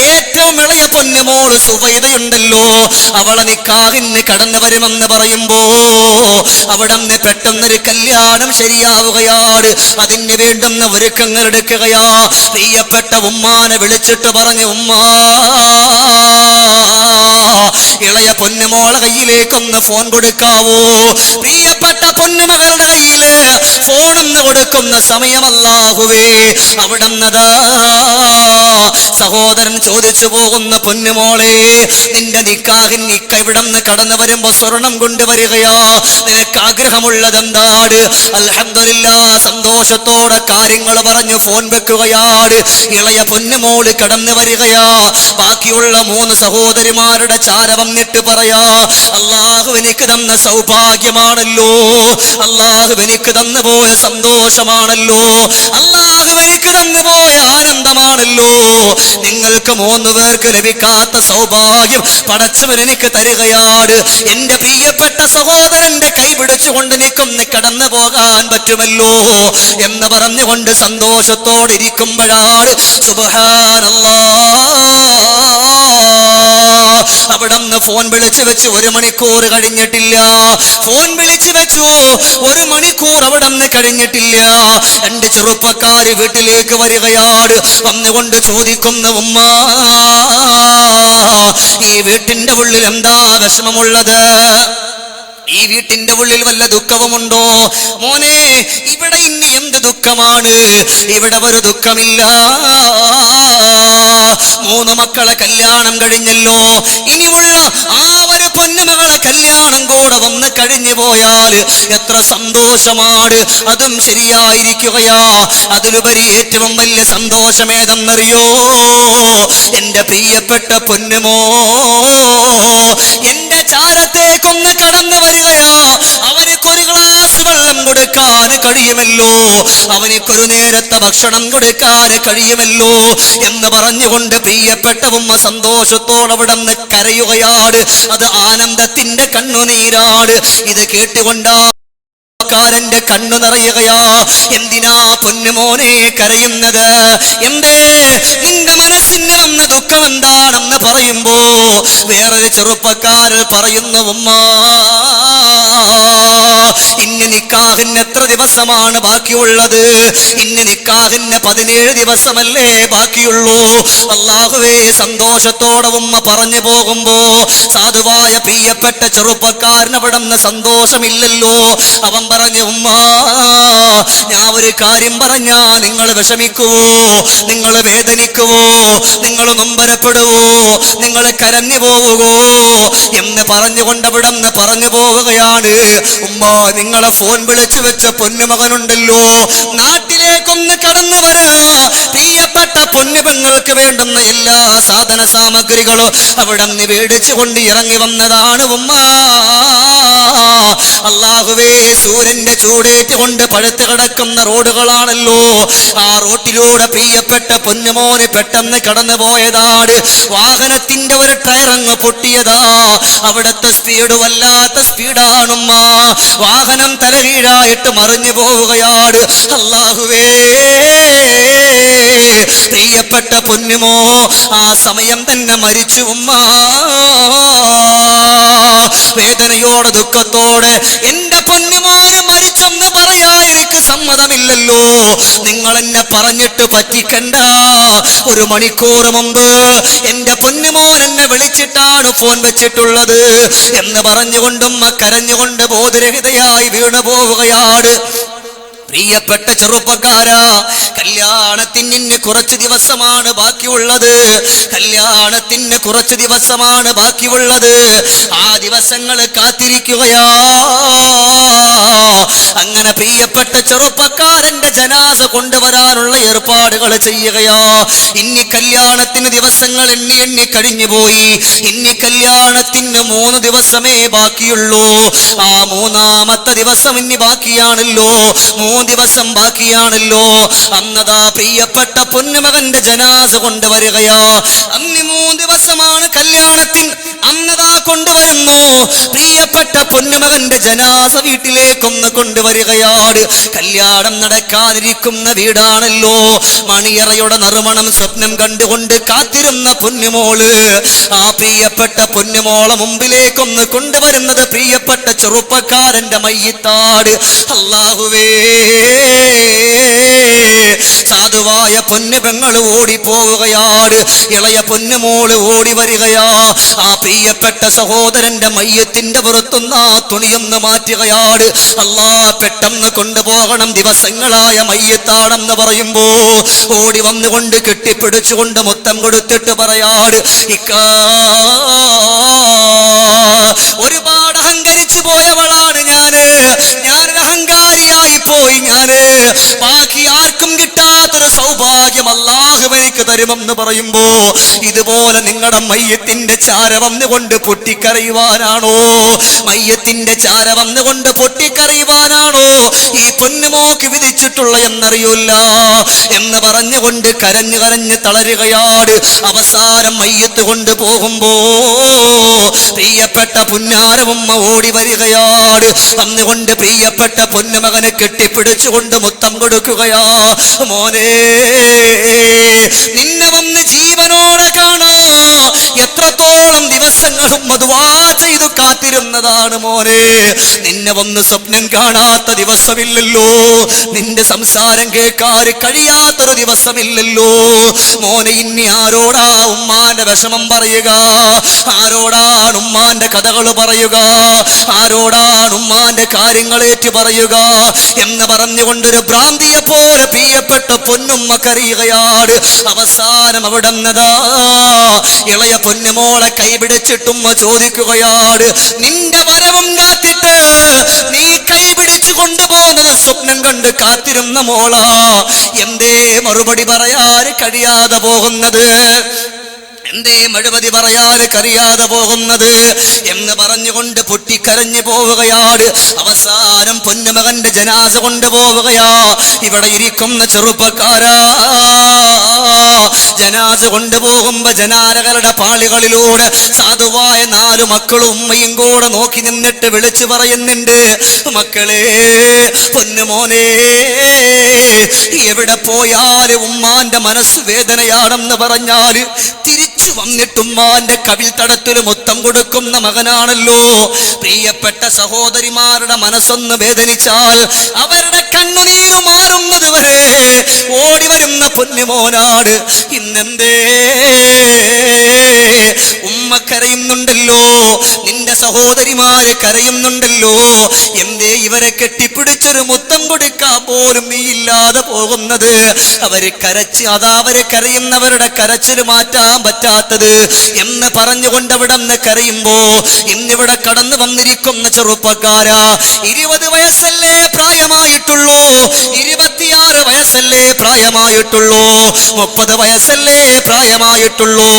ഏറ്റവും ഇളയ പൊന്നുമോള് സുഫൈദയുണ്ടല്ലോ, അവളെ നിക്കാഹിന് കടന്നു വരുമെന്ന് പറയുമ്പോ അവിടെ നിന്ന് പെട്ടെന്നൊരു കല്യാണം ശരിയാവുകയാണ്. അതിന് വേണ്ടുന്ന ഒരുക്കങ്ങൾ എടുക്കുകയാ. പ്രിയപ്പെട്ട ഉമ്മാനെ വിളിച്ചിട്ട് പറഞ്ഞു, ഉമ്മ, ഇളയ പൊന്നുമോളെ കയ്യിലേക്കൊന്ന് ഫോൺ കൊടുക്കാവോ? പ്രിയപ്പെട്ട പൊന്നുമകളുടെ കയ്യില് ഫോണൊന്ന് കൊടുക്കുന്ന സമയം അല്ലാഹുവേ, അവിടുന്നതാ സഹോദരൻ ചോദിച്ചു പോകുന്ന, പൊന്നുമോളെ, നിന്റെ നിക്കാഹിൻ നിക്ക ഇവിടുന്ന് കടന്നു വരുമ്പോ സ്വർണം കൊണ്ടുവരികയാ, നിനക്ക് ആഗ്രഹമുള്ളതെന്താണ്? അൽഹംദുലില്ലാഹ്, സന്തോഷത്തോടെ കാര്യങ്ങൾ പറഞ്ഞു ഫോൺ വെക്കുകയാണ്. ഇളയ പൊന്നുമോള് കടന്നു വരികയാ. ബാക്കിയുള്ള 3 സഹോദരിമാരുടെ ചാര വന്നിട്ട് പറയാ, അല്ലാഹു എനിക്ക് തന്ന സൗഭാഗ്യമാണല്ലോ, അല്ലാഹു എനിക്ക് തന്നു പോയ സന്തോഷമാണല്ലോ, അല്ലാഹു എനിക്ക് തന്നു പോയ ആനന്ദം സൗഭാഗ്യമാണല്ലോ. നിങ്ങൾക്ക് 3 പേർക്ക് ലഭിക്കാത്ത സൗഭാഗ്യം പടച്ചവൻ എനിക്ക് തരികയാണ്. എന്റെ പ്രിയപ്പെട്ട സഹോദരന്റെ കൈ പിടിച്ചുകൊണ്ട് എനിക്കൊന്ന് കടന്നു പോകാൻ പറ്റുമല്ലോ എന്ന് പറഞ്ഞുകൊണ്ട് സന്തോഷത്തോടെ ഇരിക്കുമ്പോഴാണ് സുബ്ഹാനല്ലാഹ് അവിടുന്ന് ഫോൺ വിളിച്ചു വെച്ച് 1 മണിക്കൂർ കഴിഞ്ഞിട്ടില്ല. ഫോൺ വിളിച്ചു വെച്ചു 1 മണിക്കൂർ അവിടുന്ന് കഴിഞ്ഞിട്ടില്ല. 2 ചെറുപ്പക്കാര് വീട്ടിലേക്ക് വരികയാണ്. വന്നുകൊണ്ട് ചോദിക്കുന്നു, ഉമ്മ ഈ വീട്ടിന്റെ ഉള്ളിൽ എന്താ വിഷമമുള്ളത്? ഈ വീട്ടിന്റെ ഉള്ളിൽ വല്ല ദുഃഖവുമുണ്ടോ? മോനെ, ഇവിടെ ഇനി എന്ത് ദുഃഖമാണ്? ഇവിടെ ഒരു ദുഃഖമില്ല. 3 മക്കളെ കല്യാണം കഴിഞ്ഞല്ലോ. ഇനിയുള്ള ആ ഒരു പൊന്നുമകളെ കല്യാണം കൂടെ വന്ന് കഴിഞ്ഞു പോയാൽ എത്ര സന്തോഷമാണ്. അതും ശരിയായിരിക്കുകയാ. അതിലുപരി ഏറ്റവും വലിയ സന്തോഷം ഏതെന്നറിയോ? എന്റെ പ്രിയപ്പെട്ട പൊന്നുമോ എന്റെ ചാരത്തേക്കൊന്ന് കടന്നു വരികയാ. അവനിക്കൊരു ഗ്ലാസ് വെള്ളം കൊടുക്കാൻ കഴിയുമല്ലോ, അവനിക്കൊരു നേരത്തെ ഭക്ഷണം കൊടുക്കാൻ കഴിയുമല്ലോ എന്ന് പറഞ്ഞുകൊണ്ട് പ്രിയപ്പെട്ട ഉമ്മ സന്തോഷത്തോടെ അവിടുന്ന് കരയുകയാണ്. അത് ആനന്ദത്തിന്റെ കണ്ണുനീരാണ്. ഇത് കേട്ടുകൊണ്ടാ ന്റെ കണ്ണു നിറയുകയാ. എന്തിനാ പൊന്നുമോനെ കരയുന്നത്? എന്തേ നിന്റെ മനസ്സിന് വന്ന ദുഃഖം എന്താണെന്ന് പറയുമ്പോ വേറൊരു ചെറുപ്പക്കാരൻ പറയുന്നു, ഉമ്മ ഇന്ന് നിക്കാഹിന് എത്ര ദിവസമാണ് ബാക്കിയുള്ളത്? ഇന്ന് നിക്കാഹിന് 17 ദിവസമല്ലേ ബാക്കിയുള്ളൂ. അല്ലാഹുവേ, സന്തോഷത്തോടെ ഉമ്മ പറഞ്ഞു പോകുമ്പോ സാധുവായ പ്രിയപ്പെട്ട ചെറുപ്പക്കാരൻ അവിടുന്ന് സന്തോഷമില്ലല്ലോ. അവൻ പറഞ്ഞു, ഉമ്മ ഞാൻ ഒരു കാര്യം പറഞ്ഞാ നിങ്ങൾ വിഷമിക്കുവോ? നിങ്ങൾ വേദനിക്കുവോ? നിങ്ങൾ നൊമ്പരപ്പെടുവോ? നിങ്ങൾ കരഞ്ഞു പോവുകോ? എന്ന് പറഞ്ഞുകൊണ്ട് അവിടുന്ന് പറഞ്ഞു പോവുകയാണ്. ഉമ്മ, നിങ്ങളെ ഫോൺ വിളിച്ചു വെച്ച പൊന്നുമകനുണ്ടല്ലോ, നാട്ടിലേക്കൊന്ന് കടന്നു വരിക. പ്രിയപ്പെട്ട പൊന്നുപെങ്ങൾക്ക് വേണ്ടുന്ന എല്ലാ സാധന സാമഗ്രികളും അവിടുന്ന് മേടിച്ചു കൊണ്ട് ഇറങ്ങി വന്നതാണ് ഉമ്മ. അല്ലാഹുവേ, സൂര്യന്റെ ചൂടേറ്റുകൊണ്ട് പഴുത്ത് കിടക്കുന്ന റോഡുകളാണല്ലോ. ആ റോട്ടിലൂടെ പ്രിയപ്പെട്ട പൊന്നുമോന് പെട്ടെന്ന് കടന്നു പോയതാണ്. വാഹനത്തിന്റെ ഒരു ടയറങ്ങ് പൊട്ടിയതാ. അവിടുത്തെ സ്പീഡ് വല്ലാത്ത സ്പീഡാണുമ്മ. വാഹനം തലകീഴായിട്ട് മറിഞ്ഞു പോവുകയാണ്. അല്ലാഹുവേ, പ്രിയപ്പെട്ട പൊന്നുമോ ആ സമയം തന്നെ മരിച്ചു ഉമ്മ. വേദനയോടെ ദുഃഖത്തോടെ എന്റെ പൊന്നുമോന് മരിച്ചെന്ന് പറയാ എനിക്ക് സമ്മതമില്ലല്ലോ. നിങ്ങൾ എന്നെ പറഞ്ഞിട്ട് പറ്റിക്കണ്ട. 1 മണിക്കൂർ മുമ്പ് എന്റെ പൊന്നുമോൻ എന്നെ വിളിച്ചിട്ടാണ് ഫോൺ വെച്ചിട്ടുള്ളത് എന്ന് പറഞ്ഞുകൊണ്ടും കരഞ്ഞുകൊണ്ട് ബോധരഹിതയായി വീണു പോവുകയാണ്. പ്രിയപ്പെട്ട ചെറുപ്പക്കാരാ, കല്യാണത്തിന് കുറച്ച് ദിവസമാണ് ബാക്കിയുള്ളത്. കല്യാണത്തിന് കുറച്ച് ദിവസമാണ് ബാക്കിയുള്ളത്. ആ ദിവസങ്ങൾ കാത്തിരിക്കുകയാ. അങ്ങനെ പ്രിയപ്പെട്ട ചെറുപ്പക്കാരന്റെ ജനാസ കൊണ്ടുവരാനുള്ള ഏർപ്പാടുകൾ ചെയ്യുകയാ. ഇനി കല്യാണത്തിന് ദിവസങ്ങൾ എണ്ണി എണ്ണി കഴിഞ്ഞു പോയി. ഇനി കല്യാണത്തിന് 3 ദിവസമേ ബാക്കിയുള്ളൂ. ആ 3ാമത്തെ ദിവസം ഇനി ബാക്കിയാണല്ലോ. 3 ദിവസം ബാക്കിയാണല്ലോ. അന്നതാ പ്രിയപ്പെട്ട പൊന്നുമകന്റെ ജനാസ കൊണ്ടുവരികയാ. അന്ന് 3 ദിവസമാണ് കല്യാണത്തിന്. അന്നതാ കൊണ്ടുവരുന്നു. പ്രിയപ്പെട്ട പൊന്നുമകന്റെ ജനാസ വീട്ടിലേക്കൊന്ന് കൊണ്ടുവരികയാണ്. കല്യാണം നടക്കാതിരിക്കുന്ന വീടാണല്ലോ. മണിയറയുടെ നറുമണം സ്വപ്നം കണ്ടുകൊണ്ട് കാത്തിരുന്ന പൊന്നുമോള് ആ പ്രിയപ്പെട്ട പൊന്നുമോളെ മുമ്പിലേക്കൊന്ന് കൊണ്ടുവരുന്നത് പ്രിയപ്പെട്ട ചെറുപ്പക്കാരന്റെ മയ്യിത്താട്. അല്ലാഹുവേ, സാധുവായ പൊന്നുപെങ്ങൾ ഓടിപ്പോവുകയാണ്. ഇളയ പൊന്നുമോള് ഓടി വരികയാ. ആ പ്രിയപ്പെട്ട സഹോദരന്റെ മയ്യത്തിന്റെ പുറത്തുനിന്ന് ആ തുണിയൊന്ന് മാറ്റുകയാണ്. അല്ലാ, പെട്ടെന്ന് കൊണ്ടുപോകണം, ദിവസങ്ങളായ മയ്യത്താണെന്ന് പറയുമ്പോ ഓടി വന്നുകൊണ്ട് കെട്ടിപ്പിടിച്ചുകൊണ്ട് മുത്തം കൊടുത്തിട്ട് പറയാട്, ഇക്കാ ഒരുപാട് അഹങ്കരിച്ചു പോയവളാണ് ഞാനൊരു അഹങ്കാരിയായി പോയി. ബാക്കി ആർക്കും കിട്ടാത്തൊരു സൗഭാഗ്യം അല്ലാഹു എനിക്ക് തരുമെന്ന് പറയുമ്പോ ഇതുപോലെ നിങ്ങളുടെ മയ്യത്തിന്റെ ചാര വന്നുകൊണ്ട് പൊട്ടിക്കറിയുവാനാണോ, മയ്യത്തിന്റെ ചാര വന്നുകൊണ്ട് പൊട്ടിക്കറിയുവാനാണോ ഈ പൊന്നുമോക്ക് വിധിച്ചിട്ടുള്ള എന്നറിയൂല്ല എന്ന് പറഞ്ഞുകൊണ്ട് കരഞ്ഞു കരഞ്ഞ് തളരുകയാണ്. അവസാനം മയ്യത്ത് കൊണ്ട് പോകുമ്പോ പ്രിയപ്പെട്ട പുന്നാരമുമ്മ ഓടി വരികയാണ്. അന്നുകൊണ്ട് പ്രിയപ്പെട്ട പൊന്നുമകനെ കെട്ടിപ്പിടിച്ചുകൊണ്ട് മുത്തം കൊടുക്കുകയാ. മോനെ, നിന്നെ വന്ന് ജീവനോടെ കാണാ എത്രത്തോളം ദിവസങ്ങളും ദുആ ചെയ്തു കാത്തിരുന്നതാണ് മോനെ. നിന്നെ വന്ന് സ്വപ്നം കാണാത്ത ദിവസമില്ലല്ലോ, നിന്റെ സംസാരം കേൾക്കാൻ കഴിയാത്തൊരു ദിവസമില്ലല്ലോ മോനെ. ഇനി ആരോടാ ഉമ്മാന്റെ വിഷമം പറയുക, ആരോടാണ് ഉമ്മാന്റെ കഥകൾ പറയുക, ആരോടാണ് ഉമ്മാന്റെ കാര്യങ്ങളേറ്റ് പറയുക എന്ന് പറഞ്ഞുകൊണ്ടൊരു ഭ്രാന്തിയെ പോലെ പ്രിയപ്പെട്ട പൊന്നുമ്മ കരയുകയാണ്. അവസാനം അവിടെ നിന്നതാ ഇളയ പൊന്നുമോളെ കൈപിടിച്ചിട്ടുമ്മ ചോദിക്കുകയാണ്, നിന്റെ വരവും കാത്തിട്ട് നീ കൈപിടിച്ചു കൊണ്ടുപോകുന്നത് സ്വപ്നം കണ്ട് കാത്തിരുന്ന മോളാ, എന്തേ മറുപടി പറയാൻ കഴിയാതെ പോകുന്നത്, എന്തേ മറുപടി പറയാൻ കഴിയാതെ പോകുന്നത് എന്ന് പറഞ്ഞുകൊണ്ട് പൊട്ടിക്കരഞ്ഞു പോവുകയാണ്. അവസാനം പൊന്നുമകന്റെ ജനാസ കൊണ്ടുപോവുകയാ. ഇവിടെ ഇരിക്കുന്ന ചെറുപ്പക്കാരാ, ജനാസ കൊണ്ടുപോകുമ്പോ ജനാലകളുടെ പാളികളിലൂടെ സാധുവായ 4 മക്കളും ഉമ്മയും കൂടെ നോക്കി നിന്നിട്ട് വിളിച്ചു പറയുന്നുണ്ട്, മക്കളെ, പൊന്നുമോനെ, എവിടെ പോയാലും ഉമ്മാന്റെ മനസ്സ് വേദനയാണെന്ന് പറഞ്ഞാല് തിരിച്ചു വന്നിട്ട് ഉമ്മാന്റെ കവിൽ തടത്തിൽ മുത്തം കൊടുക്കുന്ന മകനാണല്ലോ. പ്രിയപ്പെട്ട സഹോദരിമാരുടെ മനസ്സൊന്ന് വേദനിച്ചാൽ അവരുടെ കണ്ണുനീര് മാറുന്നത് വരെ ഓടി വരുന്ന പൊന്നുമോനാണ്. ഇന്നെന്തേ ഉമ്മ കരയുന്നുണ്ടല്ലോ, നിന്റെ സഹോദരിമാരെ കരയുന്നുണ്ടല്ലോ, എന്തേ ഇവരെ കെട്ടിപ്പിടിച്ചൊരു മുത്തം കൊടുക്കാൻ പോലും നീ ഇല്ലാതെ പോകുന്നത്? അവര് കരച്ച് അവരെ കരയുന്നവരുടെ കരച്ചിൽ മാറ്റാൻ പറ്റാത്തത് എന്ന് പറഞ്ഞുകൊണ്ട് അവിടെ നിന്ന് കരയുമ്പോ ഇന്നിവിടെ കടന്നു വന്നിരിക്കുന്ന ചെറുപ്പക്കാരാ, 20 വയസ്സല്ലേ പ്രായമായിട്ടുള്ളൂ, 26 വയസ്സല്ലേ പ്രായമായിട്ടുള്ളൂ, 30 വയസ്സല്ലേ പ്രായമായിട്ടുള്ളൂ.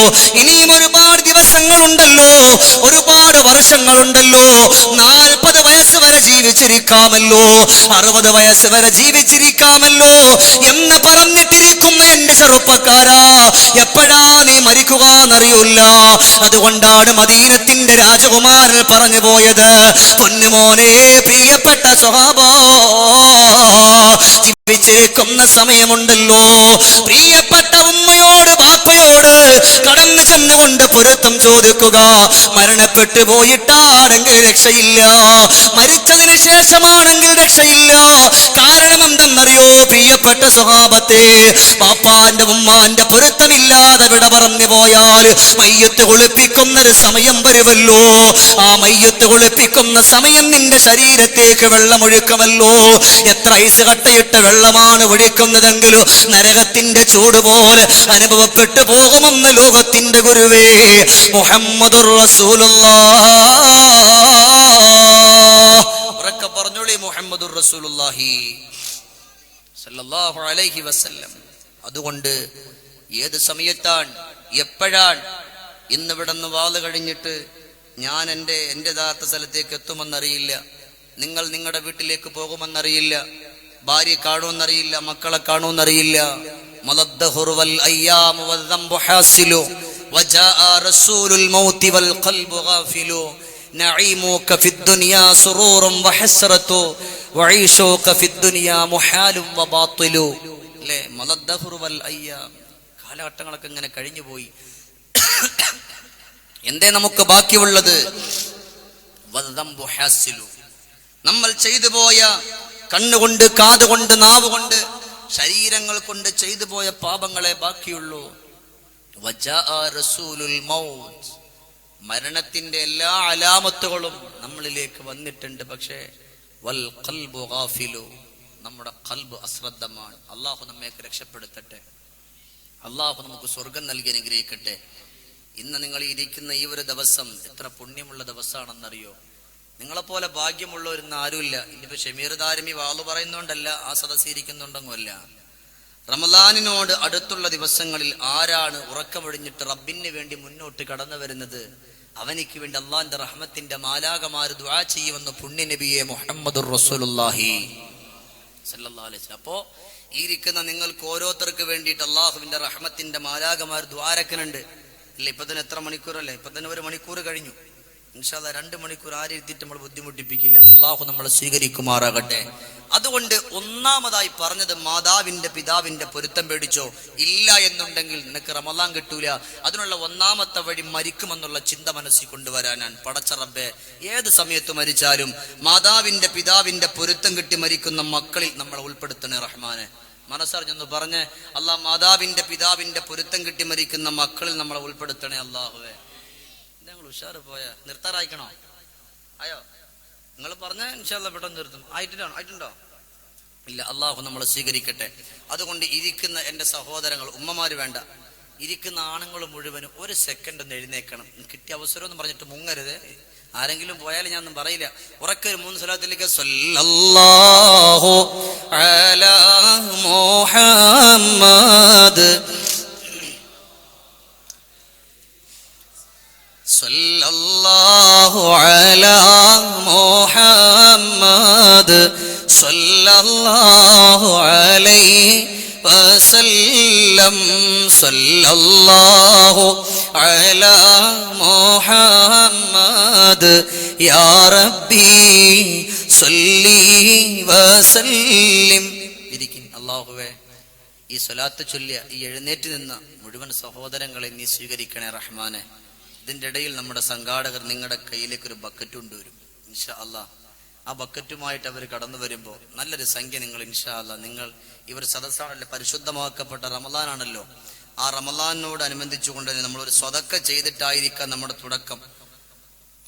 ഇനിയും ഒരുപാട് ദിവസങ്ങളുണ്ടല്ലോ, ഒരുപാട് വർഷങ്ങളുണ്ടല്ലോ. 40 വയസ്സ് വരെ ജീവിച്ചിരിക്കാമല്ലോ, 60 വയസ്സ് വരെ ജീവിച്ചിരിക്കാമല്ലോ എന്ന് പറഞ്ഞിട്ടിരിക്കുന്ന എന്റെ ചെറുപ്പക്കാരാ, എപ്പോഴാ നീ മരിക്കുക എന്നറിയില്ല. അതുകൊണ്ടാണ് മദീനത്തിന്റെ രാജകുമാരൻ പറഞ്ഞു പോയത്, പൊന്നുമോനെ, പ്രിയപ്പെട്ട സ്വഹാബാ, ജീവിച്ചേക്കുന്ന സമയമുണ്ടല്ലോ, പ്രിയപ്പെട്ട ഉമ്മയോട് ബാപ്പയോട് കടന്നു ചെന്നുകൊണ്ട് പൊരുത്തം ചോദിക്കുക. മരണപ്പെട്ടു പോയിട്ടാണെങ്കിൽ രക്ഷയില്ല, മരിച്ചതിന് ശേഷമാണെങ്കിൽ രക്ഷയില്ല. കാരണം എന്തെന്നറിയോ പ്രിയപ്പെട്ട സ്വഹാബത്തെ, ബാപ്പാന്റെ ഉമ്മാന്റെ പൊരുത്തമില്ലാതെ വിട പറഞ്ഞു പോയാൽ മയ്യത്ത് കുളിപ്പിക്കുന്നൊരു സമയം വരുമല്ലോ. ആ മയ്യത്ത് കുളിപ്പിക്കുന്ന സമയം നിന്റെ ശരീരത്തേക്ക് വെള്ളമൊഴുക്കുമല്ലോ. എത്ര ഐസ് കട്ടയിട്ട വെള്ളമാണ് ഒഴിക്കുന്നതെങ്കിലും നരകത്തിന്റെ ചൂട് പോലെ അനുഭവപ്പെട്ടു പോകുമെന്ന് ലോകത്തിന്റെ ഗുരുവേ മുഹമ്മദുർ റസൂലുള്ളാഹ്. ഉറക്കെ പറഞ്ഞോളി, മുഹമ്മദുർ റസൂലുള്ളാഹി സല്ലല്ലാഹു അലൈഹി വസല്ലം. അതുകൊണ്ട് ഏത് സമയത്താണ്, എപ്പോഴാണ്, ഇന്നിവിടെ നിന്ന് വാള് കഴിഞ്ഞിട്ട് ഞാൻ എൻ്റെ യഥാർത്ഥ സ്ഥലത്തേക്ക് എത്തുമെന്നറിയില്ല, നിങ്ങൾ നിങ്ങളുടെ വീട്ടിലേക്ക് പോകുമെന്നറിയില്ല, ഭാര്യ കാണുമെന്നറിയില്ല, മക്കളെ കാണുമെന്നറിയില്ല. മലദ്ദഹുർ വൽ അയ്യാമു വദ്ദംബു ഹാസിലു വജാഅ റസൂലുൽ മൗതി വൽ ഖൽബു ഗാഫിലു നഈമുക ഫിദ്ദുനിയാ സുറൂറുൻ വഹസ്റതു വഈശുക ഫിദ്ദുനിയാ മുഹാലും വബാത്തിലു. അല്ലേ, മലദ്ദഹുർ വൽ അയ്യാം, കാലഘട്ടങ്ങളൊക്കെ ഇങ്ങനെ കഴിഞ്ഞു പോയി. എന്തേ നമുക്ക് ബാക്കിയുള്ളത്? വദ്ദംബു ഹാസിലു, നമ്മൾ ചെയ്തു പോയ കണ്ണുകൊണ്ട്, കാതുകൊണ്ട്, നാവുകൊണ്ട്, ശരീരങ്ങൾ കൊണ്ട് ചെയ്തു പോയ പാപങ്ങളെ ബാക്കിയുള്ളൂ. വജാഅ റസൂലുൽ മൗത്ത്, മരണത്തിന്റെ എല്ലാ അലാമത്തുകളും നമ്മളിലേക്ക് വന്നിട്ടുണ്ട്. പക്ഷേ വൽ ഖൽബു ഗാഫിലു, നമ്മുടെ ഖൽബ് അശ്രദ്ധമാണ്. അള്ളാഹു നമ്മയൊക്കെ രക്ഷപ്പെടുത്തട്ടെ, അള്ളാഹു നമുക്ക് സ്വർഗം നൽകി അനുഗ്രഹിക്കട്ടെ. ഇന്ന് നിങ്ങൾ ഇരിക്കുന്ന ഈ ഒരു ദിവസം എത്ര പുണ്യമുള്ള ദിവസമാണെന്നറിയോ? നിങ്ങളെപ്പോലെ ഭാഗ്യമുള്ളവരുന്ന് ആരുമില്ല. ഇനിയിപ്പോ ഷമീർ ദാരിമി വാളു പറയുന്നോണ്ടല്ല, ആ സദസ്സിരിക്കുന്നുണ്ടെങ്കില്ല, റമദാനിനോട് അടുത്തുള്ള ദിവസങ്ങളിൽ ആരാണ് ഉറക്കമൊഴിഞ്ഞിട്ട് റബ്ബിന് വേണ്ടി മുന്നോട്ട് കടന്നു വരുന്നത്, അവനിക്ക് വേണ്ടി അള്ളാന്റെ റഹ്മത്തിന്റെ മാലാകമാര് ദുആ ചെയ്യുമെന്ന് പുണ്യ നബിയെ മുഹമ്മദുർ റസൂലുള്ളാഹി സല്ലല്ലാഹു അലൈഹി വസല്ലം. അപ്പോ ഈ ഇരിക്കുന്ന നിങ്ങൾക്ക് ഓരോരുത്തർക്ക് വേണ്ടിയിട്ട് അള്ളാഹുവിന്റെ റഹ്മത്തിന്റെ മാലാകമാർ ദ്വാരക്കനുണ്ട്. ഇല്ല, ഇപ്പൊ തന്നെ എത്ര മണിക്കൂറല്ലേ? ഇപ്പൊ തന്നെ 1 മണിക്കൂർ കഴിഞ്ഞു. ഇൻഷാ അല്ലാഹ് 2 മണിക്കൂർ ആരെഴുത്തിട്ട് നമ്മൾ ബുദ്ധിമുട്ടിപ്പിക്കില്ല. അള്ളാഹു നമ്മളെ സ്വീകരിക്കുമാറാകട്ടെ. അതുകൊണ്ട് ഒന്നാമതായി പറഞ്ഞത് മാതാവിന്റെ പിതാവിന്റെ പൊരുത്തം പേടിച്ചോ. ഇല്ല എന്നുണ്ടെങ്കിൽ നിനക്ക് റമദാൻ കിട്ടൂല. അതിനുള്ള ഒന്നാമത്തെ വഴി മരിക്കുമെന്നുള്ള ചിന്ത മനസ്സിൽ കൊണ്ടുവരാനാണ്. പടച്ച റബ്ബേ, ഏത് സമയത്ത് മരിച്ചാലും മാതാവിന്റെ പിതാവിന്റെ പൊരുത്തം കിട്ടി മരിക്കുന്ന മക്കളിൽ നമ്മളെ ഉൾപ്പെടുത്തണേ റഹ്മാനെ. മനസ്സറിഞ്ഞൊന്ന് പറഞ്ഞ്, അള്ളാഹ് മാതാവിന്റെ പിതാവിന്റെ പൊരുത്തം കിട്ടി മരിക്കുന്ന മക്കളിൽ നമ്മളെ ഉൾപ്പെടുത്തണേ അള്ളാഹുവേ. ഞങ്ങൾ ഉഷാറ് പോയാ നിർത്താറായിക്കണോ? ആയോ? നിങ്ങൾ പറഞ്ഞ ഇൻഷാ അല്ലാഹ് പെട്ടെന്ന് നിർത്തും. ആയിട്ടുണ്ടോ? ഇല്ല. അള്ളാഹു നമ്മളെ സ്വീകരിക്കട്ടെ. അതുകൊണ്ട് ഇരിക്കുന്ന എൻ്റെ സഹോദരങ്ങൾ, ഉമ്മമാര് വേണ്ട, ഇരിക്കുന്ന ആണുങ്ങൾ മുഴുവനും 1 സെക്കൻഡ് ഒന്ന് എഴുന്നേക്കണം. കിട്ടിയ അവസരം എന്ന് പറഞ്ഞിട്ട് മുങ്ങരുത്. ആരെങ്കിലും പോയാലും ഞാനൊന്നും പറയില്ല. ഉറക്കെ 3 സ്വലാത്തിലേക്ക് സല്ലല്ലാഹു അലാ മുഹമ്മദ് സല്ലല്ലാഹു അലാ മുഹമ്മദ് സല്ലല്ലാഹു അലൈഹി വസല്ലം സല്ലല്ലാഹു അലാ മുഹമ്മദ് യാ റബ്ബി സല്ലി വസല്ലിം. ഇരിക്കും. അല്ലാഹുവേ, ഈ സ്വലാത്ത് ചൊല്ലിയ ഈ എഴുന്നേറ്റ് നിന്ന മുഴുവൻ സഹോദരങ്ങളെ നീ സ്വീകരിക്കണേ റഹ്മാനെ. ഇതിന്റെ ഇടയിൽ നമ്മുടെ സംഘാടകർ നിങ്ങളുടെ കയ്യിലേക്ക് ഒരു ബക്കറ്റ് കൊണ്ടുവരും ഇൻഷാ അല്ലാഹ്. ആ ബക്കറ്റുമായിട്ട് അവർ കടന്നു വരുമ്പോൾ നല്ലൊരു സംഖ്യ നിങ്ങൾ ഇൻഷാ അല്ലാഹ്, നിങ്ങൾ ഇവർ സദസ്സാണല്ലോ, പരിശുദ്ധമാക്കപ്പെട്ട റമദാനാണല്ലോ, ആ റമദാനോട് അനുബന്ധിച്ചുകൊണ്ട് നമ്മളൊരു സ്വതക്ക ചെയ്തിട്ടായിരിക്കാം നമ്മുടെ തുടക്കം.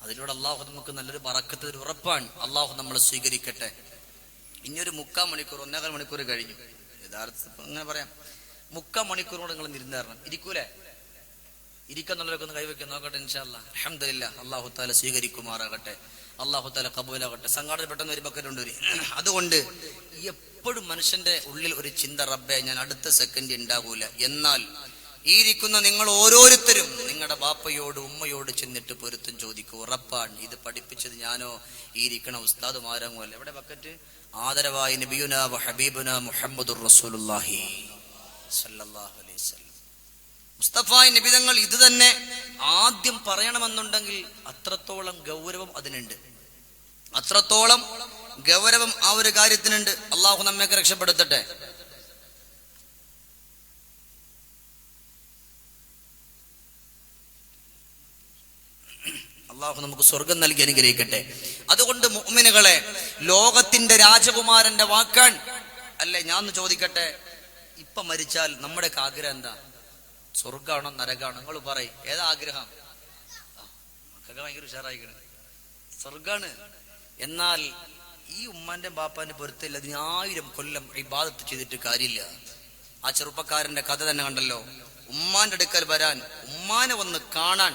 അതിലൂടെ അള്ളാഹു നമുക്ക് നല്ലൊരു ബറക്കത്ത്, ഒരു ഉറപ്പാണ്. അള്ളാഹു നമ്മളെ സ്വീകരിക്കട്ടെ. ഇനിയൊരു 3/4 മണിക്കൂർ 1.25 മണിക്കൂർ കഴിഞ്ഞു. യഥാർത്ഥത്തിൽ അങ്ങനെ പറയാം, 3/4 മണിക്കൂറോട് നിങ്ങൾ ഇരുന്നേരണം. ഇരിക്കൂലേ? ഇരിക്കുന്നുള്ളവരൊക്കെ ഒന്ന് കൈവയ്ക്കാൻ നോക്കട്ടെ ഇൻഷാ അല്ലാഹ്. അൽഹംദുലില്ലാഹ്. അല്ലാഹു തആല സ്വീകരിക്കുമാറാകട്ടെ. അല്ലാഹു തആല കബൂലാകട്ടെ. സംഘാടകർ പെട്ടെന്ന് ഒരു ബക്കറ്റ് കൊണ്ടുവരും. അതുകൊണ്ട് എപ്പോഴും മനുഷ്യന്റെ ഉള്ളിൽ ഒരു ചിന്ത, റബ്ബേ ഞാൻ അടുത്ത സെക്കൻഡ് ഉണ്ടാകൂല. എന്നാൽ ഈ ഇരിക്കുന്ന നിങ്ങൾ ഓരോരുത്തരും നിങ്ങളുടെ ബാപ്പയോട് ഉമ്മയോട് ചെന്നിട്ട് പൊരുത്തം ചോദിക്കൂ. ഉറപ്പാണ്. ഇത് പഠിപ്പിച്ചത് ഞാനോ ഈ ഇരിക്കണ ഉസ്താദുമാരോ അല്ല. എവിടെ ബക്കറ്റ്? ആദരവായ നബിയുനാ വ ഹബീബുനാ മുഹമ്മദുർ റസൂലുള്ളാഹി സ്വല്ലല്ലാഹു അലൈഹി വസല്ലം മുസ്തഫ നബി തങ്ങൾ ഇത് തന്നെ ആദ്യം പറയണമെന്നുണ്ടെങ്കിൽ അത്രത്തോളം ഗൗരവം അതിനുണ്ട്. അത്രത്തോളം ഗൗരവം ആ ഒരു കാര്യത്തിനുണ്ട്. അള്ളാഹു നമ്മയൊക്കെ രക്ഷപ്പെടുത്തട്ടെ. അള്ളാഹു നമുക്ക് സ്വർഗം നൽകി അനുഗ്രഹിക്കട്ടെ. അതുകൊണ്ട് മുഅ്മിനുകളെ, ലോകത്തിന്റെ രാജകുമാരന്റെ വാക്കാൻ അല്ലേ ഞാൻ ചോദിക്കട്ടെ, ഇപ്പൊ മരിച്ചാൽ നമ്മുടെ ആഗ്രഹം എന്താ? സ്വർഗാണോ നരകാണോ? നിങ്ങൾ പറയും, ഏതാ ആഗ്രഹം? മക്കൊക്കെ ഭയങ്കര ഉഷാറായിക്കണ്, സ്വർഗാണ്. എന്നാൽ ഈ ഉമ്മാന്റെ ബാപ്പാന്റെ പൊരുത്തില്ല, 1000 കൊല്ലം ഇബാദത്ത് ചെയ്തിട്ട് കാര്യമില്ല. ആ ചെറുപ്പക്കാരന്റെ കഥ തന്നെ കണ്ടല്ലോ. ഉമ്മാന്റെ അടുക്കൽ വരാൻ, ഉമ്മാനെ ഒന്ന് കാണാൻ,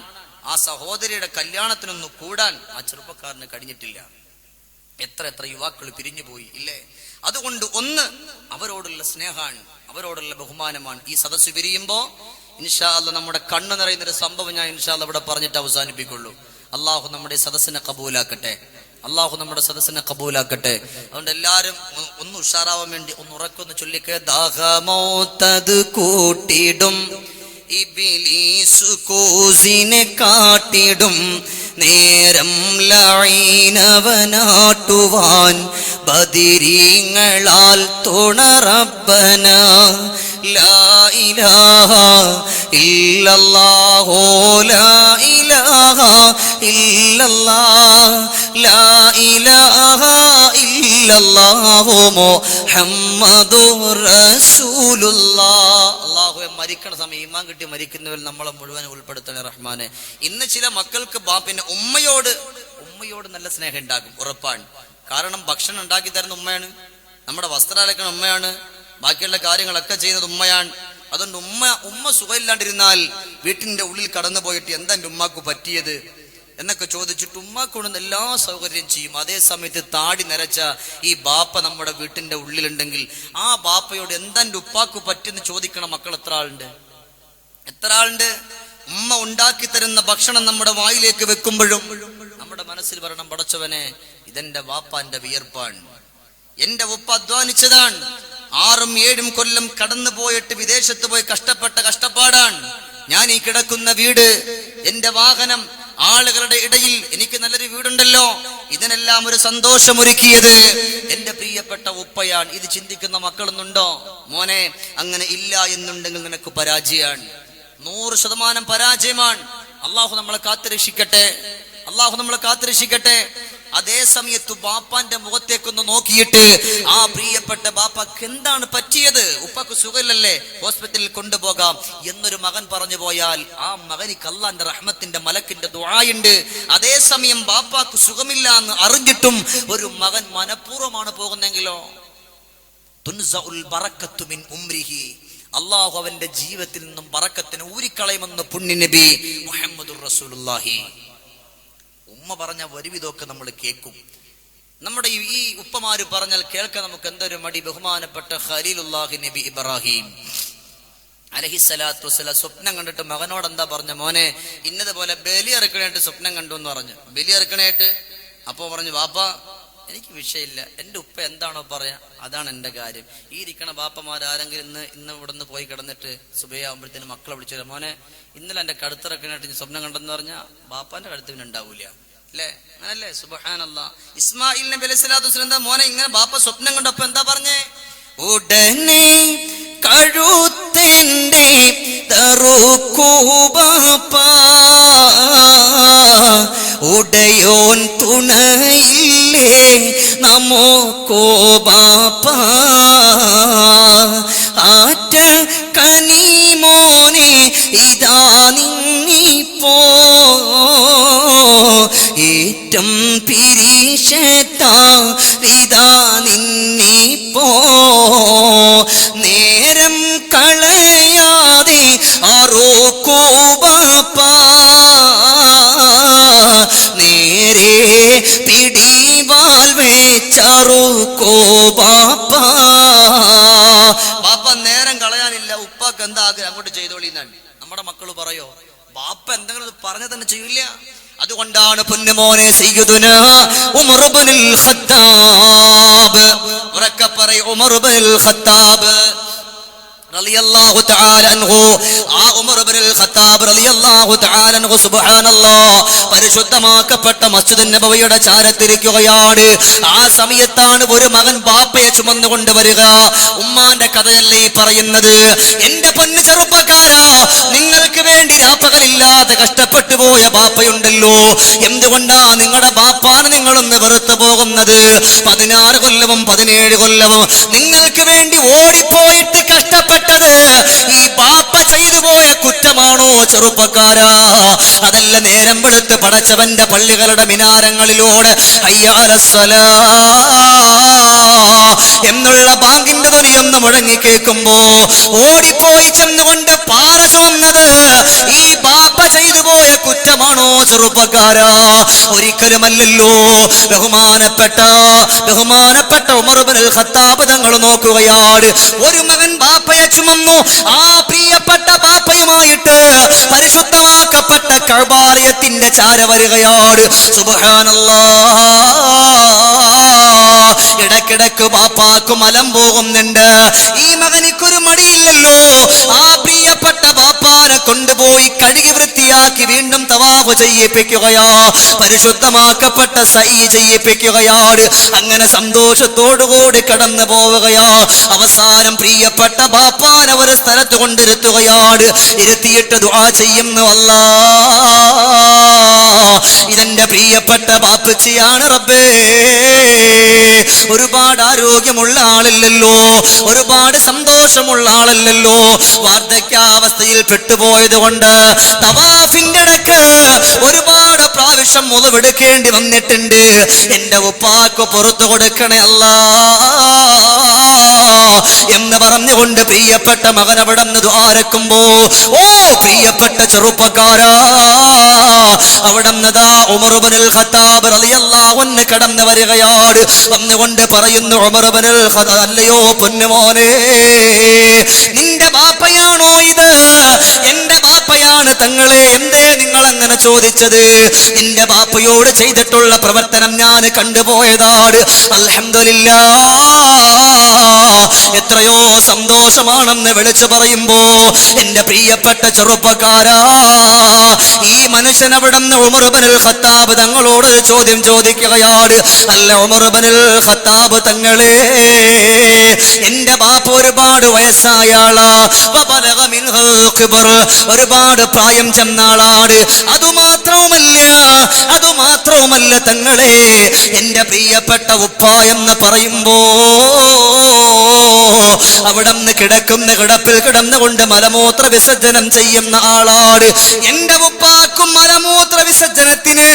ആ സഹോദരിയുടെ കല്യാണത്തിനൊന്ന് കൂടാൻ ആ ചെറുപ്പക്കാരന് കഴിഞ്ഞിട്ടില്ല. എത്ര യുവാക്കൾ പിരിഞ്ഞു പോയി ഇല്ലേ? അതുകൊണ്ട് ഒന്ന് അവരോടുള്ള സ്നേഹമാണ്, അവരോടുള്ള ബഹുമാനമാണ്. ഈ സദസ്സ് പിരിയുമ്പോ ഇൻഷാ അല്ലാഹ് നമ്മുടെ കണ്ണ് നിറയുന്നൊരു സംഭവം ഞാൻ ഇൻഷാ അല്ലാഹ് ഇവിടെ പറഞ്ഞിട്ട് അവസാനിപ്പിക്കുള്ളൂ. അള്ളാഹു നമ്മുടെ സദസ്സിനെ കബൂലാക്കട്ടെ. അള്ളാഹു നമ്മുടെ സദസ്സിനെ കബൂലാക്കട്ടെ. അതുകൊണ്ട് എല്ലാരും ഒന്ന് ഉഷാറാവാൻ വേണ്ടി ഒന്ന് ഉറക്കൊന്ന് ചൊല്ലിക്കേ. ദാഹമോത്തത് കൂട്ടിടും ഇബ്ലീസ് കൂസിനെ കാട്ടിടും നേരം ലഈനവനാട്ടുവാൻ ബദിരീങ്ങളാൽ തുണറബ്ബന ലാ ഇലാഹ ഇല്ലല്ലാഹു ലാ ഇലാഹ ഇല്ലല്ലാഹ് ലാ ഇലാഹ ഇല്ലല്ലാഹു മുഹമ്മദുർ റസൂലുള്ളാഹ്. അല്ലാഹുവേ, മരിക്കണ സമയം ഈമാൻ കിട്ടി മരിക്കുന്നവരിൽ നമ്മളെ മുഴുവൻ ഉൾപ്പെടുത്തണേ റഹ്മാനെ. ഇന്ന് ചില മക്കൾക്ക് പിന്നെ ഉമ്മയോട് നല്ല സ്നേഹം ഉണ്ടാകും, ഉറപ്പാണ്. കാരണം ഭക്ഷണം ഉണ്ടാക്കി തരുന്ന ഉമ്മയാണ്, നമ്മുടെ വസ്ത്രം അലക്കുന്ന ഉമ്മയാണ്, ബാക്കിയുള്ള കാര്യങ്ങളൊക്കെ ചെയ്യുന്നത് ഉമ്മയാണ്. അതുകൊണ്ട് ഉമ്മ സുഖമില്ലാണ്ടിരുന്നാൽ വീട്ടിന്റെ ഉള്ളിൽ കടന്നു പോയിട്ട് എന്താ എൻ്റെ ഉമ്മാക്ക് പറ്റിയത്, എന്നൊക്കെ ചോദിച്ചിട്ട് ഉമ്മാക്കൊണ്ടുന്ന എല്ലാ സൗകര്യം ചെയ്യും. അതേ സമയത്ത് താടി നരച്ച ഈ ബാപ്പ നമ്മുടെ വീട്ടിന്റെ ഉള്ളിലുണ്ടെങ്കിൽ ആ ബാപ്പയോട് എന്താ എൻ്റെ ഉപ്പാക്ക് പറ്റുമെന്ന് ചോദിക്കണം മക്കൾ എത്ര ആളുണ്ട്. ഉമ്മ ഉണ്ടാക്കി തരുന്ന ഭക്ഷണം നമ്മുടെ വായിലേക്ക് വെക്കുമ്പോഴും നമ്മുടെ മനസ്സിൽ പറയണം, പടച്ചവനെ ഇതെന്റെ വാപ്പാന്റെ വിയർപ്പാണ്, എന്റെ ഉപ്പ അധ്വാനിച്ചതാണ്, 6-7 കൊല്ലം കടന്നു പോയിട്ട് വിദേശത്ത് പോയി കഷ്ടപ്പെട്ട കഷ്ടപ്പാടാണ്. ഞാൻ ഈ കിടക്കുന്ന വീട്, എന്റെ വാഹനം, ആളുകളുടെ ഇടയിൽ എനിക്ക് നല്ലൊരു വീടുണ്ടല്ലോ, ഇതിനെല്ലാം ഒരു സന്തോഷമൊരുക്കിയത് എന്റെ പ്രിയപ്പെട്ട ഉപ്പയാണ്. ഇത് ചിന്തിക്കുന്ന മക്കളൊന്നുണ്ടോ? മോനെ, അങ്ങനെ ഇല്ല എന്നുണ്ടെങ്കിൽ നിനക്ക് പരാജയമാണ്, 100% പരാജയമാണ്. അള്ളാഹു നമ്മളെ കാത്തുരക്ഷിക്കട്ടെ. അതേ സമയത്ത് ബാപ്പാന്റെ മുഖത്തേക്കൊന്ന് നോക്കിയിട്ട് ആ പ്രിയപ്പെട്ട ബാപ്പാക്ക് എന്താണ് പറ്റിയത്, ഉപ്പാക്ക് സുഖമില്ലല്ലേ, ഹോസ്പിറ്റലിൽ കൊണ്ടുപോകാം എന്നൊരു മകൻ പറഞ്ഞു പോയാൽ ആ മകനിക്ക് അല്ലാഹുവിന്റെ റഹ്മത്തിന്റെ മലക്കിന്റെ ദുആയുണ്ട്. അതേ സമയം ബാപ്പാക്ക് സുഖമില്ല എന്ന് അറിഞ്ഞിട്ടും ഒരു മകൻ മനഃപൂർവ്വമാണ് പോകുന്നെങ്കിലോ, തുൻസഉൽ ബറക്കത്തു മിൻ ഉംരിഹി, അള്ളാഹു അവന്റെ ജീവിതത്തിൽ നിന്നും ബറക്കത്തിനെ ഊരിക്കളയുമെന്ന് പുണ്യ നബി മുഹമ്മദുർ റസൂലുള്ളാഹി. ഉമ്മ പറഞ്ഞ ഒരുവിധമൊക്കെ നമ്മൾ കേൾക്കും. നമ്മുടെ ഈ ഉപ്പമാര് പറഞ്ഞാൽ കേൾക്കാൻ നമുക്ക് എന്തൊരു മടി. ബഹുമാനപ്പെട്ട ഖലീലുല്ലാഹി നബി ഇബ്രാഹിം അലൈഹിസ്സലാത്തു വസ്സലാം സ്വപ്നം കണ്ടിട്ട് മകനോട് എന്താ പറഞ്ഞ, മോനെ ഇന്നതുപോലെ ബലി ഇറക്കണായിട്ട് സ്വപ്നം കണ്ടു എന്ന് പറഞ്ഞു. ബലി ഇറക്കണായിട്ട് അപ്പോ പറഞ്ഞു, വാപ്പാ എനിക്ക് വിഷയമില്ല, എൻ്റെ ഉപ്പ എന്താണോ പറയാ അതാണ് എൻ്റെ കാര്യം. ഈ ഇരിക്കണ ബാപ്പമാരാരെങ്കിലും ഇന്ന് ഇവിടെ നിന്ന് പോയി കിടന്നിട്ട് സുബഹിയാകുമ്പോഴത്തേന് മക്കളെ വിളിച്ചു, മോനെ ഇന്നലെ എൻ്റെ കഴുത്തിറക്കനായിട്ട് സ്വപ്നം കണ്ടെന്ന് പറഞ്ഞാൽ ബാപ്പാന്റെ കഴുത്ത് പിന്നെ ഉണ്ടാവൂല അല്ലേ? അങ്ങനല്ലേ? സുബ്ഹാനല്ലാഹ്. ഇസ്മായിൽ നബി അലൈഹി സ്വലാത്തു വസ്സലാം എന്താ മോനെ ഇങ്ങനെ ബാപ്പ സ്വപ്നം കണ്ടപ്പോ എന്താ പറഞ്ഞേ? ഉടനെ കഴുത്തിന്റെ തറുക്കൂ ബാപ്പ, ഉടയോൻ തുണയില്ലേ നമുക്കോ ബാപ്പ, ആറ്റ കനിമോനെ ഇതാ നിന്നിപ്പോ, ഏറ്റം പിരിശത്താ ഇതാ നിന്നിപ്പോ, നേരം കളയാതെ അറുക്കൂ ബാപ്പ, നേരെ പിടിവാൽ വെച്ചറുക്കോ ബാപ്പ. ബാപ്പ നേരം കളയാനില്ല, ഉപ്പാക്ക് എന്താ ആഗ്രഹം അങ്ങോട്ട് ചെയ്തോളിന്നാണ്. നമ്മുടെ മക്കള് പറയോ, ബാപ്പ എന്തെങ്കിലും പറഞ്ഞ തന്നെ ചെയ്യില്ല. അതുകൊണ്ടാണ് പൊന്നുമോനെ സയ്യിദുനാ ഉമർ ഇബ്നുൽ ഖത്താബ്, ഉറക്കെ പറയ്, ഉമർ ഇബ്നുൽ ഖത്താബ് റളിയല്ലാഹു തആല അൻഹു, ആ ഉമർ ഇബ്നുൽ ഖത്താബ് റളിയല്ലാഹു തആല അൻഹു സുബ്ഹാനല്ലാഹ് പരിശുദ്ധമാക്കപ്പെട്ട മസ്ജിദുൻ നബവിയുടെ ചാരത്തിരിക്കുകയാണ്. ആ സമയത്താണ് ഒരു മകൻ ബാപ്പയെ ചുമന്നുകൊണ്ട് വരിക. ഉമ്മാന്റെ കഥയല്ലേ പറയുന്നത്? എന്റെ പൊന്നു ചെറുപ്പക്കാരാ, നിങ്ങൾക്ക് വേണ്ടി രാപ്പകലില്ലാതെ കഷ്ടപ്പെട്ടു പോയ ബാപ്പയുണ്ടല്ലോ, എന്തുകൊണ്ടാ നിങ്ങളുടെ ബാപ്പാണ് നിങ്ങളൊന്ന് വെറുത്തു പോകുന്നത്? 16 കൊല്ലവും 17 കൊല്ലവും നിങ്ങൾക്ക് വേണ്ടി ഓടിപ്പോയിട്ട് കഷ്ടപ്പെട്ടത് ഈ ബാപ്പ ചെയ്തു പോയ കുറ്റമാണോ ചെറുപ്പക്കാരാ? അതല്ല, നേരം വെളുത്ത് പടച്ചവന്റെ പള്ളികളുടെ മിനാരങ്ങളിലൂടെ ഹയ്യ അലസ്സലാ എന്നുള്ള ബാങ്കിന്റെ ധ്വനിയൊന്ന് മുഴങ്ങി കേൾക്കുമ്പോ ഓടിപ്പോയി ചെന്നുകൊണ്ട് പാറ ചുമന്നത് ഈ ബാപ്പ ചെയ്തു പോയ കുറ്റമാണോ ചെറുപ്പക്കാരാ? ഒരിക്കലുമല്ലല്ലോ. ബഹുമാനപ്പെട്ട ഉമർ ഇബ്നുൽ ഖത്താബ് തങ്ങൾ നോക്കുകയാണ്, ഒരു മകൻ ബാപ്പയെ ചുമന്നു. ആ പ്രിയപ്പെട്ട ബാപ്പയുമായിട്ട് പരിശുദ്ധമാക്കപ്പെട്ട കഅബാലയത്തിന്റെ ചാര വരികയാണ്. സുബ്ഹാനല്ലാഹ്. ഇടക്കിടക്ക് ബാപ്പാക്ക് മലം പോകുന്നുണ്ട്. ഈ മകനിക്കൊരു മടിയില്ലല്ലോ. ആ പ്രിയപ്പെട്ട ബാപ്പാനെ കൊണ്ടുപോയി കഴുകി വൃത്തിയാക്കി വീണ്ടും തവാഫ് ചെയ്യിപ്പിക്കുകയാ, പരിശുദ്ധമാക്കപ്പെട്ട സഈ ചെയ്യിപ്പിക്കുകയാണ്. അങ്ങനെ സന്തോഷത്തോടുകൂടി കടന്നു പോവുകയാ. അവസാനം പ്രിയപ്പെട്ട ബാപ്പാനെ ഒരു സ്ഥലത്ത് കൊണ്ടിരുത്തുകയാണ്. ഇരുത്തിയിട്ട് ദുആ ചെയ്യുന്നു, അല്ലാഹ് ഇതെന്റെ പ്രിയപ്പെട്ട ബാപ്പച്ചിയാണ് റബ്ബേ. ഒരുപാട് ആരോഗ്യമുള്ള ആളല്ലല്ലോ, ഒരുപാട് സന്തോഷമുള്ള ആളല്ലല്ലോ. വാർദ്ധക്യാവസ്ഥയിൽ പെട്ടുപോയത് കൊണ്ട് തവാഫിന്റെ ഇടക്ക് ഒരുപാട് പ്രാവശ്യം പ്രാവശ്യം മുതവെടുക്കേണ്ടി വന്നിട്ടുണ്ട്. എന്റെ ഉപ്പാക്ക് പുറത്തു കൊടുക്കണേ അല്ലാ എന്ന് പറഞ്ഞുകൊണ്ട് പ്രിയപ്പെട്ട മകൻ അവിടെ നിന്ന് ദ്വാരക്കുമ്പോ, ഓ പ്രിയപ്പെട്ട ചെറുപ്പക്കാരാ, അവിടെ നിന്നതാ ഉമർ ഇബ്നുൽ ഖത്താബ് റളിയല്ലാഹു അൻഹു കടന്നു വരികയാണ്. വന്നുകൊണ്ട് പറയുന്നു, ഉമർ ഇബ്നുൽ ഖത്താബ്, അല്ലയോ പൊന്നുമോനെ, നിന്റെ ബാപ്പയാണോ ഇത്? എന്റെ ബാപ്പയാണ് തങ്ങളെ. എന്തേ നിങ്ങൾ അങ്ങനെ ചോദിച്ചത്? നിന്റെ ബാപ്പയോട് ചെയ്തിട്ടുള്ള പ്രവർത്തനം ഞാൻ കണ്ടുപോയതാണ്. അൽഹംദുലില്ലാഹ്, എത്രയോ സന്തോഷമാണെന്ന് വിളിച്ചു പറയുമ്പോ എന്റെ പ്രിയപ്പെട്ട ചെറുപ്പക്കാരാ, ഈ മനുഷ്യൻ അവിടെ നിന്ന് ഉമർ ഇബ്നുൽ ഖത്താബ് തങ്ങളോട് ചോദ്യം ചോദിക്കുകയാണ്. അല്ല ഉമർ ഇബ്നുൽ ഖത്താബ് തങ്ങളെ, എന്റെ ബാപ്പ ഒരുപാട് വയസ്സായ ആളാ, ഒരുപാട് പ്രായം ചെന്ന ആളാണ്. അതുമാത്രവുമല്ല തങ്ങളെ, എന്റെ പ്രിയപ്പെട്ട ഉപ്പ എന്ന് പറയുമ്പോ അവിടെ നിന്ന് കിടക്കുന്ന കിടപ്പിൽ കിടന്നുകൊണ്ട് മലമൂത്ര വിസർജനം ചെയ്യുന്ന ആളാണ്. എന്റെ ഉപ്പാക്കും മലമൂത്ര വിസർജനത്തിന്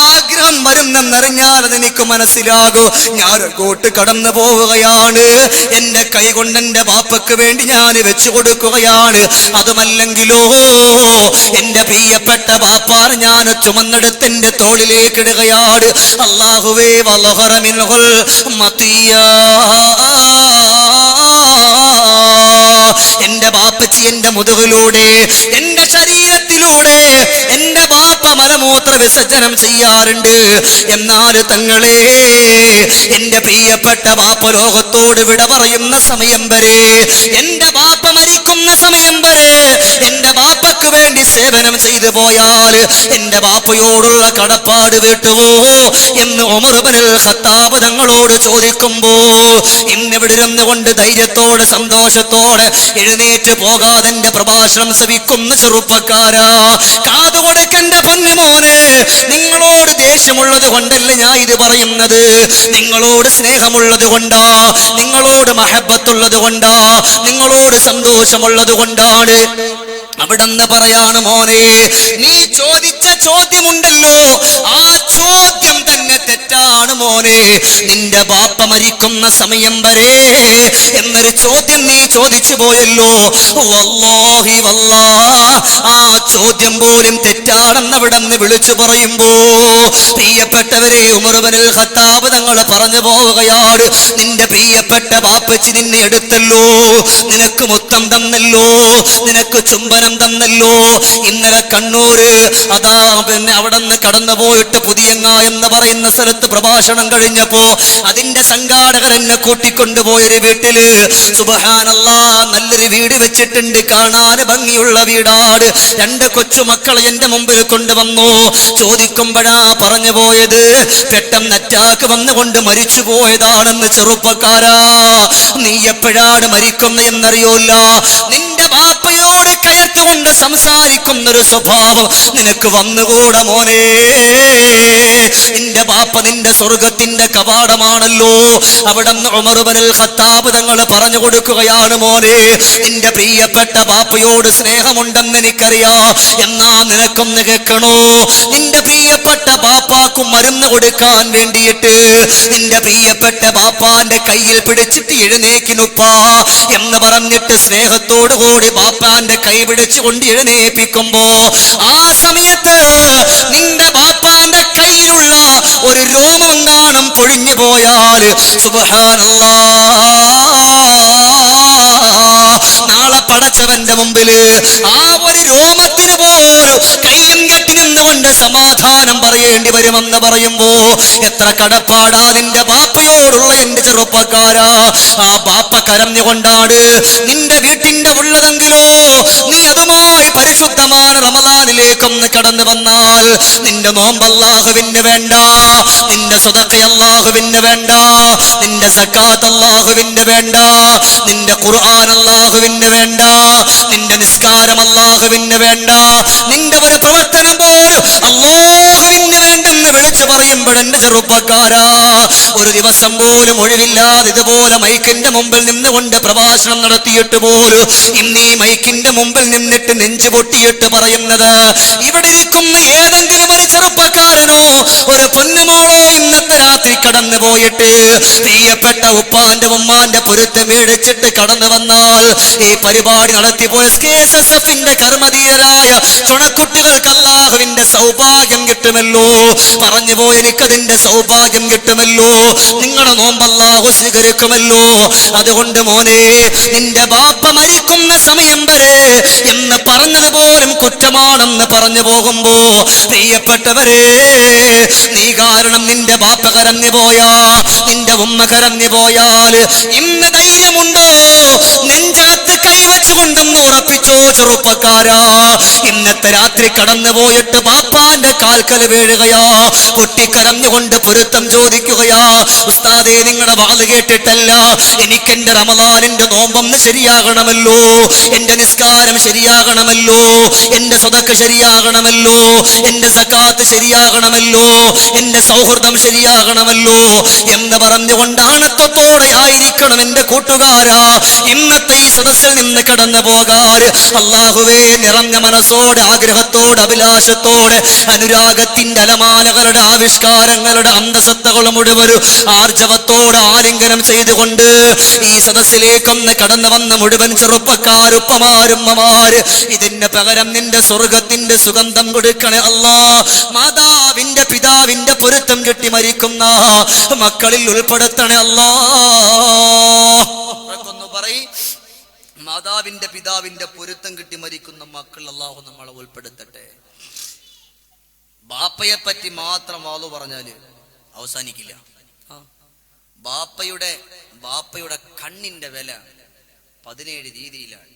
ആഗ്രഹം വരുന്നെന്നറിഞ്ഞാൽ അതെനിക്ക് മനസ്സിലാകും. ഞാൻ അങ്ങോട്ട് കടന്നു പോവുകയാണ്. എന്റെ കൈ കൊണ്ട് എന്റെ ബാപ്പക്ക് വേണ്ടി ഞാൻ വെച്ചു കൊടുക്കുകയാണ്. അതുമല്ലെങ്കിലോ എന്റെ പ്രിയപ്പെട്ട ബാപ്പാർ ഞാൻ ചുമന്നെടുത്ത് എന്റെ തോളിലേക്ക് ഇടുകയാണ്. അല്ലാഹുവേ, വലഹറ മിൻഹുൽ മതിയാ, എന്റെ ബാപ്പച്ചി എന്റെ മുതുകിലൂടെ, എന്റെ ശരീരത്തിലൂടെ എന്റെ ബാപ്പ മലമൂത്ര വിസർജനം ചെയ്യാറുണ്ട്. എന്നാൽ തങ്ങളെ, എന്റെ പ്രിയപ്പെട്ട ബാപ്പ ലോകത്തോട് വിട പറയുന്ന സമയം വരെ, എന്റെ ബാപ്പ മരിക്കുന്ന സമയം വരെ എന്റെ ബാപ്പക്ക് വേണ്ടി സേവനം ചെയ്തു പോയാൽ എന്റെ ബാപ്പയോടുള്ള കടപ്പാട് വീട്ടുവോ എന്ന് ഉമർ ഇബ്നുൽ ഖത്താബ് തങ്ങളോട് ചോദിക്കുമ്പോ, ഇന്നിവിടെ ഇരുന്നുകൊണ്ട് ധൈര്യത്തോടെ സന്തോഷത്തോടെ എഴുന്നേറ്റ് പോകാതെ എന്റെ പ്രഭാഷണം ശ്രവിക്കുന്ന ചെറുപ്പക്കാരാ, കാതുകൊടുക്കണ്ട പൊന്നുമോനെ, നിങ്ങളോട് ദേഷ്യമുള്ളത് കൊണ്ടല്ല ഞാൻ ഇത് പറയുന്നത്. നിങ്ങളോട് സ്നേഹമുള്ളത് കൊണ്ടാ, നിങ്ങളോട് മഹബത്തുള്ളത് കൊണ്ടാ, നിങ്ങളോട് സന്തോഷമുള്ളത് കൊണ്ടാണ്. അവിടെന്ന് പറയാണ്, മോനെ, നീ ചോദിച്ച ചോദ്യമുണ്ടല്ലോ, ആ ചോദ്യം തന്നെ തെറ്റാണ് മോനെ. നിന്റെ ബാപ്പ മരിക്കുന്ന സമയം വരെ എന്നൊരു ചോദ്യം നീ ചോദിച്ചു പോയല്ലോ. വല്ലാഹി വല്ലാഹ്, ആ ചോദ്യം പോലും തെറ്റാണെന്ന് അവിടെ നിന്ന് വിളിച്ചു പറയുമ്പോ പ്രിയപ്പെട്ടവരെ, ഉമർ ഇബ്നുൽ ഖത്താബ് തങ്ങൾ പറഞ്ഞു പോവുകയാണ്, നിന്റെ പ്രിയപ്പെട്ട ബാപ്പച്ചി നിന്നെ എടുത്തല്ലോ, നിനക്ക് മുത്തം തന്നല്ലോ, നിനക്ക് ചുംബനം തന്നല്ലോ. ഇന്നലെ കണ്ണൂര് അതാ പിന്നെ അവിടെ നിന്ന് കടന്നു പോയിട്ട് പുതിയങ്ങ എന്ന് പറയുന്ന സ്ഥലത്ത് പ്രഭാഷണം കഴിഞ്ഞപ്പോ അതിന്റെ സംഘാടകർ എന്നെ കൂട്ടിക്കൊണ്ടുപോയൊരു വീട്ടില്, സുബ്ഹാനല്ലാഹ്, നല്ലൊരു വീട് വെച്ചിട്ടുണ്ട്, കാണാൻ ഭംഗിയുള്ള വീടാണ്. 2 കൊച്ചുമക്കളെ എന്റെ മുമ്പിൽ കൊണ്ടുവന്നു. ചോദിക്കുമ്പോഴാ പറഞ്ഞു പോയത്, പെട്ടെന്ന് അറ്റാക്ക് വന്നുകൊണ്ട് മരിച്ചു പോയതാണെന്ന്. ചെറുപ്പക്കാരാ, നീ എപ്പോഴാണ് മരിക്കുന്ന എന്നറിയോല്ല. നിന്റെ ബാപ്പയോട് കയർത്തുകൊണ്ട് സംസാരിക്കുന്നൊരു സ്വഭാവം നിനക്ക് വന്നുകൂടാ മോനെ. നിന്റെ ബാപ്പ നിന്റെ സ്വർഗത്തിന്റെ കവാടമാണല്ലോ. അവിടെ ഉമർ ഇബ്നുൽ ഖത്താബ് തങ്ങൾ പറഞ്ഞു കൊടുക്കുകയാണ്, മോനെ, നിന്റെ പ്രിയപ്പെട്ട ബാപ്പയോട് സ്നേഹമുണ്ടെന്ന് എനിക്കറിയാം. എന്നാ നിനക്കൊന്ന് കേൾക്കണോ, നിന്റെ പ്രിയപ്പെട്ട ബാപ്പാക്കും മരുന്ന് കൊടുക്കാൻ വേണ്ടിയിട്ട് നിന്റെ പ്രിയപ്പെട്ട ബാപ്പാന്റെ കയ്യിൽ പിടിച്ചിട്ട് എഴുന്നേക്കിനുപ്പാ എന്ന് പറഞ്ഞിട്ട് സ്നേഹത്തോടു കൂടി ബാപ്പാന്റെ കൈ പിടിച്ചുകൊണ്ട് എഴുന്നേൽപ്പിക്കുമ്പോ ആ സമയത്ത് നിന്റെ ബാപ്പാന്റെ കയ്യിലുള്ള ഒരു രോമമെങ്ങാനും പൊഴിഞ്ഞു പോയാൽ സുബ്ഹാനല്ലാഹ്, നാളെ പടച്ചവന്റെ മുമ്പില് ആ ഒരു രോമത്തിന് പോലും കയ്യും കെട്ടി നിന്നുകൊണ്ട് സമാധാനം പറയേണ്ടി വരുമെന്ന് പറയുമ്പോ എത്ര കടപ്പാടാ നിന്റെ ബാപ്പയോടുള്ള എന്റെ ചെറുപ്പക്കാരാ. ആ ബാപ്പ കരഞ്ഞുകൊണ്ടാണ് നിന്റെ വീട്ടിന്റെ ഉള്ളതെങ്കിലോ നീ അതുമായി പരിശുദ്ധമായ റമദാനിലേക്കൊന്ന് കടന്നു വന്നാൽ നിന്റെ നോമ്പ് അല്ലാഹുവിന് വേണ്ട, നിന്റെ സദഖ അല്ലാഹുവിന് വേണ്ട, നിന്റെ സക്കാത്ത് അല്ലാഹുവിന് വേണ്ട, നിന്റെ ഖുർആൻ അല്ലാഹുവിന് വേണ്ട, നിന്റെ നിസ്കാരം അല്ലാഹുവിന് വേണ്ട, നിന്റെ ഒരു പ്രവർത്തനം പോലും അല്ലാഹുവിന് വേണ്ടെന്ന് വിളിച്ചു പറയുമ്പോൾ എന്റെ ചെറുപ്പക്കാരാ, ഒരു ദിവസം പോലും ഒഴിവില്ലാതെ ഇതുപോലെ മൈക്കിന്റെ മുമ്പിൽ നിന്നുകൊണ്ട് പ്രഭാഷണം നടത്തിയിട്ട് പോലും ഇന്ന് ഈ മൈക്കിന്റെ മുമ്പിൽ നിന്നിട്ട് നെഞ്ചു പൊട്ടിയിട്ട് പറയുന്നത്, ഇവിടെ ഇരിക്കുന്ന ഏതെങ്കിലും ഒരു ചെറുപ്പക്കാരനോ ഒരു പൊന്നുമോളോ ഇന്നത്തെ രാത്രി കടന്നു പോയിട്ട് പ്രിയപ്പെട്ട ഉപ്പാന്റെ ഉമ്മാന്റെ പൊരുത്തം മേടിച്ചിട്ട് കടന്നു വന്നാൽ ഈ പരിപാടി നടത്തിപ്പോയ SKSSF-ന്റെ കർമ്മധീരരായ ചുണക്കുട്ടികൾക്ക് അല്ലാഹുവിന്റെ സൗഭാഗ്യം കിട്ടുമല്ലോ. പറഞ്ഞു പോയി എനിക്കതിന്റെ സൗഭാഗ്യം കിട്ടുമല്ലോ. നിങ്ങളുടെ നോമ്പ് അല്ലാഹു സ്വീകരിക്കുമല്ലോ. അതുകൊണ്ട് മോനെ, നിന്റെ ബാപ്പ മരിക്കുന്ന സമയം വരെ എന്ന് പറഞ്ഞത് പോലും കുറ്റമാണെന്ന് പറഞ്ഞു പോകുമ്പോ പ്രിയപ്പെട്ടവരെ, നീ കാരണം നിന്റെ ബാപ്പ കരഞ്ഞു പോയാ, നിന്റെ ഉമ്മ കരഞ്ഞു പോയാൽ ഇന്ന് ധൈര്യമുണ്ടോ നെഞ്ചകത്ത് കൈവച്ചുകൊണ്ടെന്ന് ഉറപ്പിച്ചോ ചെറുപ്പക്കാരാ? ഇന്നത്തെ രാത്രി കടന്നു പോയിട്ട് ബാപ്പാന്റെ കാൽക്കൽ വീഴുകയാ, പൊട്ടിക്കരഞ്ഞുകൊണ്ട് പൊരുത്തം ചോദിക്കുകയാ, ഉസ്താദേ നിങ്ങളുടെ വാള് കേട്ടിട്ടല്ല, എനിക്ക് എന്റെ റമദാനിന്റെ നോമ്പൊന്ന് ശരിയാകണമല്ലോ, എന്റെ നിസ്കാരം ശരിയാകണമല്ലോ, എന്റെ സദഖ ശരിയാകണമല്ലോ, എന്റെ സക്കാത്ത് ശരിയാകണമല്ലോ, എന്റെ സൗഹൃദം ശരിയാകണമല്ലോ എന്ന് പറഞ്ഞുകൊണ്ട് ആണത്വത്തോടെ ആയിരിക്കണം എന്റെ കൂട്ടുകാരാ ഇന്നത്തെ ഈ സദസ്സിൽ നിന്ന് കടന്നു പോകാൻ. അല്ലാഹുവേ, നിറഞ്ഞ മനസ്സോടെ, ആഗ്രഹത്തോടെ, അഭിലാഷത്തോടെ, അനുരാഗത്തിന്റെ അലമാലകളുടെ ആവിഷ്കാരങ്ങളുടെ അന്തസത്തകൾ മുഴുവൻ ആർജവത്തോടെ ആലിംഗനം ചെയ്തുകൊണ്ട് ഈ സദസ്സിലേക്കൊന്ന് കടന്നു വന്ന മുഴുവൻ ചെറുപ്പക്കാരുപ്പമാരുമ്മമാര്, ഇതിന് പകരം നിന്റെ സ്വർഗത്തിന്റെ സുഗന്ധം കൊടുക്കണേ അല്ലാ. മാതാവിന്റെ പിതാവിന്റെ പൊരുത്തം കിട്ടി മരിക്കുന്ന മക്കളിൽ ഉൾപ്പെടുത്തണേ അല്ലാ. മാതാവിന്റെ പിതാവിന്റെ പൊരുത്തം കിട്ടി മരിക്കുന്ന മക്കൾ അല്ലാഹു നമ്മളെ ഉൾപ്പെടുത്തട്ടെ. ബാപ്പയെ പറ്റി മാത്രം വാളു പറഞ്ഞാല് അവസാനിക്കില്ല. ബാപ്പയുടെ കണ്ണിന്റെ വില 17 രീതിയിലാണ്.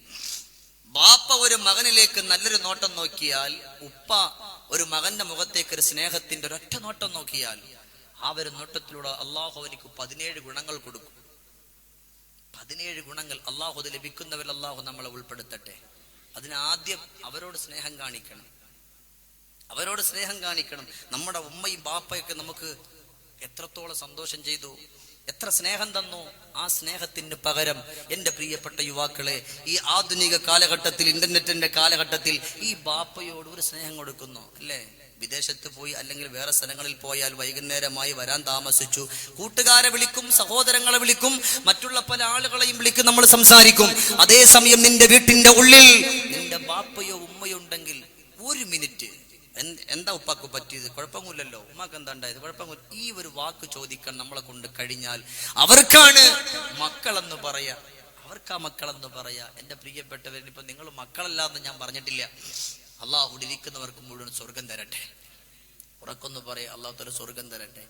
ബാപ്പ ഒരു മകനിലേക്ക് നല്ലൊരു നോട്ടം നോക്കിയാൽ, ഉപ്പ ഒരു മകന്റെ മുഖത്തേക്ക് ഒരു സ്നേഹത്തിന്റെ ഒരൊറ്റ നോട്ടം നോക്കിയാൽ, ആ ഒരു നോട്ടത്തിലൂടെ അള്ളാഹു അവനിക്ക് 17 ഗുണങ്ങൾ കൊടുക്കും. 17 ഗുണങ്ങൾ അള്ളാഹു അത് ലഭിക്കുന്നവരിൽ അള്ളാഹു നമ്മളെ ഉൾപ്പെടുത്തട്ടെ. അതിനാദ്യം അവരോട് സ്നേഹം കാണിക്കണം, അവരോട് സ്നേഹം കാണിക്കണം. നമ്മുടെ ഉമ്മയും ബാപ്പയൊക്കെ നമുക്ക് എത്രത്തോളം സന്തോഷം ചെയ്തു, എത്ര സ്നേഹം തന്നു. ആ സ്നേഹത്തിന് പകരം എന്റെ പ്രിയപ്പെട്ട യുവാക്കളെ, ഈ ആധുനിക കാലഘട്ടത്തിൽ, ഇന്റർനെറ്റിന്റെ കാലഘട്ടത്തിൽ ഈ ബാപ്പയോട് ഒരു സ്നേഹം കൊടുക്കുന്നു അല്ലേ? വിദേശത്ത് പോയി അല്ലെങ്കിൽ വേറെ സ്ഥലങ്ങളിൽ പോയാൽ വൈകുന്നേരമായി വരാൻ താമസിച്ചു, കൂട്ടുകാരെ വിളിക്കും, സഹോദരങ്ങളെ വിളിക്കും, മറ്റുള്ള പല ആളുകളെയും വിളിക്കും, നമ്മൾ സംസാരിക്കും. അതേസമയം നിന്റെ വീട്ടിന്റെ ഉള്ളിൽ നിന്റെ ബാപ്പയോ ഉമ്മയോ ഉണ്ടെങ്കിൽ 1 മിനിറ്റ് എന്താ ഉപ്പാക്ക് പറ്റിയത്, കുഴപ്പമില്ലല്ലോ, ഉമ്മാക്ക് എന്താ ഉണ്ടായത്, കുഴപ്പമില്ല, ഈ ഒരു വാക്ക് ചോദിക്കാൻ നമ്മളെ കൊണ്ട് കഴിഞ്ഞാൽ അവർക്കാണ് മക്കളെന്ന് പറയാ, അവർക്കാ മക്കളെന്ന് പറയാ. എന്റെ പ്രിയപ്പെട്ടവർ, ഇപ്പൊ നിങ്ങൾ മക്കളല്ലാന്ന് ഞാൻ പറഞ്ഞിട്ടില്ല. അള്ളാഹു ഇരിക്കുന്നവർക്ക് മുഴുവൻ സ്വർഗം തരട്ടെ. ഉറക്കൊന്ന് പറയാ, അള്ളാഹു തല സ്വർഗം തരട്ടെ.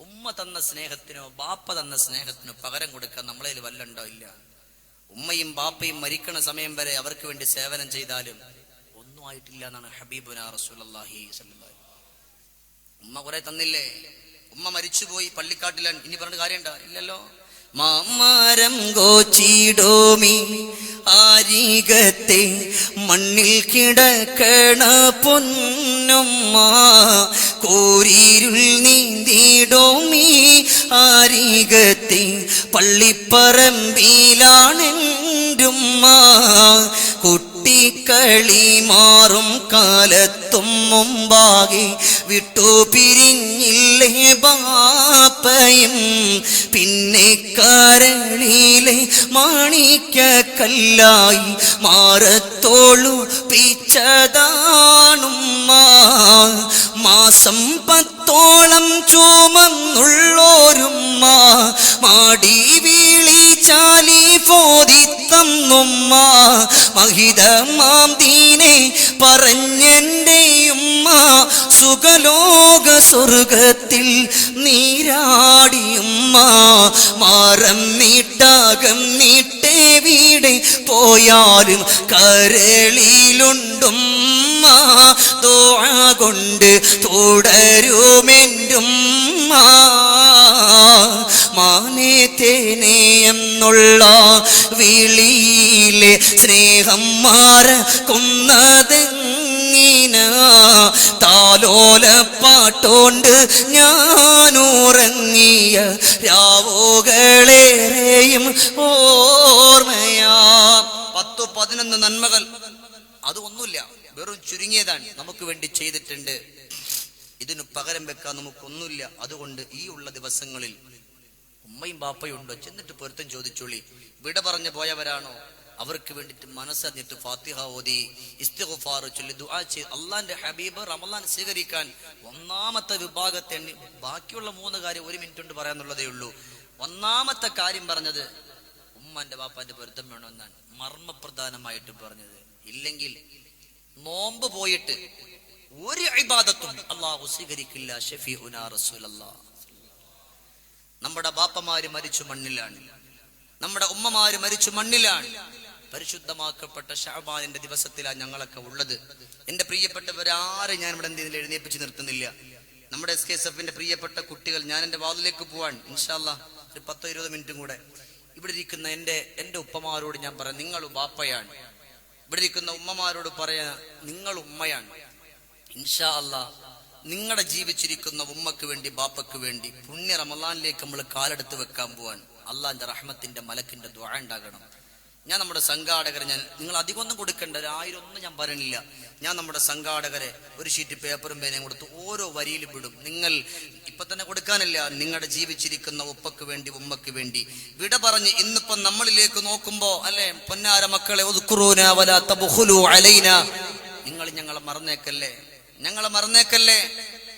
ഉമ്മ തന്ന സ്നേഹത്തിനോ ബാപ്പ തന്ന സ്നേഹത്തിനോ പകരം കൊടുക്കാൻ നമ്മളതിൽ വല്ലണ്ടോ? ഇല്ല. ഉമ്മയും ബാപ്പയും മരിക്കണ സമയം വരെ അവർക്ക് വേണ്ടി സേവനം ചെയ്താലും ഒന്നും ആയിട്ടില്ല എന്നാണ് ഹബീബുനാ റസൂലുള്ളാഹി സ്വല്ലല്ലാഹു അലൈഹി വസല്ലം. ഉമ്മ കുറെ തന്നില്ലേ, ഉമ്മ മരിച്ചുപോയി, പള്ളിക്കാട്ടിലാണ്, ഇനി പറഞ്ഞ കാര്യമുണ്ടോ? ഇല്ലല്ലോ. മാമരം ഗോച്ചിടോമി ആരികത്തെ മണ്ണിൽ കിടക്കണ പൊന്നുമ്മ, കോരിരുൾ നീന്തിടോമി ആരികത്തെ പള്ളിപ്പറമ്പിലാണെൻ്റുമ്മ, കുട്ടിക്കളി മാറും കാലത്തും മുമ്പാകെ വിട്ടു പിരിഞ്ഞില്ലേ ബാപ്പയും, പിന്നെ കരളിലെ മാണിക്കല്ലായി മാറത്തോളു പിച്ചതാണുമ്മ, മാസം 10ഓളം ചുമന്നുള്ളോരുമ്മ, മാടി വിളിച്ചാലി പോതിത്തന്നുമ്മ, മഹിതമാം ദീനെ പറഞ്ഞെൻ്റെയുമ്മ, സുഖലോക സ്വർഗത്തിൽ നീരാടിയുമ്മ, മാറം നീട്ടാകം നീട്ടേ വീടെ പോയാലും കരളിലുണ്ടുമ്മ, ദുആ കൊണ്ട് തുടരുമെൻ്റുമ്മ, മാനേ തേനേ എന്നുള്ള വിളിയിലെ സ്നേഹം മാറക്കുന്നതെങ്ങനെ, ഉറങ്ങിന താലോലപ്പാട്ടോണ്ട് ഞാൻ ഉറങ്ങിയ രാവുകളേറെയും ഓർമ്മയാ. 10-11 നന്മകൾ അത് ഒന്നുമില്ല, വെറും ചുരുങ്ങിയതാണ് നമുക്ക് വേണ്ടി ചെയ്തിട്ടുണ്ട്. ഇതിനു പകരം വെക്കാൻ നമുക്കൊന്നുമില്ല. അതുകൊണ്ട് ഈ ഉള്ള ദിവസങ്ങളിൽ ഉമ്മയും ബാപ്പയും ഉണ്ടോ, ചെന്നിട്ട് പൊരുത്തം ചോദിച്ചോളി. വിട പറഞ്ഞു പോയവരാണോ, അവർക്ക് വേണ്ടിട്ട് മനസ്സറിഞ്ഞിട്ട് ഫാത്തിഹ ഓതി ഇസ്തിഗ്ഫാർ ചൊല്ലി ദുആ ചെയ്ത് അള്ളാന്റെ ഹബീബ് റമളാൻ സ്വീകരിക്കാൻ ഒന്നാമത്തെ വിഭാഗത്തെ എണ്ണി. ബാക്കിയുള്ള 3 കാര്യം 1 മിനിറ്റ് കൊണ്ട് പറയാന്നുള്ളതേ ഉള്ളൂ. ഒന്നാമത്തെ കാര്യം പറഞ്ഞത് ഉമ്മാന്റെ ബാപ്പാന്റെ പൊരുത്തം വേണമെന്നാണ് മർമ്മപ്രധാനമായിട്ട് പറഞ്ഞത്. ഇല്ലെങ്കിൽ നോമ്പ് പോയിട്ട് ഒരു ഇബാദത്തും അല്ലാഹു സ്വീകരിക്കില്ല. ഷഫീഉനാ റസൂലല്ലാഹ്. നമ്മുടെ ബാപ്പമാര് മരിച്ചു മണ്ണിലാണ്, നമ്മുടെ ഉമ്മമാര് മരിച്ചു മണ്ണിലാണ്. പരിശുദ്ധമാക്കപ്പെട്ട ശഅബാനിന്റെ ദിവസത്തിലാണ് ഞങ്ങളൊക്കെ ഉള്ളത്. എന്റെ പ്രിയപ്പെട്ടവരാരെ ഞാൻ ഇവിടെ എന്തെങ്കിലും എഴുന്നേൽപ്പിച്ച് നിർത്തുന്നില്ല. നമ്മുടെ SKSF-ന്റെ പ്രിയപ്പെട്ട കുട്ടികൾ, ഞാൻ എന്റെ വാതിലേക്ക് പോവാൻ ഇൻഷാ അല്ലാഹ് ഒരു 10-20 മിനിറ്റും കൂടെ. ഇവിടെ ഇരിക്കുന്ന എന്റെ ഉപ്പമാരോട് ഞാൻ പറയാം, നിങ്ങൾ ബാപ്പയാണ്. ഇവിടെ ഇരിക്കുന്ന ഉമ്മമാരോട് പറയാ, നിങ്ങൾ ഉമ്മയാണ്. ഇൻഷാ അല്ലാഹ് നിങ്ങളുടെ ജീവിച്ചിരിക്കുന്ന ഉമ്മക്ക് വേണ്ടി ബാപ്പക്ക് വേണ്ടി പുണ്യ റമളാനിലേക്ക് നമ്മൾ കാലെടുത്ത് വെക്കാൻ പോവാൻ. അള്ളാന്റെ റഹ്മത്തിന്റെ മലക്കിന്റെ ദുആ ഉണ്ടാകണം. ഞാൻ നമ്മുടെ സംഘാടകരെ, നിങ്ങൾ അധികമൊന്നും കൊടുക്കേണ്ട, 1000 ഒന്നും ഞാൻ പറയണില്ല. ഞാൻ നമ്മുടെ സംഘാടകരെ ഒരു ഷീറ്റ് പേപ്പറും പേനയും കൊടുത്ത് ഓരോ വരിയിൽ വിടും. നിങ്ങൾ ഇപ്പൊ തന്നെ കൊടുക്കാനില്ല, നിങ്ങളുടെ ജീവിച്ചിരിക്കുന്ന ഉപ്പക്ക് വേണ്ടി ഉമ്മക്ക് വേണ്ടി വിട പറഞ്ഞ് ഇന്നിപ്പം നമ്മളിലേക്ക് നോക്കുമ്പോ അല്ലെ, പൊന്നാര മക്കളെ ഉദ്കുറൂനാ വലാ തബ്ഖുലൂ അലൈനാ, നിങ്ങൾ ഞങ്ങളെ മറന്നേക്കല്ലേ.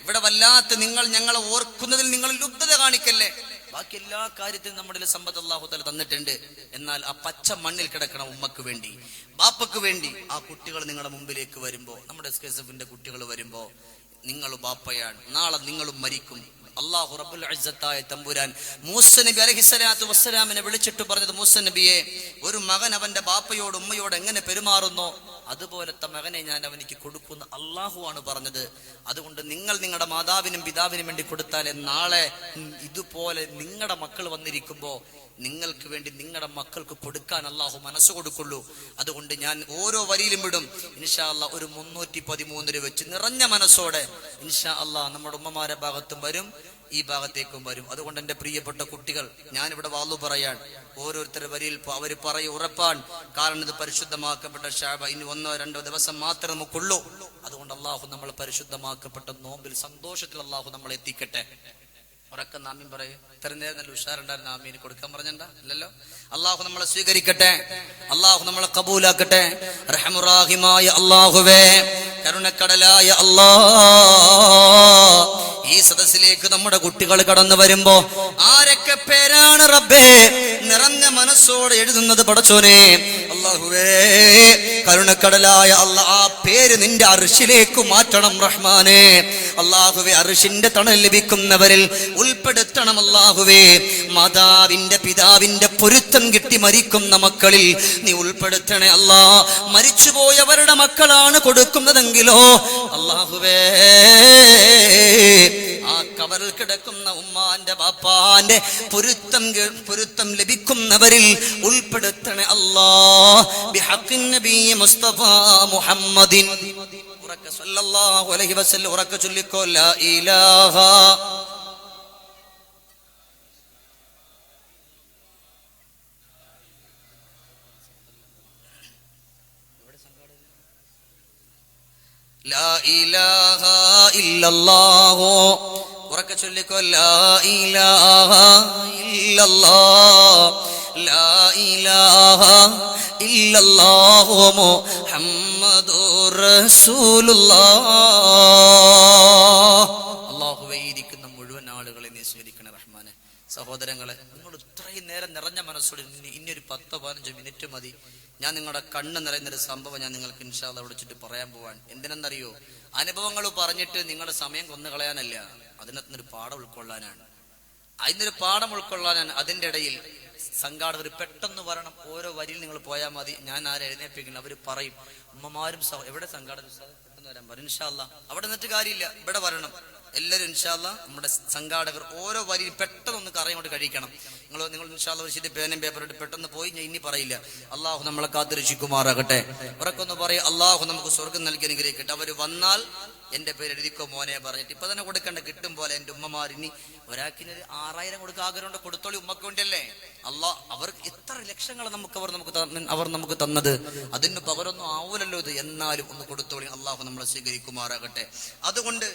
ഇവിടെ വല്ലാത്ത നിങ്ങൾ ഞങ്ങളെ ഓർക്കുന്നതിൽ നിങ്ങൾ ലുബ്ധത കാണിക്കല്ലേ. ബാക്കി എല്ലാ കാര്യത്തിലും നമ്മുടെ സമ്പത്ത് അല്ലാഹു തആല തന്നിട്ടുണ്ട്. എന്നാൽ ആ പച്ച മണ്ണിൽ കിടക്കണം ഉമ്മക്ക് വേണ്ടി ബാപ്പക്ക് വേണ്ടി. ആ കുട്ടികൾ നിങ്ങളുടെ മുമ്പിലേക്ക് വരുമ്പോ, നമ്മുടെ SKSF-ന്റെ കുട്ടികൾ വരുമ്പോ, നിങ്ങൾ ബാപ്പയാണ്, നാളെ നിങ്ങളും മരിക്കും. അല്ലാഹു റബ്ബുൽ ഇസ്സത്തായ തമ്പുരാൻ മൂസ നബി അലൈഹിസ്സലാത്തു വസ്സലാമിനെ വിളിച്ചിട്ട് പറഞ്ഞത്, മൂസ നബിയെ, ഒരു മകൻ അവന്റെ ബാപ്പയോട് ഉമ്മയോട് എങ്ങനെ പെരുമാറുന്നോ അതുപോലത്തെ മകനെ ഞാൻ അവനിക്ക് കൊടുക്കുന്ന അള്ളാഹു ആണ് പറഞ്ഞത്. അതുകൊണ്ട് നിങ്ങൾ നിങ്ങളുടെ മാതാവിനും പിതാവിനും വേണ്ടി കൊടുത്താലേ നാളെ ഇതുപോലെ നിങ്ങളുടെ മക്കൾ വന്നിരിക്കുമ്പോ നിങ്ങൾക്ക് വേണ്ടി നിങ്ങളുടെ മക്കൾക്ക് കൊടുക്കാൻ അള്ളാഹു മനസ്സ് കൊടുക്കുള്ളൂ. അതുകൊണ്ട് ഞാൻ ഓരോ വരിയിലും വിടും ഇൻഷാ അല്ലാഹ് ഒരു 313 വെച്ച് നിറഞ്ഞ മനസ്സോടെ ഇൻഷാ അല്ലാഹ് നമ്മുടെ ഉമ്മമാരെ ഭാഗത്തും വരും, ഈ ഭാഗത്തേക്കും വരും. അതുകൊണ്ട് എന്റെ പ്രിയപ്പെട്ട കുട്ടികൾ, ഞാനിവിടെ വാളു പറയാൻ ഓരോരുത്തരുടെ വരിയിൽ അവര് പറയും ഉറപ്പാൻ. കാരണം ഇത് പരിശുദ്ധമാക്കപ്പെട്ട ശഅബാൻ ഇനി 1-2 ദിവസം മാത്രമേ നമുക്കുള്ളൂ. അതുകൊണ്ട് അള്ളാഹു നമ്മൾ പരിശുദ്ധമാക്കപ്പെട്ട നോമ്പിൽ സന്തോഷത്തിൽ അള്ളാഹു നമ്മളെ എത്തിക്കട്ടെ. ഉറക്കം നാമീൻ പറയും. ഇത്ര നേരം നല്ല ഉഷാറുണ്ടായിരുന്നു, നാമീന് കൊടുക്കാൻ പറഞ്ഞണ്ട ഇല്ലല്ലോ. അള്ളാഹു നമ്മളെ സ്വീകരിക്കട്ടെ, അള്ളാഹു നമ്മളെ കബൂലാക്കട്ടെ. റഹ്മുറാഹിമായ അള്ളാഹുവേ, കരുണക്കടലായ അല്ലാഹ്, ഈ സദസ്സിലേക്ക് നമ്മുടെ കുട്ടികൾ കടന്നു വരുമ്പോ ആരൊക്കെ പേരാണ് റബ്ബേ നിറഞ്ഞ മനസ്സോടെ എഴുതുന്നത് പടച്ചോനെ. അല്ലാഹുവേ, കരുണക്കടലായ അല്ലാഹ്, ആ പേര് നിന്റെ അർശിലേക്ക് മാറ്റണം റഹ്മാനെ. അല്ലാഹുവേ, അർശിന്റെ തണൽ ലഭിക്കുന്നവരിൽ ഉൾപ്പെടുത്തണം അല്ലാഹുവേ. മാതാവിന്റെ പിതാവിന്റെ പൊരുത്തം കിട്ടി മരിക്കുന്ന മക്കളിൽ നീ ഉൾപ്പെടുത്തണേ അല്ലാഹ്. മരിച്ചുപോയവരുടെ മക്കളാണ് കൊടുക്കുന്നതെങ്കിലോ അല്ലാഹുവേ, ആ കബറിൽ കിടക്കുന്ന ഉമ്മാന്റെ ബാപ്പാന്റെ പൊരുത്തം ലഭിക്കുന്നവരിൽ ഉൾപ്പെടുത്തണേ അല്ലാഹ്. ബിഹഖിൻ നബി മുസ്തഫ മുഹമ്മദിൻ ഉറക്ക സല്ലല്ലാഹു അലൈഹി വസല്ലം ഉറക്ക ചൊല്ലിക്കോ ലാ ഇലാഹ ലാ ഇലാഹ ഇല്ലല്ലാഹു ഉറക്ക ചൊല്ലിക്കോ ലാ ഇലാഹ ഇല്ലല്ലാഹ് ലാ ഇലാഹ ഇല്ലല്ലാഹു മുഹമ്മദുർ റസൂലുള്ളാഹ്. അല്ലാഹുവേ, ഇരിക്കുന്ന മുഴുവൻ ആളുകളെ നീ സ്വീകരിക്കണേ റഹ്മാനെ. സഹോദരങ്ങളെ, നിങ്ങൾ ഇത്രയും നേരം നിറഞ്ഞ മനസ്സോടെ ഇനിയൊരു 10-15 മിനിറ്റ് മതി. ഞാൻ നിങ്ങളുടെ കണ്ണ് നിറയുന്നൊരു സംഭവം ഞാൻ നിങ്ങൾക്ക് ഇൻഷാ അല്ലാഹ് വിളിച്ചിട്ട് പറയാൻ പോവാൻ. എന്തിനെന്നറിയോ? അനുഭവങ്ങൾ പറഞ്ഞിട്ട് നിങ്ങളുടെ സമയം കൊന്നുകളയാനല്ല, അതിനകത്തൊരു പാഠം ഉൾക്കൊള്ളാനാണ്. അതിന്റെ ഇടയിൽ സംഘാടകർ പെട്ടെന്ന് വരണം. ഓരോ വരിയിൽ നിങ്ങൾ പോയാൽ മതി, ഞാൻ ആരെ എഴുന്നേൽപ്പിക്കണം. അവർ പറയും, ഉമ്മമാരും എവിടെ സംഘാടകർ പെട്ടെന്ന് വരാൻ പറയും. ഇൻഷാ അല്ലാഹ് അവിടെ നിന്നിട്ട് കാര്യമില്ല, ഇവിടെ വരണം. എല്ലാവരും ഇൻഷാ അല്ലാഹ് നമ്മുടെ സംഘാടകർ ഓരോ വരി പെട്ടെന്ന് കറയും കൊണ്ട് കഴിക്കണം. നിങ്ങൾ ഇൻഷാ അല്ലാഹ് ഒരു ശരി പേനും പേപ്പറിട്ട് പെട്ടെന്ന് പോയി, ഞാൻ ഇനി പറയില്ല. അള്ളാഹു നമ്മളെ കാത്തുരക്ഷിക്കുമാറാകട്ടെ. ഉറക്കൊന്ന് പറയും, അള്ളാഹു നമുക്ക് സ്വർഗം നൽകി അനുഗ്രഹിക്കട്ടെ. അവർ വന്നാൽ എന്റെ പേര് എഴുതിക്കോ മോനെ പറഞ്ഞിട്ട് ഇപ്പൊ തന്നെ കൊടുക്കണ്ട, കിട്ടും പോലെ. എന്റെ ഉമ്മമാർ ഇനി ഒരാൾക്ക് 6000 കൊടുക്കുക ആഗ്രഹമുണ്ട്, കൊടുത്തോളി, ഉമ്മക്ക് വേണ്ടിയല്ലേ. അള്ളാഹ് അവർക്ക് എത്ര ലക്ഷങ്ങൾ അവർ നമുക്ക് തന്നത്, അതിന് പകരൊന്നും ആവൂലല്ലോ ഇത്. എന്നാലും ഒന്ന് കൊടുത്തോളി, അള്ളാഹു നമ്മളെ സ്വീകരിക്കുമാറാകട്ടെ. അതുകൊണ്ട്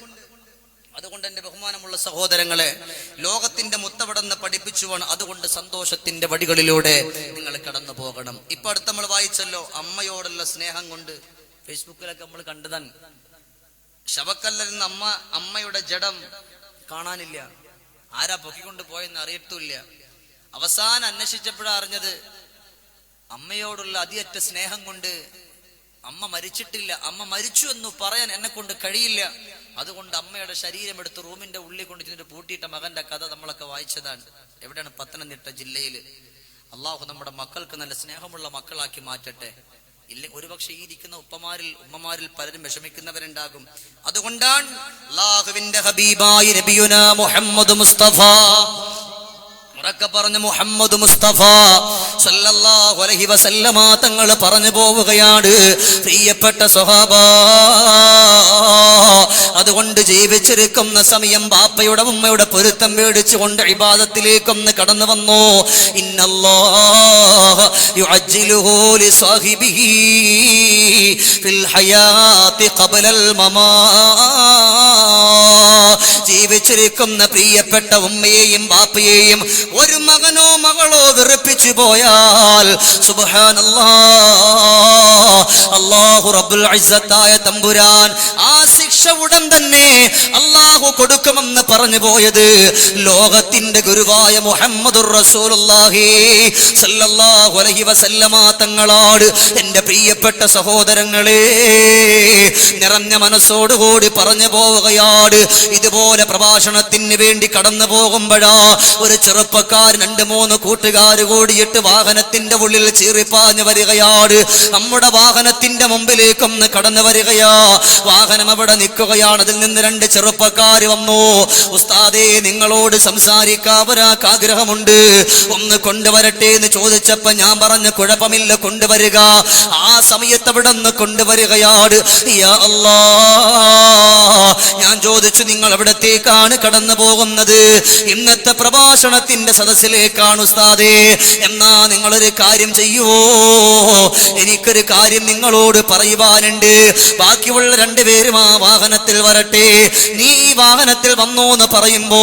എന്റെ ബഹുമാനമുള്ള സഹോദരങ്ങളെ, ലോകത്തിന്റെ മുത്തവിടെന്ന് പഠിപ്പിച്ചുവാണ്. അതുകൊണ്ട് സന്തോഷത്തിന്റെ വഴികളിലൂടെ നിങ്ങൾ കടന്നു പോകണം. ഇപ്പൊ അടുത്ത് നമ്മൾ വായിച്ചല്ലോ, അമ്മയോടുള്ള സ്നേഹം കൊണ്ട്. ഫേസ്ബുക്കിലൊക്കെ നമ്മൾ കണ്ടതാണ്, ശവക്കല്ലിൽ അമ്മയുടെ ജഡം കാണാനില്ല, ആരാ പൊക്കിക്കൊണ്ട് പോയെന്ന് അറിയത്തുമില്ല. അവസാനം അന്വേഷിച്ചപ്പോഴാണ് അറിഞ്ഞത്, അമ്മയോടുള്ള അതിയറ്റ സ്നേഹം കൊണ്ട് അമ്മ മരിച്ചിട്ടില്ല, അമ്മ മരിച്ചു എന്ന് പറയാൻ എന്നെ കൊണ്ട് കഴിയില്ല. അതുകൊണ്ട് അമ്മയുടെ ശരീരം എടുത്ത് റൂമിന്റെ ഉള്ളിൽ കൊണ്ട് ചെന്നിട്ട് പൂട്ടിയിട്ട മകന്റെ കഥ നമ്മളൊക്കെ വായിച്ചതാണ്. എവിടെയാണ്? പത്തനംതിട്ട ജില്ലയില്. അള്ളാഹു നമ്മുടെ മക്കൾക്ക് നല്ല സ്നേഹമുള്ള മക്കളാക്കി മാറ്റട്ടെ. ഇല്ലെങ്കിൽ ഒരുപക്ഷെ ഈ ഇരിക്കുന്ന ഉമ്മമാരിൽ പലരും വിഷമിക്കുന്നവരുണ്ടാകും. അതുകൊണ്ടാണ് അല്ലാഹുവിന്റെ ഹബീബായ നബിയുനാ മുഹമ്മദ് മുസ്തഫ, ഉറക്കെ പറഞ്ഞു മുഹമ്മദ് മുസ്തഫ സല്ലല്ലാഹു അലൈഹി വസല്ലമ തങ്ങൾ പറഞ്ഞു പോവുകയാണ്, പ്രിയപ്പെട്ട സ്വഹാബാ, അതുകൊണ്ട് ജീവിച്ചിരിക്കുന്ന സമയം ബാപ്പയുടെ ഉമ്മയുടെ പൊരുത്തം മേടിച്ചുകൊണ്ട് ഇബാദത്തിലേക്കൊന്ന് കടന്നു വന്നു. ഇന്നല്ലാഹ യുഅജ്ജിലുഹു ലിസാഹിബിഹി ഫിൽ ഹയാതി ഖബ്ലൽ മമാത്. ജീവിച്ചിരിക്കുന്ന പ്രിയപ്പെട്ട ഉമ്മയെയും ബാപ്പയെയും ഒരു മകനോ മകളോ വെറുപ്പിച്ചു പോയാൽ സുബ്ഹാനല്ലാഹ്, അല്ലാഹു റബ്ബുൽ ഇസ്സത്തായ തമ്പുരാൻ ആ ശിക്ഷ ഉടൻ തന്നെ അല്ലാഹു കൊടുക്കുമെന്ന് പറഞ്ഞു പോയത് ലോകത്തിന്റെ ഗുരുവായ മുഹമ്മദുർ റസൂലുള്ളാഹി സല്ലല്ലാഹു അലൈഹി വസല്ലമ തങ്ങളോട്. എന്റെ പ്രിയപ്പെട്ട സഹോദരങ്ങളെ, നിറഞ്ഞ മനസ്സോടുകൂടി പറഞ്ഞു പോവുകയാണ്. ഇതുപോലെ പ്രഭാഷണത്തിന് വേണ്ടി കടന്നു പോകുമ്പോഴാ ഒരു ചെറുപ്പക്കാരൻ 2-3 കൂട്ടുകാർ കൂടിയിട്ട് വാഹനത്തിന്റെ ഉള്ളിൽ ചീറിപ്പാഞ്ഞു വരികയാണ്. നമ്മുടെ വാഹനത്തിന്റെ മുമ്പിലേക്കൊന്ന് കടന്നു വരികയാ. വാഹനം അവിടെ നിൽക്കുകയാണ്. അതിൽ നിന്ന് 2 ചെറുപ്പക്കാർ വന്നു. ഉസ്താദേ, നിങ്ങളോട് സംസാരിക്കാൻ ഒരാൾക്ക് ആഗ്രഹമുണ്ട്, ഒന്ന് കൊണ്ടുവരട്ടെ എന്ന് ചോദിച്ചപ്പോ ഞാൻ പറഞ്ഞു, കുഴപ്പമില്ല, കൊണ്ടുവരിക. ആ സമയത്ത് അവിടെ നിന്ന് കൊണ്ടുവരികയാണ്. യാ അല്ലാഹ്, ഞാൻ ചോദിച്ചു, നിങ്ങൾ എവിടത്തേക്കാണ് കടന്നു പോകുന്നത്? ഇന്നത്തെ പ്രഭാഷണത്തിന്റെ സദസ്സിലേക്കാണ് ഉസ്താദേ. എന്നാ നിങ്ങളൊരു കാര്യം ചെയ്യൂ, എനിക്കൊരു കാര്യം നിങ്ങളോട് പറയുവാനുണ്ട്. ബാക്കിയുള്ള 2 പേരും ആ വാഹനത്തിൽ വരട്ടെ, നീ വാഹനത്തിൽ വന്നോ എന്ന് പറയുമ്പോ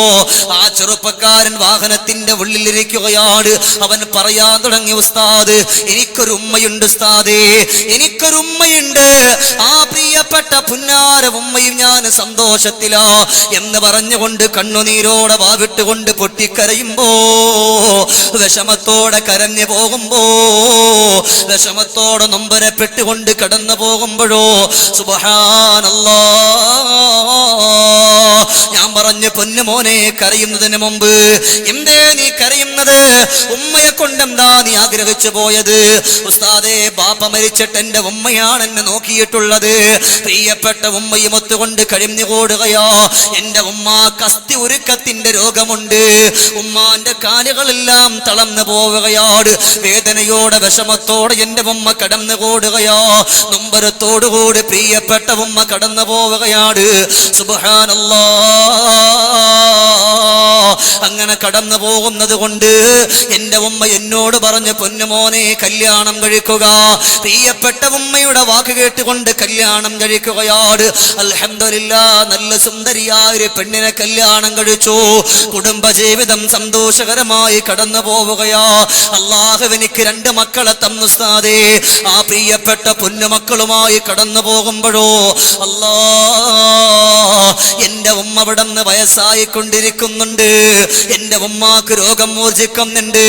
ആ ചെറുപ്പക്കാരൻ വാഹനത്തിന്റെ ഉള്ളിലിരിക്കുകയാണ്. അവൻ പറയാൻ തുടങ്ങി, ഉസ്താദ്, എനിക്കൊരു ഉമ്മയുണ്ട് ഉസ്താദേ, എനിക്കൊരു ഉമ്മയുണ്ട്. ആ പ്രിയപ്പെട്ട പുന്നാര ഉമ്മയും ഞാൻ സന്തോഷത്തിലാ എന്ന് പറഞ്ഞുകൊണ്ട് കണ്ണുനീരോടെ വാവിട്ടുകൊണ്ട് പൊട്ടിക്കരയുമ്പോ, വിഷമത്തോടെ കരഞ്ഞു പോകുമ്പോ, വിഷമത്തോടെ നൊമ്പരപ്പെട്ടുകൊണ്ട് കടന്നു പോകുമ്പോഴോ സുബ്ഹാനല്ലാഹ്, ഞാൻ പറഞ്ഞു, പൊന്നുമോനെ, കരയുന്നതിന് മുമ്പ് എന്തേ നീ കരയുന്നത്? ഉമ്മയെ കൊണ്ടെന്താ നീ ആഗ്രഹിച്ചു പോയത്? ഉസ്താദേ, ബാപ്പ മരിച്ചിട്ട് എന്റെ ഉമ്മയാണ് എന്നെ നോക്കിയിട്ടുള്ളത്. പ്രിയപ്പെട്ട ഉമ്മയും ഒത്തുകൊണ്ട് കഴിഞ്ഞുകൂടുകയാ. എന്റെ ഉമ്മാക്ക് അസ്ഥി ഉരുക്കത്തിന്റെ രോഗമുണ്ട്. ഉമ്മാന്റെ കാലുകളെല്ലാം തളർന്നു പോവുകയാണ്. വേദനയോടെ വിഷമത്തോടെ എന്റെ ഉമ്മ കടന്നു കൂടുകയാ. നൊമ്പരത്തോടുകൂടി പ്രിയപ്പെട്ട ഉമ്മ കടന്നു പോവുകയാണ്. സുബ്ഹാനല്ലാഹ്, അങ്ങനെ കടന്നു പോകുന്നത് കൊണ്ട് എന്റെ ഉമ്മ എന്നോട് പറഞ്ഞു, പൊന്നുമോനെ, കല്യാണം കഴിക്കുക. പ്രിയപ്പെട്ട ഉമ്മയുടെ വാക്ക് കേട്ടുകൊണ്ട് കല്യാണം കഴിക്കുകയാണ്. അൽഹംദുലില്ലാഹ്, നല്ല സുന്ദരിയായ ഒരു പെണ്ണിനെ കല്യാണം കഴിച്ചു. കുടുംബജീവിതം സന്തോഷകരമായി കടന്നു പോവുകയാ. അല്ലാഹു എനിക്ക് 2 മക്കളെ തന്നു ഉസ്താദേ. ആ പ്രിയപ്പെട്ട പൊന്നുമക്കളുമായി കടന്നു പോകുമ്പോഴോ അല്ലാഹ്, എന്റെ ഉമ്മ അവിടുന്ന് വയസ്സായിക്കൊണ്ടിരിക്കുന്നുണ്ട്. എന്റെ ഉമ്മാക്ക് രോഗം മോചിക്കുന്നുണ്ട്.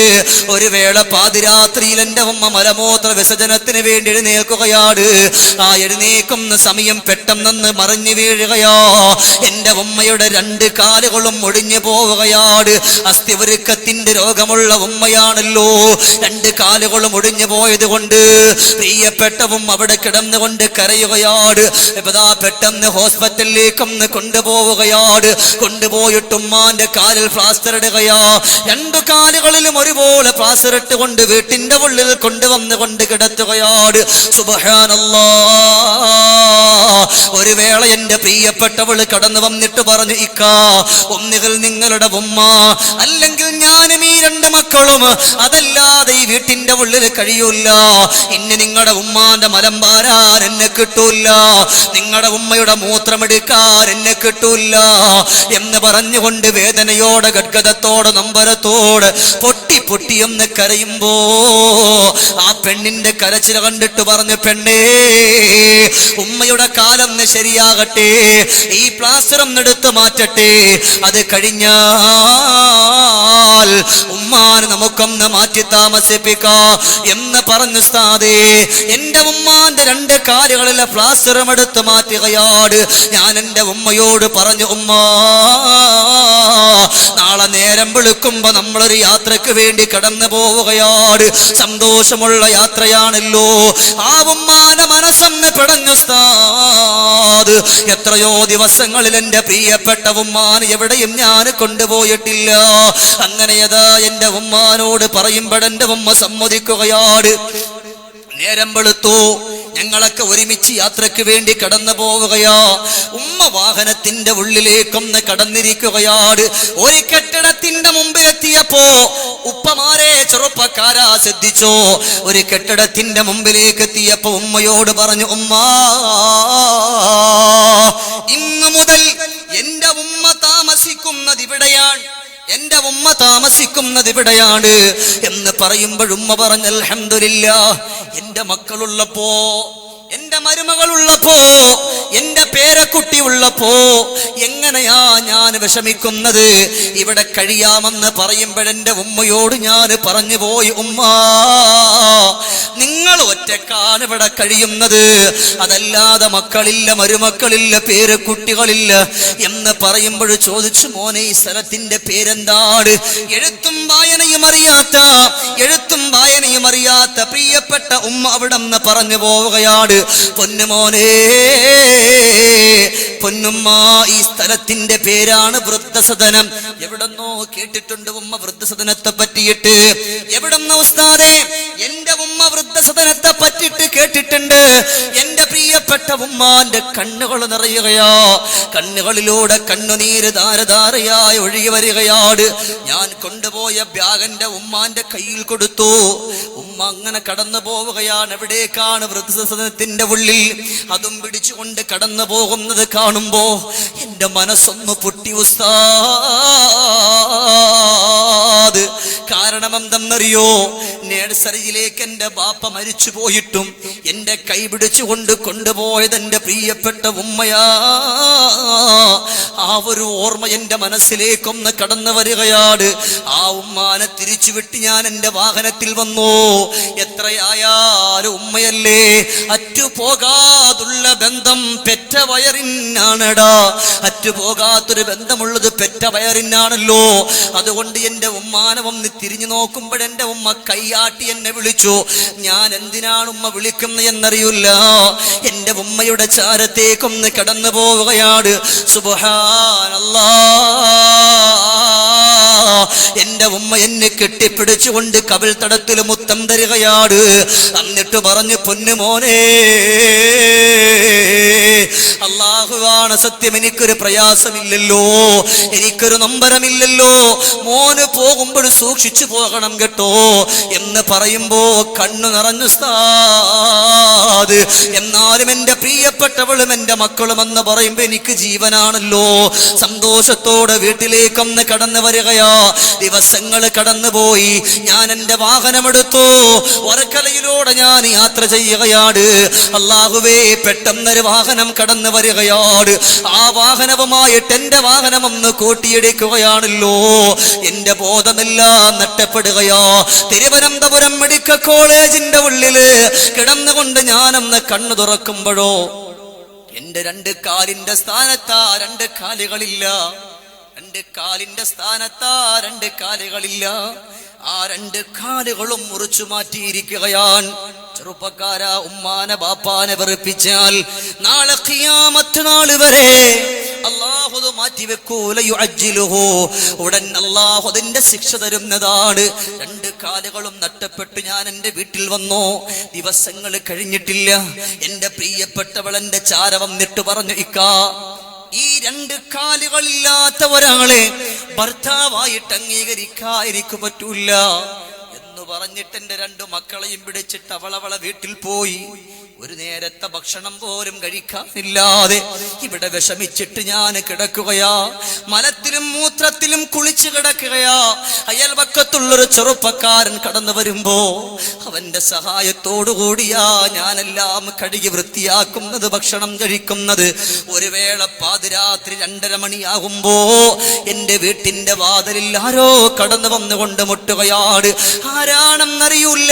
ഒരു വേള പാതിരാത്രിയിൽ എന്റെ ഉമ്മ മലമൂത്ര വിസർജനത്തിന് വേണ്ടി എഴുന്നേൽക്കുകയാണ്. ആ എഴുന്നേക്കുന്ന സമയം പെട്ടെന്ന് മറിഞ്ഞു വീഴുകയാ. എന്റെ ഉമ്മയുടെ 2 കാലുകളും ഒടിഞ്ഞു പോവുകയാണ്. അസ്ഥിവൃക്കത്തിന്റെ രോഗമുള്ള ഉമ്മയാണല്ലോ. 2 കാലുകളും ഒടിഞ്ഞു പോയത് കൊണ്ട് പ്രിയപ്പെട്ടവും അവിടെ കിടന്നുകൊണ്ട് കരയുകയാണ്. പെട്ടെന്ന് ഹോസ്പിറ്റലിലേക്കൊന്ന് കൊണ്ടുപോവുകയാണ്. കൊണ്ടുപോയിട്ട് ഉമ്മാന്റെ കാലിൽ പ്ലാസ്റ്റർ ഇടുകയാ. രണ്ടു കാലുകളിലും ഒരുപോലെ പ്ലാസ്റ്റർ ഇട്ടുകൊണ്ട് വീട്ടിന്റെ ഉള്ളിൽ കൊണ്ടുവന്നുകൊണ്ട് കിടത്തുകയാണ്. സുബ്ഹാനല്ലാഹ്. ഒരു വേള എന്റെ പ്രിയപ്പെട്ടവള് കടന്നു വന്നിട്ട് പറഞ്ഞു, ഇക്കാ, ഒന്നുകിൽ നിങ്ങളുടെ ഉമ്മ അല്ലെങ്കിൽ ഞാനും ഈ രണ്ട് മക്കളും, അതല്ലാതെ ഈ വീട്ടിന്റെ ഉള്ളിൽ കഴിയൂല. ഇനി നിങ്ങളുടെ ഉമ്മാന്റെ മലം പാരാൻ എന്നെ കിട്ടൂല, നിങ്ങളുടെ ഉമ്മയുടെ മൂത്രമെടുക്കാൻ എന്നെ കിട്ടൂല എന്ന് പറഞ്ഞുകൊണ്ട് വേദനയോടെ ഗദ്ഗദത്തോടെ നമ്പരത്തോടെ പൊട്ടി പൊട്ടിയൊന്ന് കരയുമ്പോ ആ പെണ്ണിന്റെ കരച്ചിൽ കണ്ടിട്ട് പറഞ്ഞു, പെണ്ണേ, ഉമ്മയുടെ കാലൊന്ന് ശരിയാകട്ടെ, ഈ പ്ലാസ്റ്റർ ഒന്ന് എടുത്ത് മാറ്റട്ടെ, അത് കഴിഞ്ഞാൽ ഉമ്മാന് നമുക്കൊന്ന് മാറ്റി താമസിപ്പിക്കാം എന്ന് പറഞ്ഞു. ഉസ്താദേ, എന്റെ ഉമ്മാന്റെ രണ്ട് കാലുകളിലെ പ്ലാസ്റ്ററും എടുത്ത് മാറ്റുകയാണ്. ഞാൻ എന്റെ ഉമ്മയോട് പറഞ്ഞു, ഉമ്മ, നാളെ നേരം വെളുക്കുമ്പോ നമ്മളൊരു യാത്രക്ക് വേണ്ടി കടന്നു പോവുകയാണ്. സന്തോഷമുള്ള യാത്രയാണല്ലോ. ആ ഉമ്മാന്റെ മനസ്സൊന്ന് പിടഞ്ഞു ഉസ്താദ്. എത്രയോ ദിവസങ്ങളിൽ എന്റെ പ്രിയപ്പെട്ട ഉമ്മാന് എവിടെയും ഞാൻ കൊണ്ടുപോയിട്ടില്ല. അങ്ങനെയതാ എന്റെ ഉമ്മാനോട് പറയുമ്പോഴെന്റെ ഉമ്മ സമ്മതിക്കുകയാണ്. നേരം വെളുത്തു, ഞങ്ങളൊക്കെ ഒരുമിച്ച് യാത്രക്ക് വേണ്ടി കടന്നു പോവുകയാ. ഉമ്മ വാഹനത്തിന്റെ ഉള്ളിലേക്കൊന്ന് കടന്നിരിക്കുകയാണ്. ഒരു കെട്ടിടത്തിന്റെ മുമ്പിലെത്തിയപ്പോ ഉപ്പമാരെ, ചെറുപ്പക്കാരാ, ശ്രദ്ധിച്ചോ, ഒരു കെട്ടിടത്തിന്റെ മുമ്പിലേക്ക് എത്തിയപ്പോ ഉമ്മയോട് പറഞ്ഞു, ഉമ്മ, ഇന്നു മുതൽ എന്റെ ഉമ്മ താമസിക്കുന്നത് ഇവിടെയാണ്, എന്റെ ഉമ്മ താമസിക്കുന്നത് ഇവിടെയാണ് എന്ന് പറയുമ്പോൾ ഉമ്മ പറഞ്ഞു, അൽഹംദുലില്ലാഹ്, എന്റെ മക്കളുള്ളപ്പോ, എന്റെ മരുമകളുള്ളപ്പോ, എന്റെ പേരക്കുട്ടി ഉള്ളപ്പോ എങ്ങനെയാ ഞാൻ വിഷമിക്കുന്നത്? ഇവിടെ കഴിയാമെന്ന് പറയുമ്പോഴെന്റെ ഉമ്മയോട് ഞാൻ പറഞ്ഞു പോയി, ഉമ്മ, നിങ്ങൾ ഒറ്റക്കാണ് ഇവിടെ കഴിയുന്നത്, അതല്ലാതെ മക്കളില്ല, മരുമക്കളില്ല, പേരക്കുട്ടികളില്ല എന്ന് പറയുമ്പോൾ ചോദിച്ചു, മോനെ, ഈ സ്ഥലത്തിന്റെ പേരെന്താണ്? എഴുത്തും വായനയും അറിയാത്ത പ്രിയപ്പെട്ട ഉമ്മ അവിടെ നിന്ന് പറഞ്ഞു പോവുകയാണ്, പൊന്നുമോനെ, പൊന്നുമ്മ, ഈ സ്ഥലത്തിന്റെ പേരാണ് വൃദ്ധസദനം. എവിടെന്നോ കേട്ടിട്ടുണ്ട് ഉമ്മ വൃദ്ധസദനത്തെ പറ്റിയിട്ട്. എവിടെന്നോ ഉസ്താദേ? എന്റെ ഉമ്മ വൃദ്ധസദനത്തെ പറ്റിയിട്ട് കേട്ടിട്ടുണ്ട്. എന്റെ പ്രിയപ്പെട്ട ഉമ്മാന്റെ കണ്ണുകൾ നിറയുകയാ. കണ്ണുകളിലൂടെ കണ്ണുനീര് ധാരധാരയായി ഒഴുകി വരികയാണ്. ഞാൻ കൊണ്ടുപോയ ബാഗന്റെ ഉമ്മാന്റെ കയ്യിൽ കൊടുത്തു. ഉമ്മ അങ്ങനെ കടന്നു പോവുകയാണ്. എവിടേക്കാണ്? വൃദ്ധസദനത്തിന്റെ ഉള്ളിൽ. അതും പിടിച്ചുകൊണ്ട് കടന്നു പോകുന്നത് കാണുമ്പോ എന്റെ മനസ്സൊന്ന് പൊട്ടി ഉസ്താദ്. കാരണം എന്തെന്നറിയോ? നേഴ്സറിയിലേക്ക് എന്റെ ബാപ്പ മരിച്ചു പോയിട്ടും എന്റെ കൈ പിടിച്ചുകൊണ്ട് കൊണ്ടുപോയത് എന്റെ പ്രിയപ്പെട്ട ഉമ്മയാ. ആ ഒരു ഓർമ്മ എന്റെ മനസ്സിലേക്കൊന്ന് കടന്നു വരികയാണ്. ആ ഉമ്മാനെ തിരിച്ചു വിട്ട് ഞാൻ എന്റെ വാഹനത്തിൽ വന്നു. എത്രയായാലും ഉമ്മയല്ലേ. അറ്റുപോകാതുള്ള ബന്ധം പെറ്റ വയറിനാണടാ. അറ്റുപോകാത്തൊരു ബന്ധമുള്ളത് പെറ്റ വയറിനാണല്ലോ. അതുകൊണ്ട് എന്റെ ഉമ്മാനെ ഒന്ന് തിരിഞ്ഞു നോക്കുമ്പോഴെന്റെ ഉമ്മ കൈയാട്ടി എന്നെ വിളിച്ചു. ഞാൻ എന്തിനാണ് ഉമ്മ വിളിക്കുന്നത് എന്നറിയില്ല. എന്റെ ഉമ്മയുടെ ചാരത്തേക്കൊന്ന് കടന്നു പോവുകയാണ്. സുബ്ഹാനല്ലാഹ്. എന്റെ ഉമ്മ എന്നെ കെട്ടിപ്പിടിച്ചുകൊണ്ട് കവിൾ തടത്തിൽ മുത്തം തരികയാണ്. എന്നിട്ട് പറഞ്ഞു, പൊന്നുമോനെ, അല്ലാഹുവാണ് സത്യം, എനിക്കൊരു പ്രയാസമില്ലല്ലോ, എനിക്കൊരു നൊമ്പരമില്ലല്ലോ, മോന് പോകുമ്പോൾ സൂക്ഷിച്ചു പോകണം കേട്ടോ എന്ന് പറയുമ്പോ കണ്ണു നിറഞ്ഞു ഉസ്താദ്. എന്നാലും എന്റെ പ്രിയപ്പെട്ടവളും എന്റെ മക്കളും എന്ന് പറയുമ്പോ എനിക്ക് ജീവനാണല്ലോ. സന്തോഷത്തോടെ വീട്ടിലേക്കൊന്ന് കടന്നു വരികയാ. ദിവസങ്ങൾ കടന്നുപോയി. ഞാൻ എന്റെ വാഹനമെടുത്തു. വർക്കലയിലൂടെ ഞാൻ യാത്ര ചെയ്യുകയാണ്. അല്ലാഹുവേ, പെട്ടെന്നൊരു വാഹനം കടന്നു വരികയാണ്. ആ വാഹനവുമായിട്ട് എന്റെ വാഹനം ഒന്ന് കൂട്ടിയിടിക്കുകയാണല്ലോ. എന്റെ ബോധമെല്ലാം നഷ്ടപ്പെടുകയോ. തിരുവനന്തപുരം മെഡിക്കൽ കോളേജിന്റെ ഉള്ളില് കിടന്നുകൊണ്ട് ഞാനൊന്ന് കണ്ണു തുറക്കുമ്പോഴോ എന്റെ രണ്ട് കാലിന്റെ സ്ഥാനത്താ രണ്ട് കാലുകളില്ല. രണ്ട് കാലിന്റെ സ്ഥാനത്താ രണ്ട് കാലുകളില്ല. ആ 2 കാലുകളും മുറിച്ചു മാറ്റിയിരിക്കുകയാണ്. ചെറുപ്പക്കാരാ, ഉമ്മാനെ ബാപ്പാനെ വെറുപ്പിച്ചാൽ നാളെ ഖിയാമത്ത് നാൾ വരെ അല്ലാഹു മാറ്റിവെക്കൂല. യുഅജ്ജിലുഹു, ഉടൻ അല്ലാഹു അതിന്റെ ശിക്ഷ തരുന്നതാണ്. 2 കാലുകളും നഷ്ടപ്പെട്ടു ഞാൻ എൻ്റെ വീട്ടിൽ വന്നു. ദിവസങ്ങൾ കഴിഞ്ഞിട്ടില്ല. എൻ്റെ പ്രിയപ്പെട്ടവൾ എൻ്റെ ചാര വന്നിട്ട് പറഞ്ഞു, ഇക്കാ, ഈ 2 കാലുകളില്ലാത്ത ഒരാളെ ഭർത്താവായിട്ട് അംഗീകരിക്കാൻ എനിക്ക് പറ്റൂല എന്ന് പറഞ്ഞിട്ട് എൻ്റെ 2 മക്കളെയും പിടിച്ചിട്ട് അവളവളെ വീട്ടിൽ പോയി. ഒരു നേരത്തെ ഭക്ഷണം പോലും കഴിക്കാനില്ലാതെ ഇവിടെ വിഷമിച്ചിട്ട് ഞാൻ കിടക്കുകയാ. മലത്തിലും മൂത്രത്തിലും കുളിച്ചു കിടക്കുകയാ. അയൽവക്കത്തുള്ളൊരു ചെറുപ്പക്കാരൻ കടന്നു വരുമ്പോ അവന്റെ സഹായത്തോടുകൂടിയാ ഞാനെല്ലാം കഴുകി വൃത്തിയാക്കുന്നത്, ഭക്ഷണം കഴിക്കുന്നത്. ഒരു വേള പാതിരാത്രി 2:30 മണിയാകുമ്പോ എൻ്റെ വീട്ടിന്റെ വാതിലിൽ ആരോ കടന്നു വന്നുകൊണ്ട് മുട്ടുകയാണ്. ആരാണെന്നറിയൂല.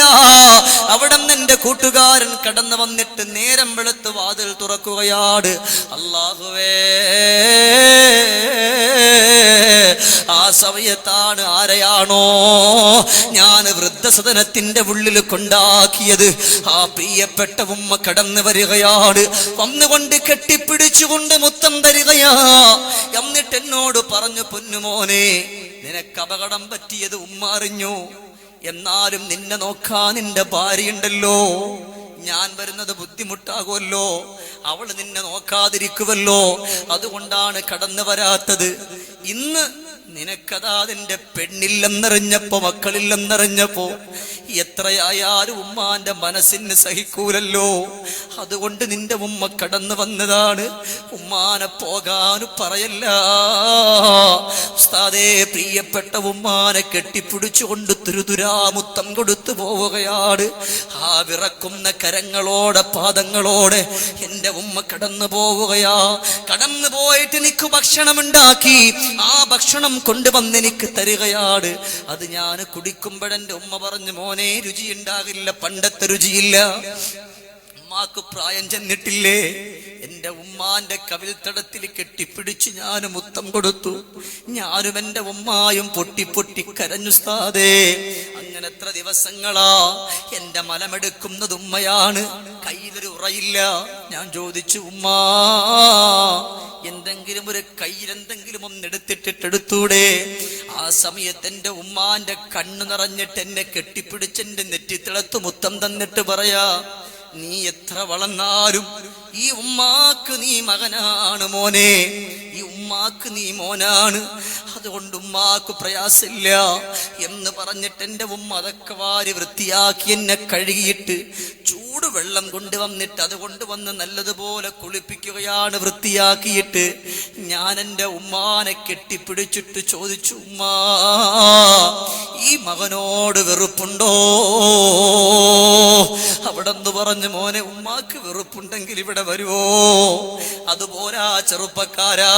അവിടെ നിന്ന് എൻ്റെ കൂട്ടുകാരൻ കടന്നു വന്നിട്ട് നേരം വെളുത്ത് വാതിൽ തുറക്കുകയാണ്. അല്ലാഹുവേ, ആ സമയത്താണ് ആരെയാണോ ഞാൻ വൃദ്ധസദനത്തിന്റെ ഉള്ളിൽ കൊണ്ടാക്കിയത് ആ പ്രിയപ്പെട്ട ഉമ്മ കടന്നു വരികയാണ്. വന്നുകൊണ്ട് കെട്ടിപ്പിടിച്ചുകൊണ്ട് മുത്തം തരികയാ. എന്നിട്ട് എന്നോട് പറഞ്ഞു, പൊന്നുമോനെ, നിനക്ക് അപകടം പറ്റിയത് ഉമ്മ അറിഞ്ഞു. എന്നാലും നിന്നെ നോക്കാൻ നിന്റെ ഭാര്യയുണ്ടല്ലോ. ഞാൻ വരുന്നത് ബുദ്ധിമുട്ടാകുമല്ലോ, അവൾ നിന്നെ നോക്കാതിരിക്കുമല്ലോ, അതുകൊണ്ടാണ് കടന്നു വരാത്തത്. ഇന്ന് നിനക്കതാ നിന്റെ പെണ്ണില്ലെന്നറിഞ്ഞപ്പോ, മക്കളില്ലെന്നറിഞ്ഞപ്പോ എത്രയായാലും ഉമ്മാന്റെ മനസ്സിന് സഹിക്കൂലല്ലോ. അതുകൊണ്ട് നിന്റെ ഉമ്മ കടന്നു വന്നതാണ്. ഉമ്മാനെ പോകാനും പറയല്ല. ഉസ്താദേ, പ്രിയപ്പെട്ട ഉമ്മാനെ കെട്ടിപ്പിടിച്ചുകൊണ്ട് തുരുതുരാമുത്തം കൊടുത്തു പോവുകയാണ്. ആ വിറക്കുന്ന കരങ്ങളോടെ പാദങ്ങളോടെ എൻ്റെ ഉമ്മ കടന്നു പോവുകയാ. കടന്നു പോയിട്ട് എനിക്ക് ഭക്ഷണമുണ്ടാക്കി ആ ഭക്ഷണം കൊണ്ടുവന്ന് എനിക്ക് തരികയാണ്. അത് ഞാൻ കുടിക്കുമ്പോഴെൻ്റെ ഉമ്മ പറഞ്ഞു, മോനെ, രുചിയുണ്ടാകില്ല, പണ്ടത്തെ രുചിയില്ല. ഉമ്മാക്ക് പ്രായം ചെന്നിട്ടില്ലേ? എൻ്റെ ഉമ്മാന്റെ കവിൾത്തടത്തിൽ കെട്ടിപ്പിടിച്ച് ഞാൻ മുത്തം കൊടുത്തു. ഞാനും എൻ്റെ ഉമ്മായും പൊട്ടി പൊട്ടി കരഞ്ഞു. ഉസ്താദേ, അങ്ങനെ എത്ര ദിവസങ്ങളാ എൻ്റെ മലമെടുക്കുന്നത് ഉമ്മയാണ്. കയ്യിലൊരു ഉറയില്ല. ഞാൻ ചോദിച്ചു, ഉമ്മാ, എന്തെങ്കിലും ഒരു കയ്യിലെന്തെങ്കിലും ഒന്നെടുത്തിട്ടെടുത്തൂടെ? ആ സമയത്ത് എൻ്റെ ഉമ്മാന്റെ കണ്ണു നിറഞ്ഞിട്ട് എന്നെ കെട്ടിപ്പിടിച്ച് എൻ്റെ നെറ്റിത്തിളത്ത് മുത്തം തന്നിട്ട് പറയാ, നീ എത്ര വളർന്നാലും ഈ ഉമ്മാക്ക് നീ മകനാണ് മോനെ, ഈ ഉമ്മാക്ക് നീ മോനാണ്, അതുകൊണ്ട് ഉമ്മാക്ക് പ്രയാസമില്ല എന്ന് പറഞ്ഞിട്ട് എൻ്റെ ഉമ്മ അതൊക്കെ വാരി വൃത്തിയാക്കി എന്നെ കഴുകിയിട്ട് ചൂടുവെള്ളം കൊണ്ടുവന്നിട്ട് അതുകൊണ്ട് വന്ന് നല്ലതുപോലെ കുളിപ്പിക്കുകയാണ്. വൃത്തിയാക്കിയിട്ട് ഞാൻ എൻ്റെ ഉമ്മാനെ കെട്ടിപ്പിടിച്ചിട്ട് ചോദിച്ചു, ഉമ്മാ, ഈ മകനോട് വെറുപ്പുണ്ടോ? അവിടെ നിന്ന് പറഞ്ഞു, മോനെ, ഉമ്മാക്ക് വെറുപ്പുണ്ടെങ്കിൽ ഇവിടെ വരുവോ? അതുപോരാ ചെറുപ്പക്കാരാ,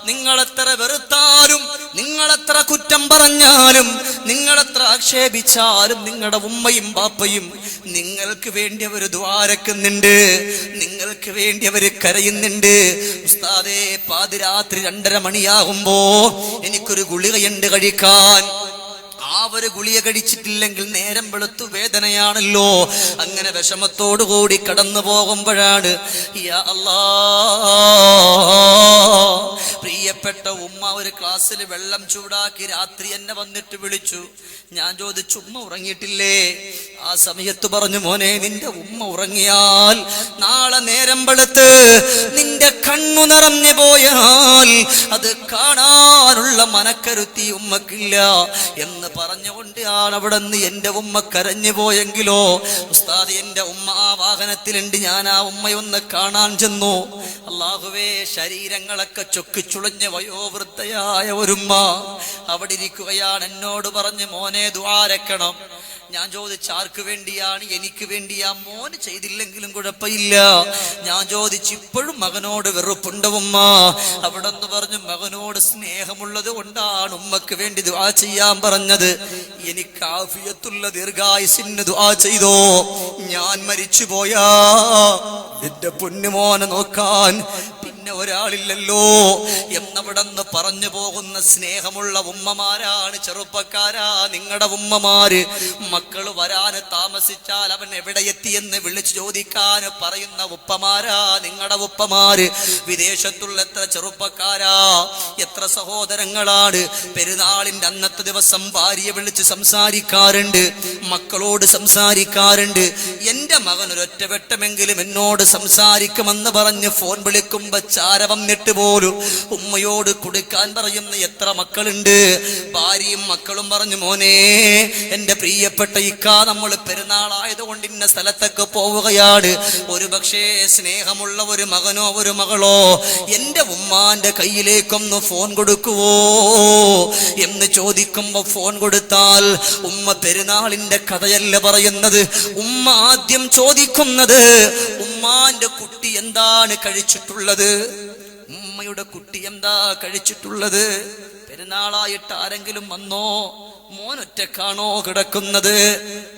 നിങ്ങളെത്ര വെറുത്താലും, നിങ്ങളെത്ര കുറ്റം പറഞ്ഞാലും, നിങ്ങളെത്ര ആക്ഷേപിച്ചാലും നിങ്ങളുടെ ഉമ്മയും ബാപ്പയും നിങ്ങൾക്ക് വേണ്ടി അവർ ദ്വാരക്കുന്നുണ്ട്, നിങ്ങൾക്ക് വേണ്ടി അവർ കരയുന്നുണ്ട്. ഉസ്താദേ, പാതിരാത്രി 2:30 മണിയാകുമ്പോ എനിക്കൊരു ഗുളികയുണ്ട് കഴിക്കാൻ. ആ ഒരു ഗുളിക കഴിച്ചിട്ടില്ലെങ്കിൽ നേരം വെളുത്തു വേദനയാണല്ലോ. അങ്ങനെ വിഷമത്തോടുകൂടി കടന്നു പോകുമ്പോഴാണ് യാ അല്ലാഹ്, പ്രിയപ്പെട്ട ഉമ്മ ഒരു ഗ്ലാസ്സിൽ വെള്ളം ചൂടാക്കി രാത്രി എന്നെ വന്നിട്ട് വിളിച്ചു. ഞാൻ ചോദിച്ചു, ഉമ്മ ഉറങ്ങിയിട്ടില്ലേ? ആ സമയത്ത് പറഞ്ഞു, മോനെ, നിന്റെ ഉമ്മ ഉറങ്ങിയാൽ നാളെ നേരം വെളുത്ത് നിന്റെ കണ്ണു നിറഞ്ഞു പോയാൽ അത് കാണാനുള്ള മനക്കരുത്തി ഉമ്മക്കില്ല എന്ന് പറഞ്ഞുകൊണ്ടാണ് അവിടെ നിന്ന് എൻ്റെ ഉമ്മ കരഞ്ഞു പോയെങ്കിലോ. ഉസ്താദ്, എൻ്റെ ഉമ്മ ആ വാഹനത്തിലുണ്ട്. ഞാൻ ആ ഉമ്മയൊന്ന് കാണാൻ ചെന്നു. അല്ലാഹുവേ, ശരീരങ്ങളൊക്കെ ചൊക്കിച്ചുളഞ്ഞ വയോവൃദ്ധയായ ഒരുമ്മ അവിടെ ഇരിക്കുകയാണ്. എന്നോട് പറഞ്ഞു, മോനെ, ദുആരക്കണം. ഞാൻ ചോദിച്ചു, ആർക്ക് വേണ്ടിയാണ്? എനിക്ക് വേണ്ടിയാ. മോന് ചെയ്തില്ലെങ്കിലും കുഴപ്പമില്ല. ഞാൻ ചോദിച്ചു, ഇപ്പോഴും മകനോട് വെറുപ്പുണ്ട് ഉമ്മ? അവിടെ നിന്ന് പറഞ്ഞു, മകനോട് സ്നേഹമുള്ളത് കൊണ്ടാണ് ഉമ്മക്ക് വേണ്ടി ദുആ ചെയ്യാൻ പറഞ്ഞത്. എനിക്ക് ആഫിയത്തുള്ള ദീർഘായുസിന് ദുആ ചെയ്തോ? ഞാൻ മരിച്ചു പോയാ എന്റെ പൊന്നുമോനെ നോക്കാൻ പിന്നെ ഒരാളില്ലല്ലോ എന്നവിടെന്ന് പറഞ്ഞു പോകുന്ന സ്നേഹമുള്ള ഉമ്മമാരാണ്. ചെറുപ്പക്കാരാ, നിങ്ങളുടെ ഉമ്മമാര് മക്കള് വരാന് താമസിച്ചാൽ അവൻ എവിടെ എത്തിയെന്ന് വിളിച്ചു ചോദിക്കാൻ പറയുന്ന ഉപ്പമാരാ നിങ്ങളുടെ ഉപ്പമാര്. വിദേശത്തുള്ള എത്ര ചെറുപ്പക്കാരാ, എത്ര സഹോദരങ്ങളാണ് പെരുന്നാളിന്റെ അന്നത്തെ ദിവസം ഭാര്യയെ വിളിച്ച് സംസാരിക്കാറുണ്ട്, മക്കളോട് സംസാരിക്കാറുണ്ട്. എന്റെ മകൻ ഒരൊറ്റ വെട്ടമെങ്കിലും എന്നോട് സംസാരിക്കുമെന്ന് പറഞ്ഞ് ഫോൺ വിളിക്കുമ്പോ ചാര വന്നിട്ട് പോലും ഉമ്മയോട് കൊടുക്കാൻ പറയുന്ന എത്ര മക്കളുണ്ട്. ഭാര്യയും മക്കളും പറഞ്ഞു, മോനെ എന്റെ പ്രിയപ്പെട്ട ഇക്കാ, നമ്മൾ പെരുന്നാളായതുകൊണ്ട് ഇന്ന സ്ഥലത്തൊക്കെ പോവുകയാണ്, ഒരു പക്ഷേ സ്നേഹമുള്ള ഒരു മകനോ ഒരു മകളോ എന്റെ ഉമ്മാന്റെ കയ്യിലേക്കൊന്ന് ഫോൺ കൊടുക്കുവോ എന്ന് ചോദിക്കുമ്പോ ഫോൺ കൊടുത്താൽ ഉമ്മ പെരുന്നാളിന്റെ കഥയല്ല പറയുന്നത്. ഉമ്മ ആദ്യം ചോദിക്കുന്നത് ഉമ്മാന്റെ കുട്ടി എന്താണ് കഴിച്ചിട്ടുള്ളത്, ഉമ്മയുടെ കുട്ടി എന്താ കഴിച്ചിട്ടുള്ളത്. പെരുന്നാളായിട്ട് ആരെങ്കിലും വന്നോ, മോൻ ഒറ്റക്കാണോ കിടക്കുന്നത്,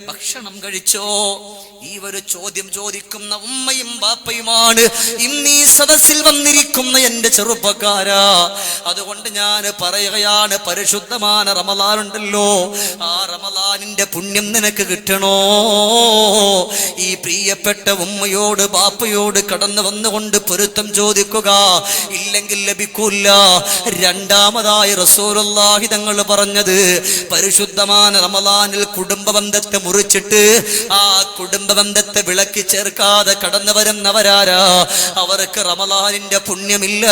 ഭക്ഷണം കഴിച്ചോ? ഈ ഒരു ചോദ്യം ചോദിക്കുന്ന ഉമ്മയും ബാപ്പയുമാണ് ഇന്നീ സദസ്സിൽ വന്നിരിക്കുന്ന എന്റെ ചെറുപ്പക്കാരാ. അതുകൊണ്ട് ഞാൻ പറയുകയാണ്, പരിശുദ്ധமான റമളാൻ ഉണ്ടല്ലോ, ആ റമളാനിന്റെ പുണ്യം നിനക്ക് കിട്ടണോ? ഈ പ്രിയപ്പെട്ട ഉമ്മയോട് ബാപ്പയോട് കടന്നു വന്നുകൊണ്ട് പൊരുത്തം ചോദിക്കുക, ഇല്ലെങ്കിൽ ലഭിക്കൂല. രണ്ടാമതായി റസൂലുള്ളാഹി തങ്ങൾ പറഞ്ഞത്, പരിശുദ്ധமான റമളാനിൽ കുടുംബ ബന്ധത്തെ മുറിച്ചിട്ട് ആ കുടുംബ ബന്ധത്തെ വിളക്കി ചേർക്കാതെ കടന്നു വരുന്നവരാരാ, അവർക്ക് റമളാനിന്റെ പുണ്യമില്ല.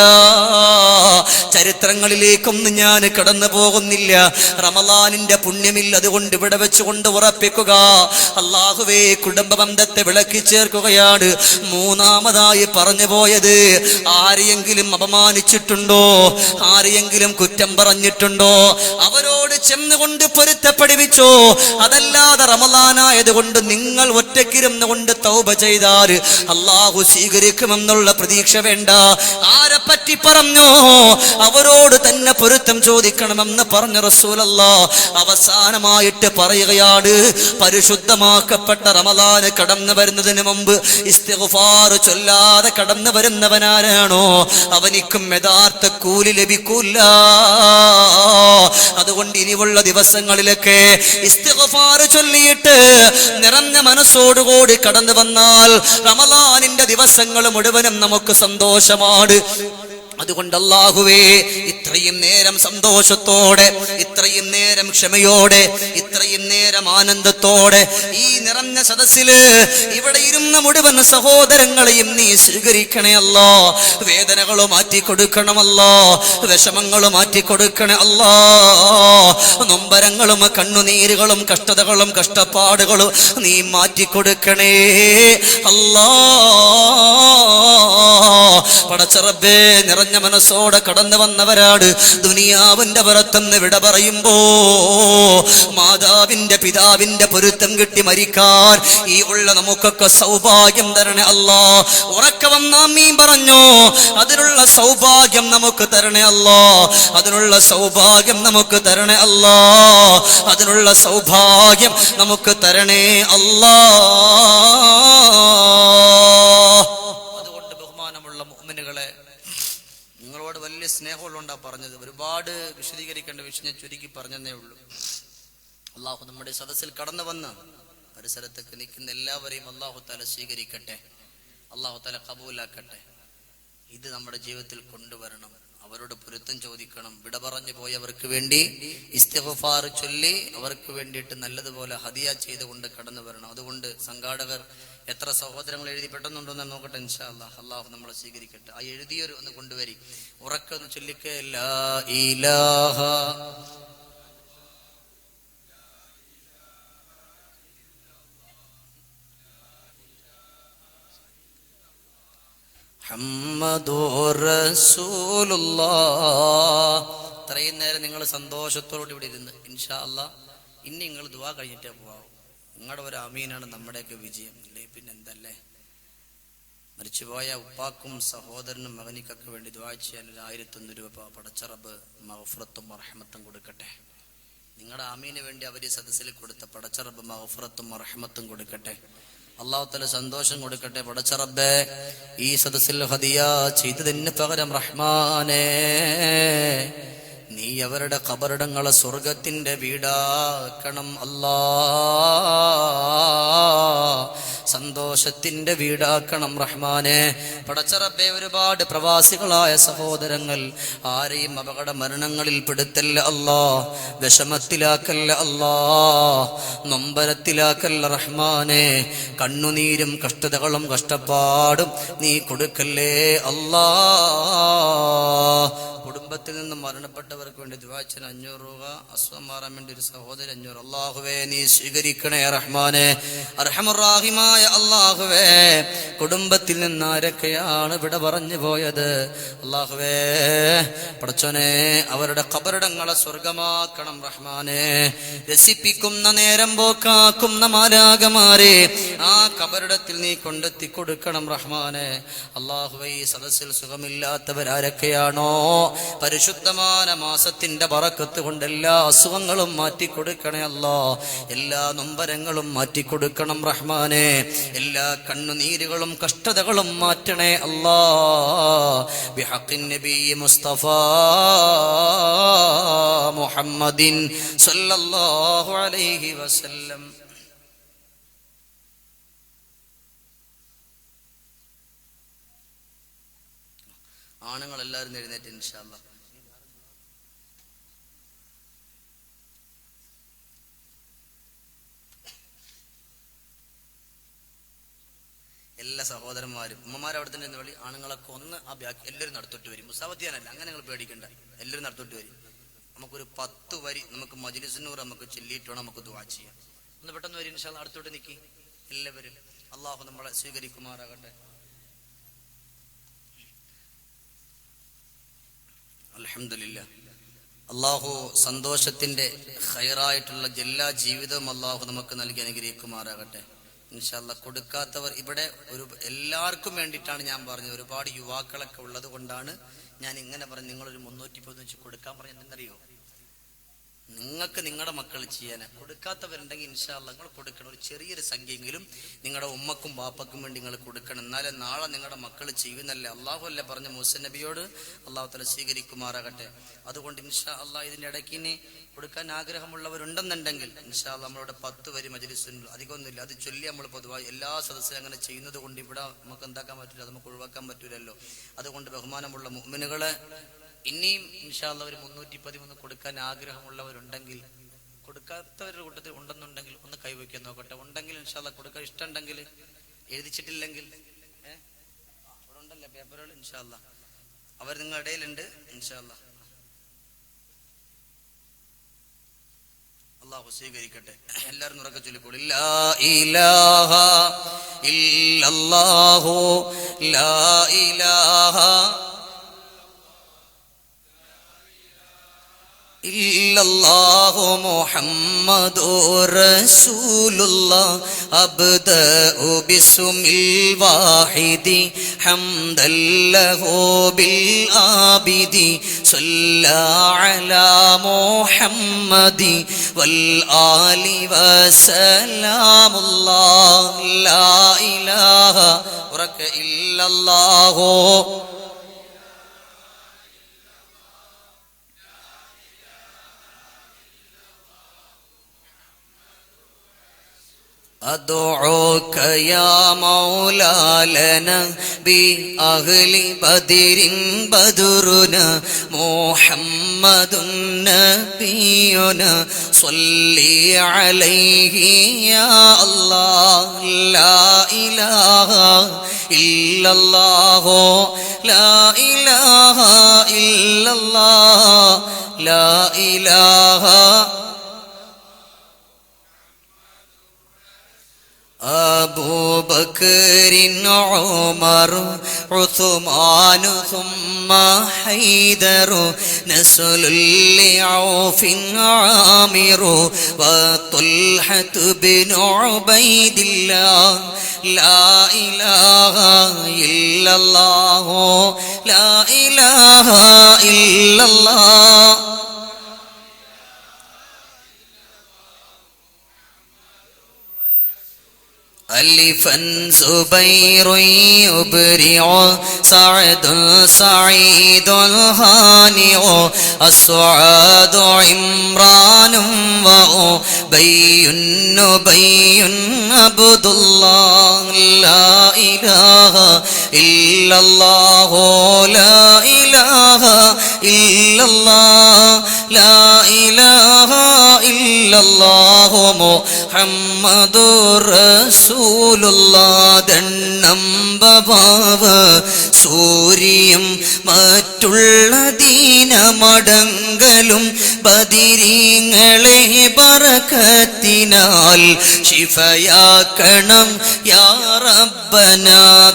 ചരിത്രങ്ങളിലേക്കൊന്നും ഞാൻ കടന്നു പോകുന്നില്ല, റമളാനിന്റെ പുണ്യമില്ല. അതുകൊണ്ട് ഇവിടെ വെച്ചുകൊണ്ട് ഉറപ്പിക്കുക, അല്ലാഹുവേ കുടുംബ ബന്ധത്തെ വിളക്കി ചേർക്കുകയാണ്. മൂന്നാമതായി പറഞ്ഞു പോയത്, ആരെയെങ്കിലും അപമാനിച്ചിട്ടുണ്ടോ, ആരെയെങ്കിലും കുറ്റം പറഞ്ഞിട്ടുണ്ടോ, അവരോട് ചെന്നുകൊണ്ട് പൊരുത്തപ്പെടുവിച്ചോ. അതല്ലാതെ റമളാനായത് കൊണ്ട് നിങ്ങൾ ഒറ്റക്കിരുന്ന് കൊണ്ട് തൗബ ചെയ്താൽ അല്ലാഹു സ്വീകരിക്കുമെന്നുള്ള പ്രതീക്ഷ വേണ്ട. ആരെ പറ്റി പറഞ്ഞോ അവരോട് തന്നെ പൊരുത്തം ചോദിക്കണമെന്ന് പറഞ്ഞ റസൂലല്ലാഹ് അവസാനമായിട്ട് പറയുകയാണ്, പരിശുദ്ധമാക്കപ്പെട്ട റമളാൻ കടന്നു വരുന്നതിന് മുമ്പ് ഇസ്തിഗ്ഫാർ ചൊല്ലാതെ കടന്നു വരുന്നവനാരാണോ അവനിക്കും യഥാർത്ഥ കൂലി ലഭിക്കൂല. അതുകൊണ്ട് ഇനിയുള്ള ദിവസങ്ങളിലൊക്കെ ഇസ്തിഗ്ഫാർ ചൊല്ലിയിട്ട് നിറഞ്ഞ മനസ്സോടുകൂടി കടന്നു വന്നാൽ റമളാനിന്റെ ദിവസങ്ങൾ മുഴുവനും നമുക്ക് സന്തോഷമാണ്. അതുകൊണ്ട് അല്ലാഹുവേ, ഇത്രയും നേരം സന്തോഷത്തോടെ, ഇത്രയും നേരം ക്ഷമയോടെ, ഇത്രയും നേരം ആനന്ദത്തോടെ ഈ നിറഞ്ഞ സദസ്സില് ഇവിടെ ഇരുന്ന മുഴുവൻ സഹോദരങ്ങളെയും നീ സ്വീകരിക്കണേ അല്ലാ. വേദനകൾ മാറ്റിക്കൊടുക്കണമല്ലോ, വിഷമങ്ങൾ മാറ്റിക്കൊടുക്കണേ അല്ലാ. നൊമ്പരങ്ങളും കണ്ണുനീരുകളും കഷ്ടതകളും കഷ്ടപ്പാടുകളും നീ മാറ്റിക്കൊടുക്കണേ അല്ലാ. പടച്ച റബ്ബേ, നിറഞ്ഞ മനസ്സോടെ കടന്നു വന്നവരാണ്. ദുനിയാവിന്റെ പുറത്തുനിന്ന് വിട പറയുമ്പോ മാതാവിന്റെ പിതാവിന്റെ പൊരുത്തം കിട്ടി മരിക്കാൻ ഈ ഉള്ള നമുക്കൊക്കെ സൗഭാഗ്യം തരണേ അല്ലാ. ഉറക്കെ വന്ന ആമീൻ പറഞ്ഞോ, അതിനുള്ള സൗഭാഗ്യം നമുക്ക് തരണേ അല്ലാ. അതിനുള്ള സൗഭാഗ്യം നമുക്ക് തരണേ അല്ലാ. അതിനുള്ള സൗഭാഗ്യം നമുക്ക് തരണേ അല്ലാ. അതുകൊണ്ട് ബഹുമാനമുള്ള മുഅ്മിനുകളെ, നിങ്ങളോട് വലിയ സ്നേഹമുള്ളതുകൊണ്ടാ പറഞ്ഞത്. ഒരുപാട് വിശദീകരിക്കേണ്ട വിഷയം ഞാൻ ചുരുക്കി പറഞ്ഞതേ ഉള്ളൂ. അള്ളാഹു നമ്മുടെ സദസ്സിൽ കടന്നു വന്ന് പരിസരത്തൊക്കെ നിൽക്കുന്ന എല്ലാവരെയും അള്ളാഹു താല സ്വീകരിക്കട്ടെ, അള്ളാഹു താല കബൂലാക്കട്ടെ. ഇത് നമ്മുടെ ജീവിതത്തിൽ കൊണ്ടുവരണം. അവരോട് പൊരുത്തം ചോദിക്കണം. വിട പറഞ്ഞു പോയവർക്ക് വേണ്ടി ഇസ്തിഗ്ഫാർ ചൊല്ലി അവർക്ക് വേണ്ടിയിട്ട് നല്ലതുപോലെ ഹദിയ ചെയ്തുകൊണ്ട് കടന്നു വരണം. അതുകൊണ്ട് സംഘാടകർ എത്ര സഹോദരങ്ങൾ എഴുതി പെട്ടെന്നുണ്ടോ എന്ന് നോക്കട്ടെ. ഇൻഷാ അല്ലാഹ് അള്ളാഹു നമ്മളെ സ്വീകരിക്കട്ടെ. ആ എഴുതിയൊരു ഒന്ന് കൊണ്ടുവരി, ഉറക്കെ ഒന്ന് ചൊല്ലിക്കേ. ലാ ഇലാഹ മുഹമ്മദുർ റസൂലുള്ളാഹ്. ഇത്രയും നേരം നിങ്ങൾ സന്തോഷത്തോടെ ഇവിടെ ഇരുന്ന് ഇൻഷാ അല്ലാഹ് ഇനി നിങ്ങൾ ദുആ കഴിഞ്ഞിട്ടേ പോവാം. നിങ്ങളുടെ ഒരു അമീനാണ് നമ്മുടെയൊക്കെ വിജയം. അല്ലേ പിന്നെ എന്തല്ലേ. മരിച്ചുപോയ ഉപ്പാക്കും സഹോദരനും മകനിക്കൊക്കെ വേണ്ടി ദുആ ചെയ്യാൻ 1001 രൂപ പടച്ച റബ്ബ് മഗ്ഫിറത്തും റഹ്മത്തും കൊടുക്കട്ടെ. നിങ്ങളുടെ ആമീന് വേണ്ടി അവർ സദസ്സിൽ കൊടുത്ത പടച്ച റബ്ബ് മഗ്ഫിറത്തും റഹ്മത്തും കൊടുക്കട്ടെ. അല്ലാഹു തആല സന്തോഷം കൊടുക്കട്ടെ. പടച്ച റബ്ബേ, ഈ സദസ്സിൽ ഹദിയ ചെയ്തതിന് പകരം റഹ്മാനേ, നീ അവരുടെ ഖബറിടങ്ങളെ സ്വർഗത്തിന്റെ വീടാക്കണം അല്ലാ, സന്തോഷത്തിന്റെ വീടാക്കണം റഹ്മാനെ. പടച്ച റബ്ബേ, ഒരുപാട് പ്രവാസികളായ സഹോദരങ്ങൾ ആരെയും അപകട മരണങ്ങളിൽ പെടുത്തല്ല അല്ലാ, വിഷമത്തിലാക്കല്ല അല്ലാ, നൊമ്പരത്തിലാക്കല്ല റഹ്മാനെ. കണ്ണുനീരും കഷ്ടതകളും കഷ്ടപ്പാടും നീ കൊടുക്കല്ലേ അല്ലാ. കുടുംബത്തിൽ നിന്നും മരണപ്പെട്ടവർക്ക് വേണ്ടി ദുആ ചെയ്യാൻ 500 രൂപ, അസുഖം മാറാൻ വേണ്ടി ഒരു സഹോദരൻ 500. അല്ലാഹുവേ, നീ സ്വീകരിക്കണേ റഹ്മാനെ. അർഹമർ റഹീമായ അല്ലാഹുവേ, കുടുംബത്തിൽ നിന്ന് ആരൊക്കെയാണ് ഇവിടെ പറഞ്ഞു പോയത് അല്ലാഹുവേ, പടച്ചോനെ, അവരുടെ ഖബറിടങ്ങളെ സ്വർഗമാക്കണം റഹ്മാനെ. രസിപ്പിക്കുന്ന നേരം പോക്കാക്കുന്ന മാലാഖമാരെ ആ ഖബറിടത്തിൽ നീ കൊണ്ടെത്തി കൊടുക്കണം റഹ്മാനെ. അല്ലാഹുവേ, ഈ സദസ്സിൽ സുഖമില്ലാത്തവരാരൊക്കെയാണോ പരിശുദ്ധമായ മാസത്തിന്റെ ബറക്കത്ത് കൊണ്ട് എല്ലാ അസുഖങ്ങളും മാറ്റിക്കൊടുക്കണേ അല്ലാ, എല്ലാ നൊമ്പരങ്ങളും മാറ്റിക്കൊടുക്കണം റഹ്മാനെ, എല്ലാ കണ്ണുനീരുകളും കഷ്ടതകളും മാറ്റണേ അല്ലാ. ബിഹഖിൻ നബി മുസ്തഫ മുഹമ്മദിൻ സല്ലല്ലാഹു അലൈഹി വസല്ലം. ആണുങ്ങൾ എല്ലാവരും എഴുന്നേറ്റ് ഇൻഷാ അല്ലാഹ്. എല്ലാ സഹോദരന്മാരും ഉമ്മമാരവിടെ തന്നെ വിളി. ആണുങ്ങളൊക്കെ ഒന്ന് ആ ബാക്കി എല്ലാവരും നടത്തോട്ട് വരും. മുസാവത്തിയാനല്ല, അങ്ങനെ നിങ്ങൾ പേടിക്കണ്ട, എല്ലാവരും നടത്തോട്ട് വരും. നമുക്കൊരു 10 വരി നമുക്ക് മജ്‌ലിസുന്നൂർ നമുക്ക് ചൊല്ലിയിട്ട് വേണം നമുക്ക് ദുആ ചെയ്യാം. ഒന്ന് പെട്ടെന്ന് വരും ഇൻഷാ അല്ലാഹ്. അടുത്തോട്ട് നിൽക്കി എല്ലാവരും. അള്ളാഹു നമ്മളെ സ്വീകരിക്കുമാറാകട്ടെ. അൽഹംദുലില്ലാഹ്. അള്ളാഹു സന്തോഷത്തിന്റെ ഖൈറായിട്ടുള്ള എല്ലാ ജീവിതവും അള്ളാഹു നമുക്ക് നൽകി അനുഗ്രഹിക്കുമാറാകട്ടെ ഇൻഷാ അല്ലാഹ്. കൊടുക്കാത്തവർ ഇവിടെ എല്ലാവർക്കും വേണ്ടിയിട്ടാണ് ഞാൻ പറഞ്ഞത്. ഒരുപാട് യുവാക്കളൊക്കെ ഉള്ളത് കൊണ്ടാണ് ഞാൻ ഇങ്ങനെ പറഞ്ഞു. നിങ്ങളൊരു 310 വെച്ച് കൊടുക്കാൻ പറഞ്ഞത് എന്നറിയോ? നിങ്ങൾക്ക് നിങ്ങളുടെ മക്കൾ ചെയ്യാൻ. കൊടുക്കാത്തവരുണ്ടെങ്കിൽ ഇൻഷാ അല്ലാഹ് നിങ്ങൾ കൊടുക്കണം. ഒരു ചെറിയൊരു സംഖ്യയെങ്കിലും നിങ്ങളുടെ ഉമ്മക്കും ബാപ്പക്കും വേണ്ടി നിങ്ങൾ കൊടുക്കണം. എന്നാലേ നാളെ നിങ്ങളുടെ മക്കൾ ചെയ്യുന്നല്ലേ. അള്ളാഹു അല്ലേ പറഞ്ഞ മൂസ നബിയോട്, അള്ളാഹു തആല സ്വീകരിക്കുമാറാകട്ടെ. അതുകൊണ്ട് ഇൻഷാ അല്ലാഹ് ഇതിന്റെ ഇടയ്ക്ക് ഇനി കൊടുക്കാൻ ആഗ്രഹമുള്ളവരുണ്ടെന്നുണ്ടെങ്കിൽ ഇൻഷാ അല്ലാഹ് നമ്മളിവിടെ 10 വരി മജ്‌ലിസുണ്ട്, അധികമൊന്നുമില്ല, അത് ചൊല്ലി നമ്മൾ പൊതുവായി എല്ലാ സദസ്സും അങ്ങനെ ചെയ്യുന്നത് കൊണ്ട് ഇവിടെ നമുക്ക് എന്താക്കാൻ പറ്റില്ല, അത് നമുക്ക് ഒഴിവാക്കാൻ പറ്റൂലല്ലോ. അതുകൊണ്ട് ബഹുമാനമുള്ള മുഅ്മിനുകളെ, ഇനിയും ഇൻഷാ അല്ലാഹ് ഒരു 313 കൊടുക്കാൻ ആഗ്രഹമുള്ളവരുണ്ടെങ്കിൽ, കൊടുക്കാത്തവരുടെ കൂട്ടത്തിൽ ഉണ്ടെന്നുണ്ടെങ്കിൽ ഒന്ന് കൈവയ്ക്കാൻ നോക്കട്ടെ. ഉണ്ടെങ്കിൽ ഇൻഷാ അല്ലാഹ് കൊടുക്കാൻ ഇഷ്ടമുണ്ടെങ്കിൽ, എഴുതിച്ചിട്ടില്ലെങ്കിൽ അവിടെ ഉണ്ടല്ലേ പേപ്പറുകൾ, ഇൻഷാ അല്ലാഹ് അവർ നിങ്ങളുടെ ഇടയിലുണ്ട്. ഇൻഷാ അല്ലാഹ് അല്ലാഹു സ്വീകരിക്കട്ടെ. എല്ലാവരും ഉറക്കെ ചൊല്ലിക്കോളൂ. ലാ ഇലാഹ ഇല്ലല്ലാഹു ലാ ഇലാഹ ഇല്ലല്ലാഹു മുഹമ്മദുർ റസൂലുള്ളാഹ് അബ്ദഉ ബിസ്മിൽ വാഹിദി ഹംദൻ ലഹു ബിൽ ആബിദി സല്ലാ അലാ മുഹമ്മദി വൽ ആലി വസലാമുല്ലാഹ് ലാ ഇലാഹ ഇല്ലല്ലാഹു أدعوك يا مولا لنا بأهل بدر بدرنا محمد نبينا صلي عليه يا الله لا إله إلا الله لا إله إلا الله لا إله أبو بكر عمر عثمان ثم حيدر نسل لعوف عامر وطلحة بن عبيد الله لا إله إلا الله لا إله إلا الله ألفا زبير يبرع سعد سعيد هانئ السعاد عمران وأبي نبي عبد الله لا إله إلا الله لا إله إلا الله لا إله إلا الله محمد رسول الله ദണ്ണംബവാവ് സൂര്യം മറ്റുള്ള ദീനമടങ്കലും ബദിരീങ്ങളെ ബറകത്തിനാൽ ശിഫയാക്കണം യാ റബ്ബന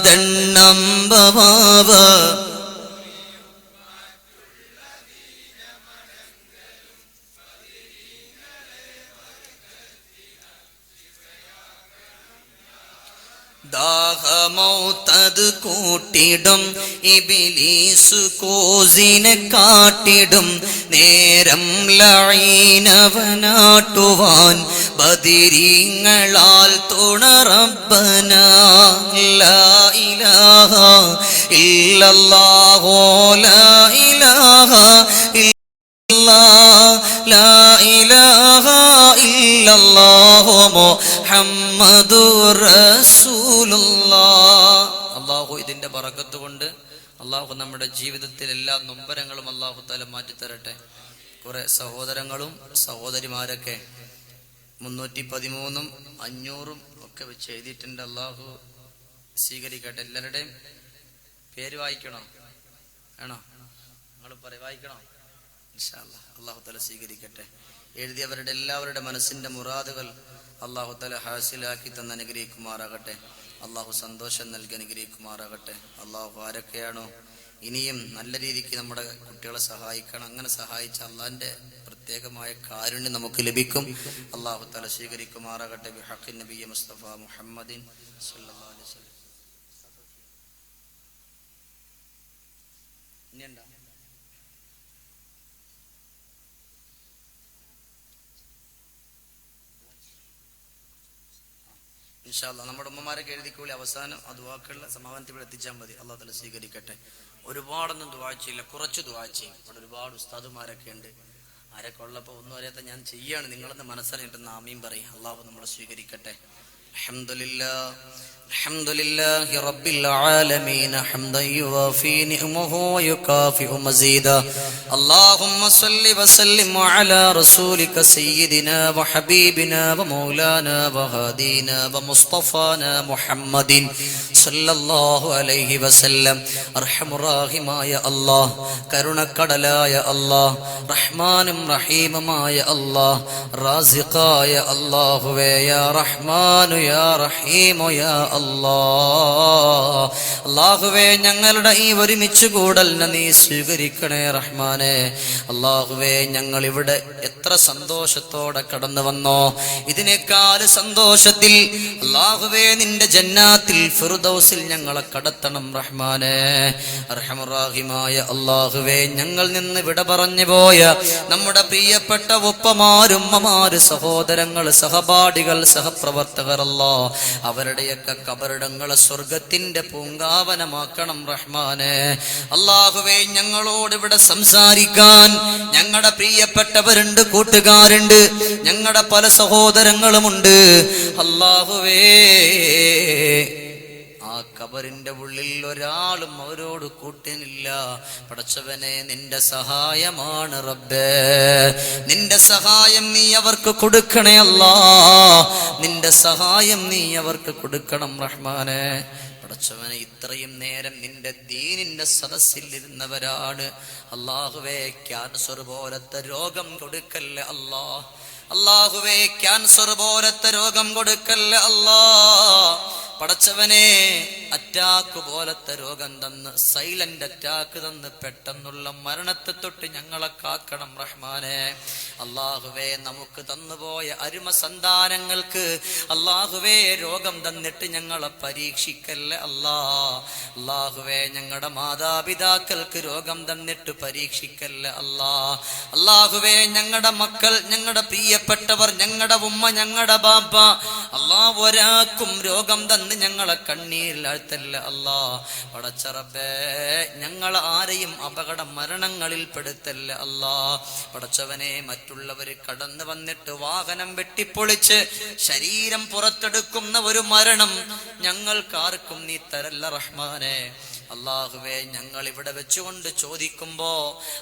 ദണ്ണംബവാവ് ദാഹമൗതത് കൂട്ടിടും ഇബ്ലീസ് കോസിനെ കാട്ടിടും നേരം ലഈനവനാട്ടുവാൻ ബദിരീങ്ങളാൽ തുണ റബ്ബന ലാ ഇലാഹ ഇല്ലല്ലാഹു ലാ ഇലാഹ ലാ ഇലാഹ ഇല്ലല്ലാഹു മുഹമ്മദുർ റസൂലുള്ളാഹ്. അല്ലാഹു ഇതിന്റെ ബറക്കത്ത് കൊണ്ട് അല്ലാഹു നമ്മുടെ ജീവിതത്തിൽ എല്ലാ നൊമ്പരങ്ങളും അല്ലാഹു തആല മാറ്റി തരട്ടെ. കുറെ സഹോദരങ്ങളും സഹോദരിമാരൊക്കെ 313 500 ഒക്കെ വെച്ച് എഴുതിയിട്ടുണ്ട്. അല്ലാഹു സ്വീകരിക്കട്ടെ. എല്ലാവരുടെയും പേര് വായിക്കണോ? വേണോ? നിങ്ങൾ വായിക്കണോ? ഇൻഷാ അല്ലാഹ് അല്ലാഹു തആല സ്വീകരിക്കട്ടെ. എഴുതിയവരുടെ എല്ലാവരുടെ മനസ്സിന്റെ മുറാദുകൾ അല്ലാഹു തആല ഹാസിലാക്കി തന്ന് അനുഗ്രഹിക്കുമാറാകട്ടെ. അല്ലാഹു സന്തോഷം നൽകി അനുഗ്രഹിക്കുമാറാകട്ടെ. അല്ലാഹു ആരൊക്കെയാണോ ഇനിയും നല്ല രീതിക്ക് നമ്മുടെ കുട്ടികളെ സഹായിക്കണം, അങ്ങനെ സഹായിച്ച അള്ളാഹിന്റെ പ്രത്യേകമായ കാരുണ്യം നമുക്ക് ലഭിക്കും. അല്ലാഹു തആല സ്വീകരിക്കുമാറാകട്ടെ. ബിഹഖി നബി മുസ്തഫ മുഹമ്മദിൻ സല്ലല്ലാഹു അലൈഹി വസല്ലം. ഇനിയുണ്ടോ? ഇൻഷാ അല്ലാഹ് നമ്മുടെ ഉമ്മമാരൊക്കെ എഴുതിക്കൂലി. അവസാനം ആ ദുആക്കളുടെ സമാപനത്തിൽ എത്തിച്ചാൽ മതി. അല്ലാഹു തആല സ്വീകരിക്കട്ടെ. ഒരുപാടൊന്നും ദുആ ചെയ്യില്ല, കുറച്ച് ദുആ ചെയ്യും. ഇവിടെ ഒരുപാട് ഉസ്താദുമാരൊക്കെ ഉണ്ട്. ആരൊക്കെ ഉള്ളപ്പോൾ ഒന്നും അറിയാത്ത ഞാൻ ചെയ്യാണ്. നിങ്ങളെന്ന് മനസ്സറിഞ്ഞിട്ട് ആമീൻ പറയും. അല്ലാഹു നമ്മളെ സ്വീകരിക്കട്ടെ. അൽഹംദുലില്ലാഹ് അൽഹംദുലില്ലാഹി റബ്ബിൽ ആലമീൻ ഹംദൻ യുവാഫി നിഅമഹു വയുകാഫിഉ മസീദാ. അല്ലാഹുമ്മ സ്വല്ലി വസല്ലിം അലാ റസൂലിക സയ്യിദിനാ വഹബീബിനാ വമൗലാനാ വഹാദീനാ വമുസ്തഫാനാ മുഹമ്മദിൻ സല്ലല്ലാഹു അലൈഹി വസല്ലം. അർഹമുർ റഹീമായ അല്ലാഹ്, കരുണക്കടലായ അല്ലാഹ്, റഹ്മാനും റഹീമുമായ അല്ലാഹ്, റാസിഖായ അല്ലാഹുവേ, യാ റഹ്മാനു യാ റഹീമു യാ അല്ലാഹുവേ, ഞങ്ങളുടെ ഈ ഒരുമിച്ച് കൂടലിനെ നീ സ്വീകരിക്കണേ റഹ്മാനെ. അല്ലാഹുവേ, ഞങ്ങൾ ഇവിടെ എത്ര സന്തോഷത്തോടെ കടന്നു വന്നോ, ഇതിനേക്കാൾ സന്തോഷത്തിൽ അല്ലാഹുവേ നിന്റെ ജന്നാത്തിൽ ഫിർദൗസിൽ ഞങ്ങളെ കടത്തണം റഹ്മാനെ. അർഹമുർ റഹീമായ അല്ലാഹുവേ, ഞങ്ങൾ നിന്ന് വിട പറഞ്ഞു പോയ നമ്മുടെ പ്രിയപ്പെട്ട ഉപ്പമാരും ഉമ്മമാര്, സഹോദരങ്ങൾ, സഹപാഠികൾ, സഹപ്രവർത്തകർ, അല്ലാഹ് അവരുടെയൊക്കെ ഖബറിടങ്ങളെ സ്വർഗത്തിന്റെ പൂങ്കാവനമാക്കണം റഹ്മാനെ. അല്ലാഹുവേ, ഞങ്ങളോട് ഇവിടെ സംസാരിക്കാൻ ഞങ്ങളുടെ പ്രിയപ്പെട്ടവരുണ്ട്, കൂട്ടുകാരുണ്ട്, ഞങ്ങളുടെ പല സഹോദരങ്ങളുമുണ്ട്. അല്ലാഹുവേ, ആ ഖബറിന്റെ ഉള്ളിൽ ഒരാളും അവരോട് കൂട്ടിനില്ല. പടച്ചവനെ, നിന്റെ സഹായമാണ് റബ്ബേ. നിന്റെ സഹായം നീ അവർക്ക് കൊടുക്കണേ അല്ലാ. നിന്റെ സഹായം നീ അവർക്ക് കൊടുക്കണം റഹ്മാനെ. പടച്ചവനെ, ഇത്രയും നേരം നിന്റെ ദീനിന്റെ സദസ്സിൽ ഇരുന്നവരാണ്. അല്ലാഹുവേ, ക്യാൻസർ പോലത്തെ രോഗം കൊടുക്കല്ലേ അല്ലാ. അല്ലാഹുവേ, ക്യാൻസർ പോലത്തെ രോഗം കൊടുക്കല്ലേ അല്ലാ. പടച്ചവനെ, അറ്റാക്ക് പോലത്തെ രോഗം തന്ന്, സൈലന്റ് അറ്റാക്ക് തന്ന് പെട്ടെന്നുള്ള മരണത്തെ തൊട്ട് ഞങ്ങളെ കാക്കണം റഹ്മാനെ. അല്ലാഹുവേ, നമുക്ക് തന്നുപോയ അരുമ സന്താനങ്ങൾക്ക് അല്ലാഹുവേ രോഗം തന്നിട്ട് ഞങ്ങളെ പരീക്ഷിക്കല്ലേ അല്ലാ. അല്ലാഹുവേ, ഞങ്ങളുടെ മാതാപിതാക്കൾക്ക് രോഗം തന്നിട്ട് പരീക്ഷിക്കല്ലേ അല്ലാ. അല്ലാഹുവേ, ഞങ്ങളുടെ മക്കൾ, ഞങ്ങളുടെ പ്രിയപ്പെട്ടവർ, ഞങ്ങളുടെ ഉമ്മ, ഞങ്ങളുടെ ബാപ്പ, അല്ലാഹ് ഒരാൾക്കും രോഗം തന്ന് ഞങ്ങളെ കണ്ണീരിലാഴ്ത്തല്ല അല്ലാ. പടച്ച റബ്ബേ, ഞങ്ങൾ ആരെയും അപകട മരണങ്ങളിൽ പെടുത്തല്ല അല്ലാ. പടച്ചവനെ, മറ്റുള്ളവർ കടന്നു വന്നിട്ട് വാഹനം വെട്ടിപ്പൊളിച്ച് ശരീരം പുറത്തെടുക്കുന്ന ഒരു മരണം ഞങ്ങൾക്കാർക്കും നീ തരല്ല റഹ്മാനെ. അല്ലാഹുവേ, ഞങ്ങൾ ഇവിടെ വെച്ചുകൊണ്ട് ചോദിക്കുമ്പോ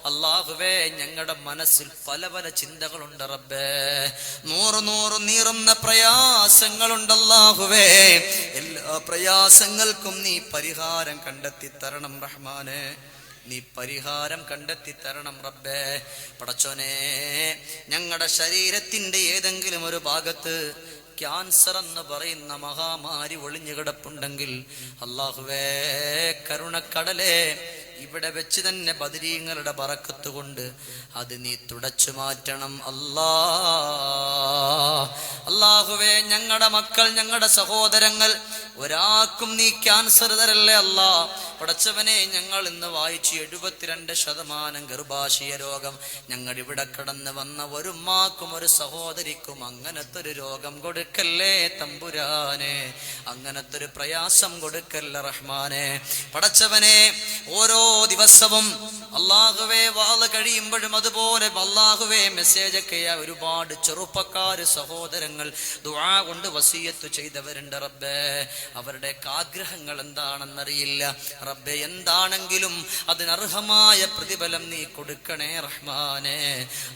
അല്ലാഹുവേ, ഞങ്ങളുടെ മനസ്സിൽ പല പല ചിന്തകളുണ്ട് റബ്ബേ. നൂറ് നീറുന്ന പ്രയാസങ്ങളുണ്ട് അല്ലാഹുവേ. എല്ലാ പ്രയാസങ്ങൾക്കും നീ പരിഹാരം കണ്ടെത്തി തരണം റഹ്മാനെ. നീ പരിഹാരം കണ്ടെത്തി തരണം റബ്ബേ. പടച്ചോനെ, ഞങ്ങളുടെ ശരീരത്തിന്റെ ഏതെങ്കിലും ഒരു ഭാഗത്ത് ക്യാൻസർ എന്ന് പറയുന്ന മഹാമാരി ഒളിഞ്ഞു കിടപ്പുണ്ടെങ്കിൽ അല്ലാഹുവേ, കരുണക്കടലേ, ഇവിടെ വെച്ച് തന്നെ ബദരീങ്ങളുടെ ബറക്കത്ത് കൊണ്ട് അത് നീ തുടച്ചു മാറ്റണം അല്ലാ. അല്ലാഹുവേ, ഞങ്ങളുടെ മക്കൾ, ഞങ്ങളുടെ സഹോദരങ്ങൾ ഒരാൾക്കും നീ ക്യാൻസർ തരല്ലേ അല്ലാ. പടച്ചവനെ, ഞങ്ങൾ ഇന്ന് വായിച്ചു 72% ഗർഭാശയ രോഗം. ഞങ്ങൾ ഇവിടെ കടന്ന് വന്ന ഒരു ഉമ്മാക്കും ഒരു സഹോദരിക്കും അങ്ങനത്തെ ഒരു രോഗം കൊടുക്കല്ലേ തമ്പുരാനെ. അങ്ങനത്തെ ഒരു പ്രയാസം കൊടുക്കല്ല റഹ്മാനെ. പടച്ചവനെ, ഓരോ ദിവസവും അല്ലാഹുവേ വാള് കഴിയുമ്പോഴും അതുപോലെ അല്ലാഹുവേ മെസ്സേജ് ഒക്കെ ഒരുപാട് ചെറുപ്പക്കാര് സഹോദരങ്ങൾ ദുആ കൊണ്ട് വസിയത്ത് ചെയ്തവരുണ്ട് റബ്ബേ. അവരുടെയൊക്കെ ആഗ്രഹങ്ങൾ എന്താണെന്നറിയില്ല റബ്ബേ. എന്താണെങ്കിലും അതിനർഹമായ പ്രതിഫലം നീ കൊടുക്കണേ റഹ്മാനെ.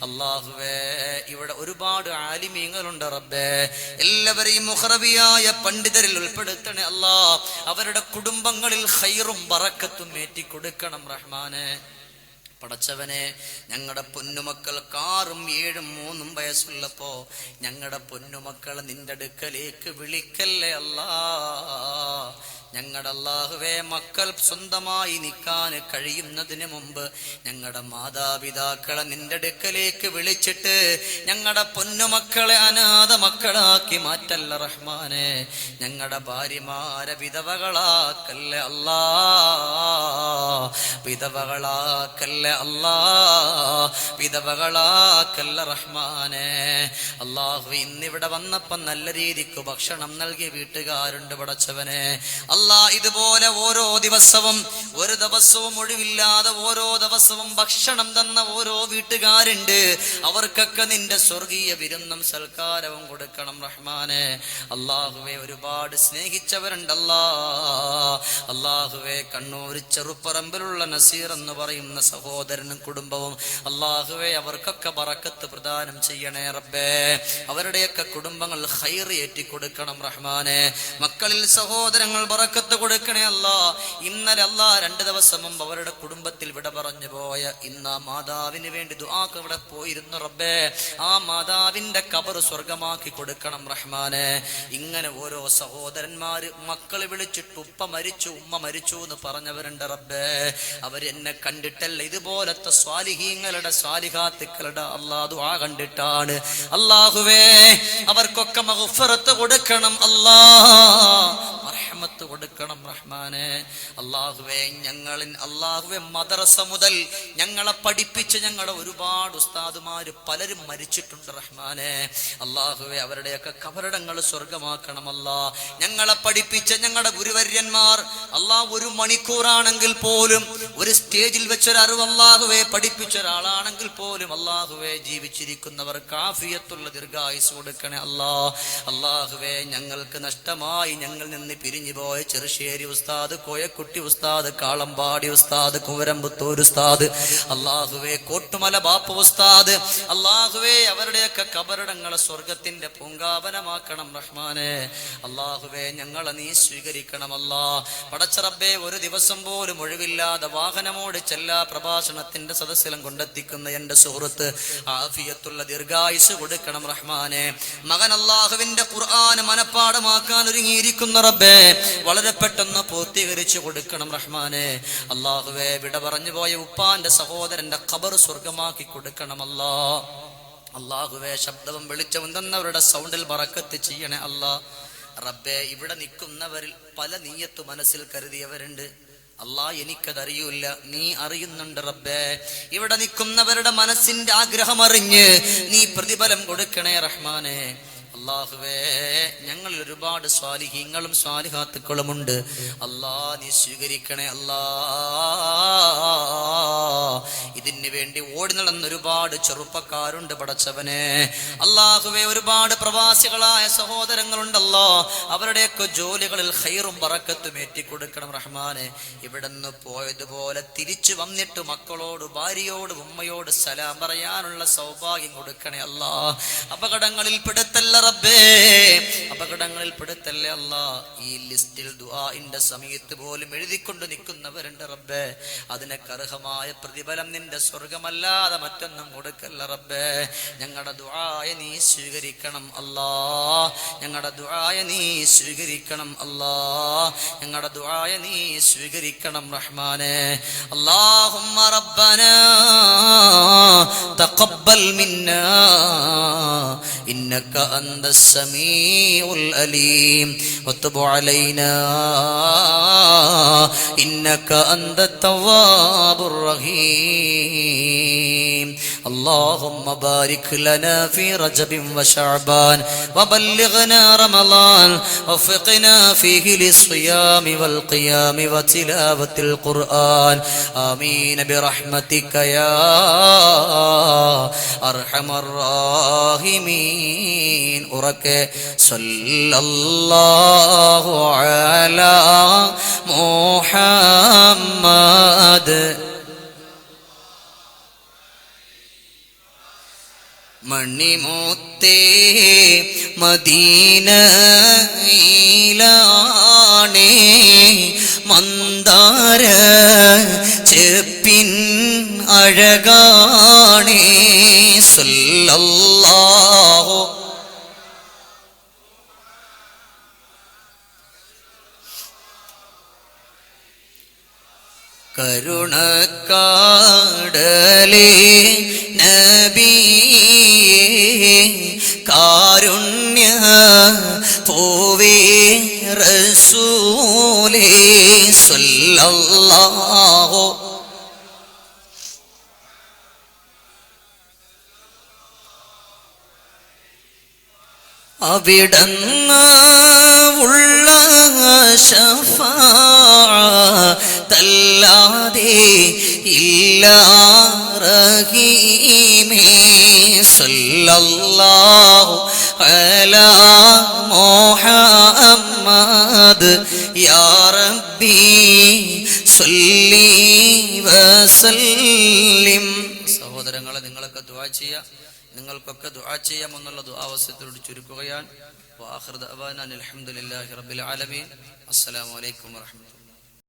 അല്ലാഹുവേ, ഇവിടെ ഒരുപാട് ആലിമീങ്ങളുണ്ട് റബ്ബേ. എല്ലാവരെയും മുഖറബിയായ പണ്ഡിതരിൽ ഉൾപ്പെടുത്തണേ അല്ലാ. അവരുടെ കുടുംബങ്ങളിൽ ഖൈറും ബറക്കത്തും ഏറ്റി കൊടുക്കണം റഹ്മാനെ. പടച്ചവനെ, ഞങ്ങളുടെ പൊന്നുമക്കൾക്ക് 6ഉം 7ഉം 3ഉം വയസ്സുള്ളപ്പോ ഞങ്ങളുടെ പൊന്നുമക്കളെ നിന്റെ അടുക്കലേക്ക് വിളിക്കല്ലേ അല്ലാ. ഞങ്ങളുടെ അല്ലാഹുവേ, മക്കൾ സ്വന്തമായി നിൽക്കാൻ കഴിയുന്നതിന് മുമ്പ് ഞങ്ങളുടെ മാതാപിതാക്കളെ നിന്റെ അടുക്കലേക്ക് വിളിച്ചിട്ട് ഞങ്ങളുടെ പൊന്നുമക്കളെ അനാഥ മക്കളാക്കി മാറ്റല്ല റഹ്മാനെ. ഞങ്ങളുടെ ഭാര്യമാരെ വിധവകളാക്കല്ലേ അല്ലാ. വിധവകളാക്കല്ലേ അല്ലാ. വിധവകളാക്കല്ല റഹ്മാനെ. അല്ലാഹു, ഇന്നിവിടെ വന്നപ്പോ നല്ല രീതിക്ക് ഭക്ഷണം നൽകിയ വീട്ടുകാരുണ്ട് പടച്ചവനെ. അല്ലാ, ഇതുപോലെ ഓരോ ദിവസവും ഒരു ദിവസവും ഒഴിവില്ലാതെ ഓരോ ദിവസവും ഭക്ഷണം തന്ന ഓരോ വീട്ടുകാരുണ്ട്. അവർക്കൊക്കെ നിന്റെ സ്വർഗീയ വിരുന്നും സൽക്കാരവും കൊടുക്കണം റഹ്മാനെ. അല്ലാഹുവേ, ഒരുപാട് സ്നേഹിച്ചവരുണ്ടല്ലാ. അല്ലാഹുവേ, കണ്ണൂർ ചെറുപ്പറമ്പിലുള്ള നസീർ എന്ന് പറയുന്ന സഹോദരനും കുടുംബവും അല്ലാഹുവേ, അവർക്കൊക്കെ ബറക്കത്ത് പ്രദാനം ചെയ്യണേ റബ്ബേ. അവരുടെയൊക്കെ കുടുംബങ്ങൾ ഖൈർ ഏറ്റി കൊടുക്കണം റഹ്മാനെ. മക്കളിൽ സഹോദരങ്ങൾ ബറക്കത്ത് കൊടുക്കണേ അല്ലാ. ഇന്നലെ അല്ലാ 2 ദിവസം മുമ്പ് അവരുടെ കുടുംബത്തിൽ വിട പറഞ്ഞു പോയ ഇന്ന് ആ മാതാവിന് വേണ്ടി ദുആക്ക് ഇവിടെ പോയിരുന്നു റബ്ബേ. ആ മാതാവിന്റെ ഖബർ സ്വർഗമാക്കി കൊടുക്കണം റഹ്മാനെ. ഇങ്ങനെ ഓരോ സഹോദരന്മാര് മക്കളെ വിളിച്ചിട്ട് ഉപ്പ മരിച്ചു ഉമ്മ മരിച്ചു എന്ന് പറഞ്ഞവരുണ്ട് റബ്ബേ. അവരെന്നെ കണ്ടിട്ടല്ല, ഇതുപോലത്തെ സ്വാലിഹീങ്ങളുടെ സ്വാലിഹാത്തുക്കളുടെ അല്ലാ ദുആ കണ്ടിട്ടാണ്. അല്ലാഹുവേ, അവർക്കൊക്കെ മഗ്ഫിറത്ത് കൊടുക്കണം അല്ലാ. റഹ്മത്ത് കൊടുക്കണം റഹ്മാനെ. അല്ലാഹുവേ, അല്ലാഹുവേ, മദ്രസ മുതൽ ഞങ്ങളെ പഠിപ്പിച്ച് ഞങ്ങളുടെ ഒരുപാട് ഉസ്താദുമാര് പലരും മരിച്ചിട്ടുണ്ട് റഹ്മാനെ. അല്ലാഹുവേ, അവരുടെയൊക്കെ ഖബറിടങ്ങൾ സ്വർഗമാക്കണം അല്ലാ. ഞങ്ങളെ പഠിപ്പിച്ച ഞങ്ങളുടെ ഗുരുവര്യന്മാർ അല്ലാ, 1 മണിക്കൂറാണെങ്കിൽ പോലും ഒരു സ്റ്റേജിൽ വെച്ചൊരു അറിവ് അല്ലാഹുവേ പഠിപ്പിച്ച ഒരാളാണെങ്കിൽ പോലും അല്ലാഹുവേ, ജീവിച്ചിരിക്കുന്നവർക്ക് ആഫിയത്തുള്ള ദീർഘായുസ് കൊടുക്കണേ അല്ലാ. അല്ലാഹുവേ, ഞങ്ങൾക്ക് നഷ്ടമായി ഞങ്ങൾ നിന്ന് പിരിഞ്ഞു പോയ ചെറുശ്ശേരി ഉസ്താദ്, കോയക്കുട്ടി ഉസ്താദ്, കാളമ്പാടി ഉസ്താദ്, കുമരമ്പത്തൂർ ഉസ്താദ്, അല്ലാഹുവേ, കോട്ടുമല ബാപ്പ ഉസ്താദ്, അല്ലാഹുവേ, അവരുടെയൊക്കെ ഖബറിടങ്ങളെ സ്വർഗത്തിന്റെ പൂങ്കാവനമാക്കണം റഹ്മാനെ. അല്ലാഹുവേ, ഞങ്ങളെ നീ സ്വീകരിക്കണം അല്ലാ. പടച്ച റബ്ബേ, ഒരു ദിവസം പോലും ഒഴിവില്ലാതെ വാഹനമോട് ചെല്ലാ പ്രഭാഷണത്തിന്റെ സദസ്സിലും കൊണ്ടെത്തിക്കുന്ന എന്റെ സുഹൃത്ത് ആഫിയത്തുള്ള ദീർഘായുസ് കൊടുക്കണം റഹ്മാനെ. മകൻ അല്ലാഹുവിന്റെ ഖുർആൻ മനപ്പാഠമാക്കാൻ ഒരുങ്ങിയിരിക്കുന്ന റബ്ബേ, വളരെ പെട്ടെന്ന് പൂർത്തീകരിച്ചു കൊടുക്കണം റഹ്മാനെ. അല്ലാഹുവേ, വിട പറഞ്ഞു പോയ ഉപ്പാന്റെ സഹോദരന്റെ ഖബർ സ്വർഗമാക്കി കൊടുക്കണം അല്ലാ. അല്ലാഹുവേ, ശബ്ദവും വെളിച്ചവും തന്നവരുടെ സൗണ്ടിൽ ബറക്കത്ത് ചെയ്യണേ അല്ലാ. റബ്ബേ, ഇവിടെ നിൽക്കുന്നവരിൽ പല നീയത്ത് മനസ്സിൽ കരുതിയവരുണ്ട് അല്ലാ. എനിക്കതറിയൂല, നീ അറിയുന്നുണ്ട് റബ്ബേ. ഇവിടെ നിൽക്കുന്നവരുടെ മനസ്സിന്റെ ആഗ്രഹം അറിഞ്ഞ് നീ പ്രതിഫലം കൊടുക്കണേ റഹ്മാനെ. അല്ലാഹുവേ, ഞങ്ങളിൽ ഒരുപാട് സ്വാലിഹീങ്ങളും സ്വാലിഹാത്തുക്കളുമുണ്ട് അല്ലാ. നീ സ്വീകരിക്കണേ അല്ലാ. ഇതിന് വേണ്ടി ഓടി നടന്ന ഒരുപാട് ചെറുപ്പക്കാരുണ്ട് പടച്ചവനെ. അല്ലാഹുവേ, ഒരുപാട് പ്രവാസികളായ സഹോദരങ്ങളുണ്ടല്ലോ. അവരുടെയൊക്കെ ജോലികളിൽ ഖൈറും ബറക്കത്തും ഏറ്റിക്കൊടുക്കണം റഹ്മാനെ. ഇവിടുന്ന് പോയതുപോലെ തിരിച്ചു വന്നിട്ട് മക്കളോട്, ഭാര്യയോട്, ഉമ്മയോട് സലാം പറയാനുള്ള സൗഭാഗ്യം കൊടുക്കണേ അല്ലാ. അപകടങ്ങളിൽ പെടുത്തല്ല റബ്ബേ, അപകടങ്ങളിൽ പെടുത്തല്ലേ അല്ലാ. ഈ ലിസ്റ്റിൽ ദുആഇന്റെ സമയത്ത് പോലും എഴുതിക്കൊണ്ട് നിൽക്കുന്നവരുണ്ട് റബ്ബേ. അതിനൊക്കെ അർഹമായ പ്രതിഫലം നിന്റെ സ്വർഗമല്ലാതെ മറ്റൊന്നും കൊടുക്കല്ല റബ്ബേ. ഞങ്ങളുടെ ദുആയെ നീ സ്വീകരിക്കണം അല്ലാ. ഞങ്ങളുടെ ദുആയെ നീ സ്വീകരിക്കണം അല്ലാ. ഞങ്ങളുടെ ദുആയെ നീ സ്വീകരിക്കണം റഹ്മാനെ. അല്ലാഹുമ്മ റബ്ബനാ തഖബ്ബൽ മിന്നാ ഇന്നക അന്തസ് സമീഉൽ അലീം വതുബ് അലൈനാ ഇന്നക അന്തത് തവ്വാബുർ റഹീം. اللهم بارك لنا في رجب وشعبان وبلغنا رمضان وفقنا فيه للصيام والقيام وتلاوة القرآن آمين برحمتك يا أرحم الراحمين. صلى الله على محمد മണിമുത്തേ മദീനയിലാണേ മന്ദാര ചെപ്പിൻ അഴകാണേ സല്ലല്ലാഹു കരുണക്കാടലേ നബിയേ കാരുണ്യ പൂവേ റസൂലേ സല്ലല്ലാഹു അവിടന്ന് ഉള്ള ശഫാഅത്തല്ലാതെ ഇല്ല റഹീമേ സല്ലല്ലാഹു അലാ മുഹമ്മദ് യാ റബ്ബി സല്ലി വസല്ലിം. സഹോദരങ്ങളെ, നിങ്ങളൊക്കെ ദുആ ചെയ്യുക. നിങ്ങൾക്കൊക്കെ ദുആ ചെയ്യാമെന്നുള്ള ദുആവസത്തോട് ചുരുക്കുകയാണ്. വആഖിറു ദഅവാനാ അൽഹംദുലില്ലാഹി റബ്ബിൽ ആലമീൻ. അസ്സലാമു അലൈക്കും വറഹ്മത്തുള്ളാഹി.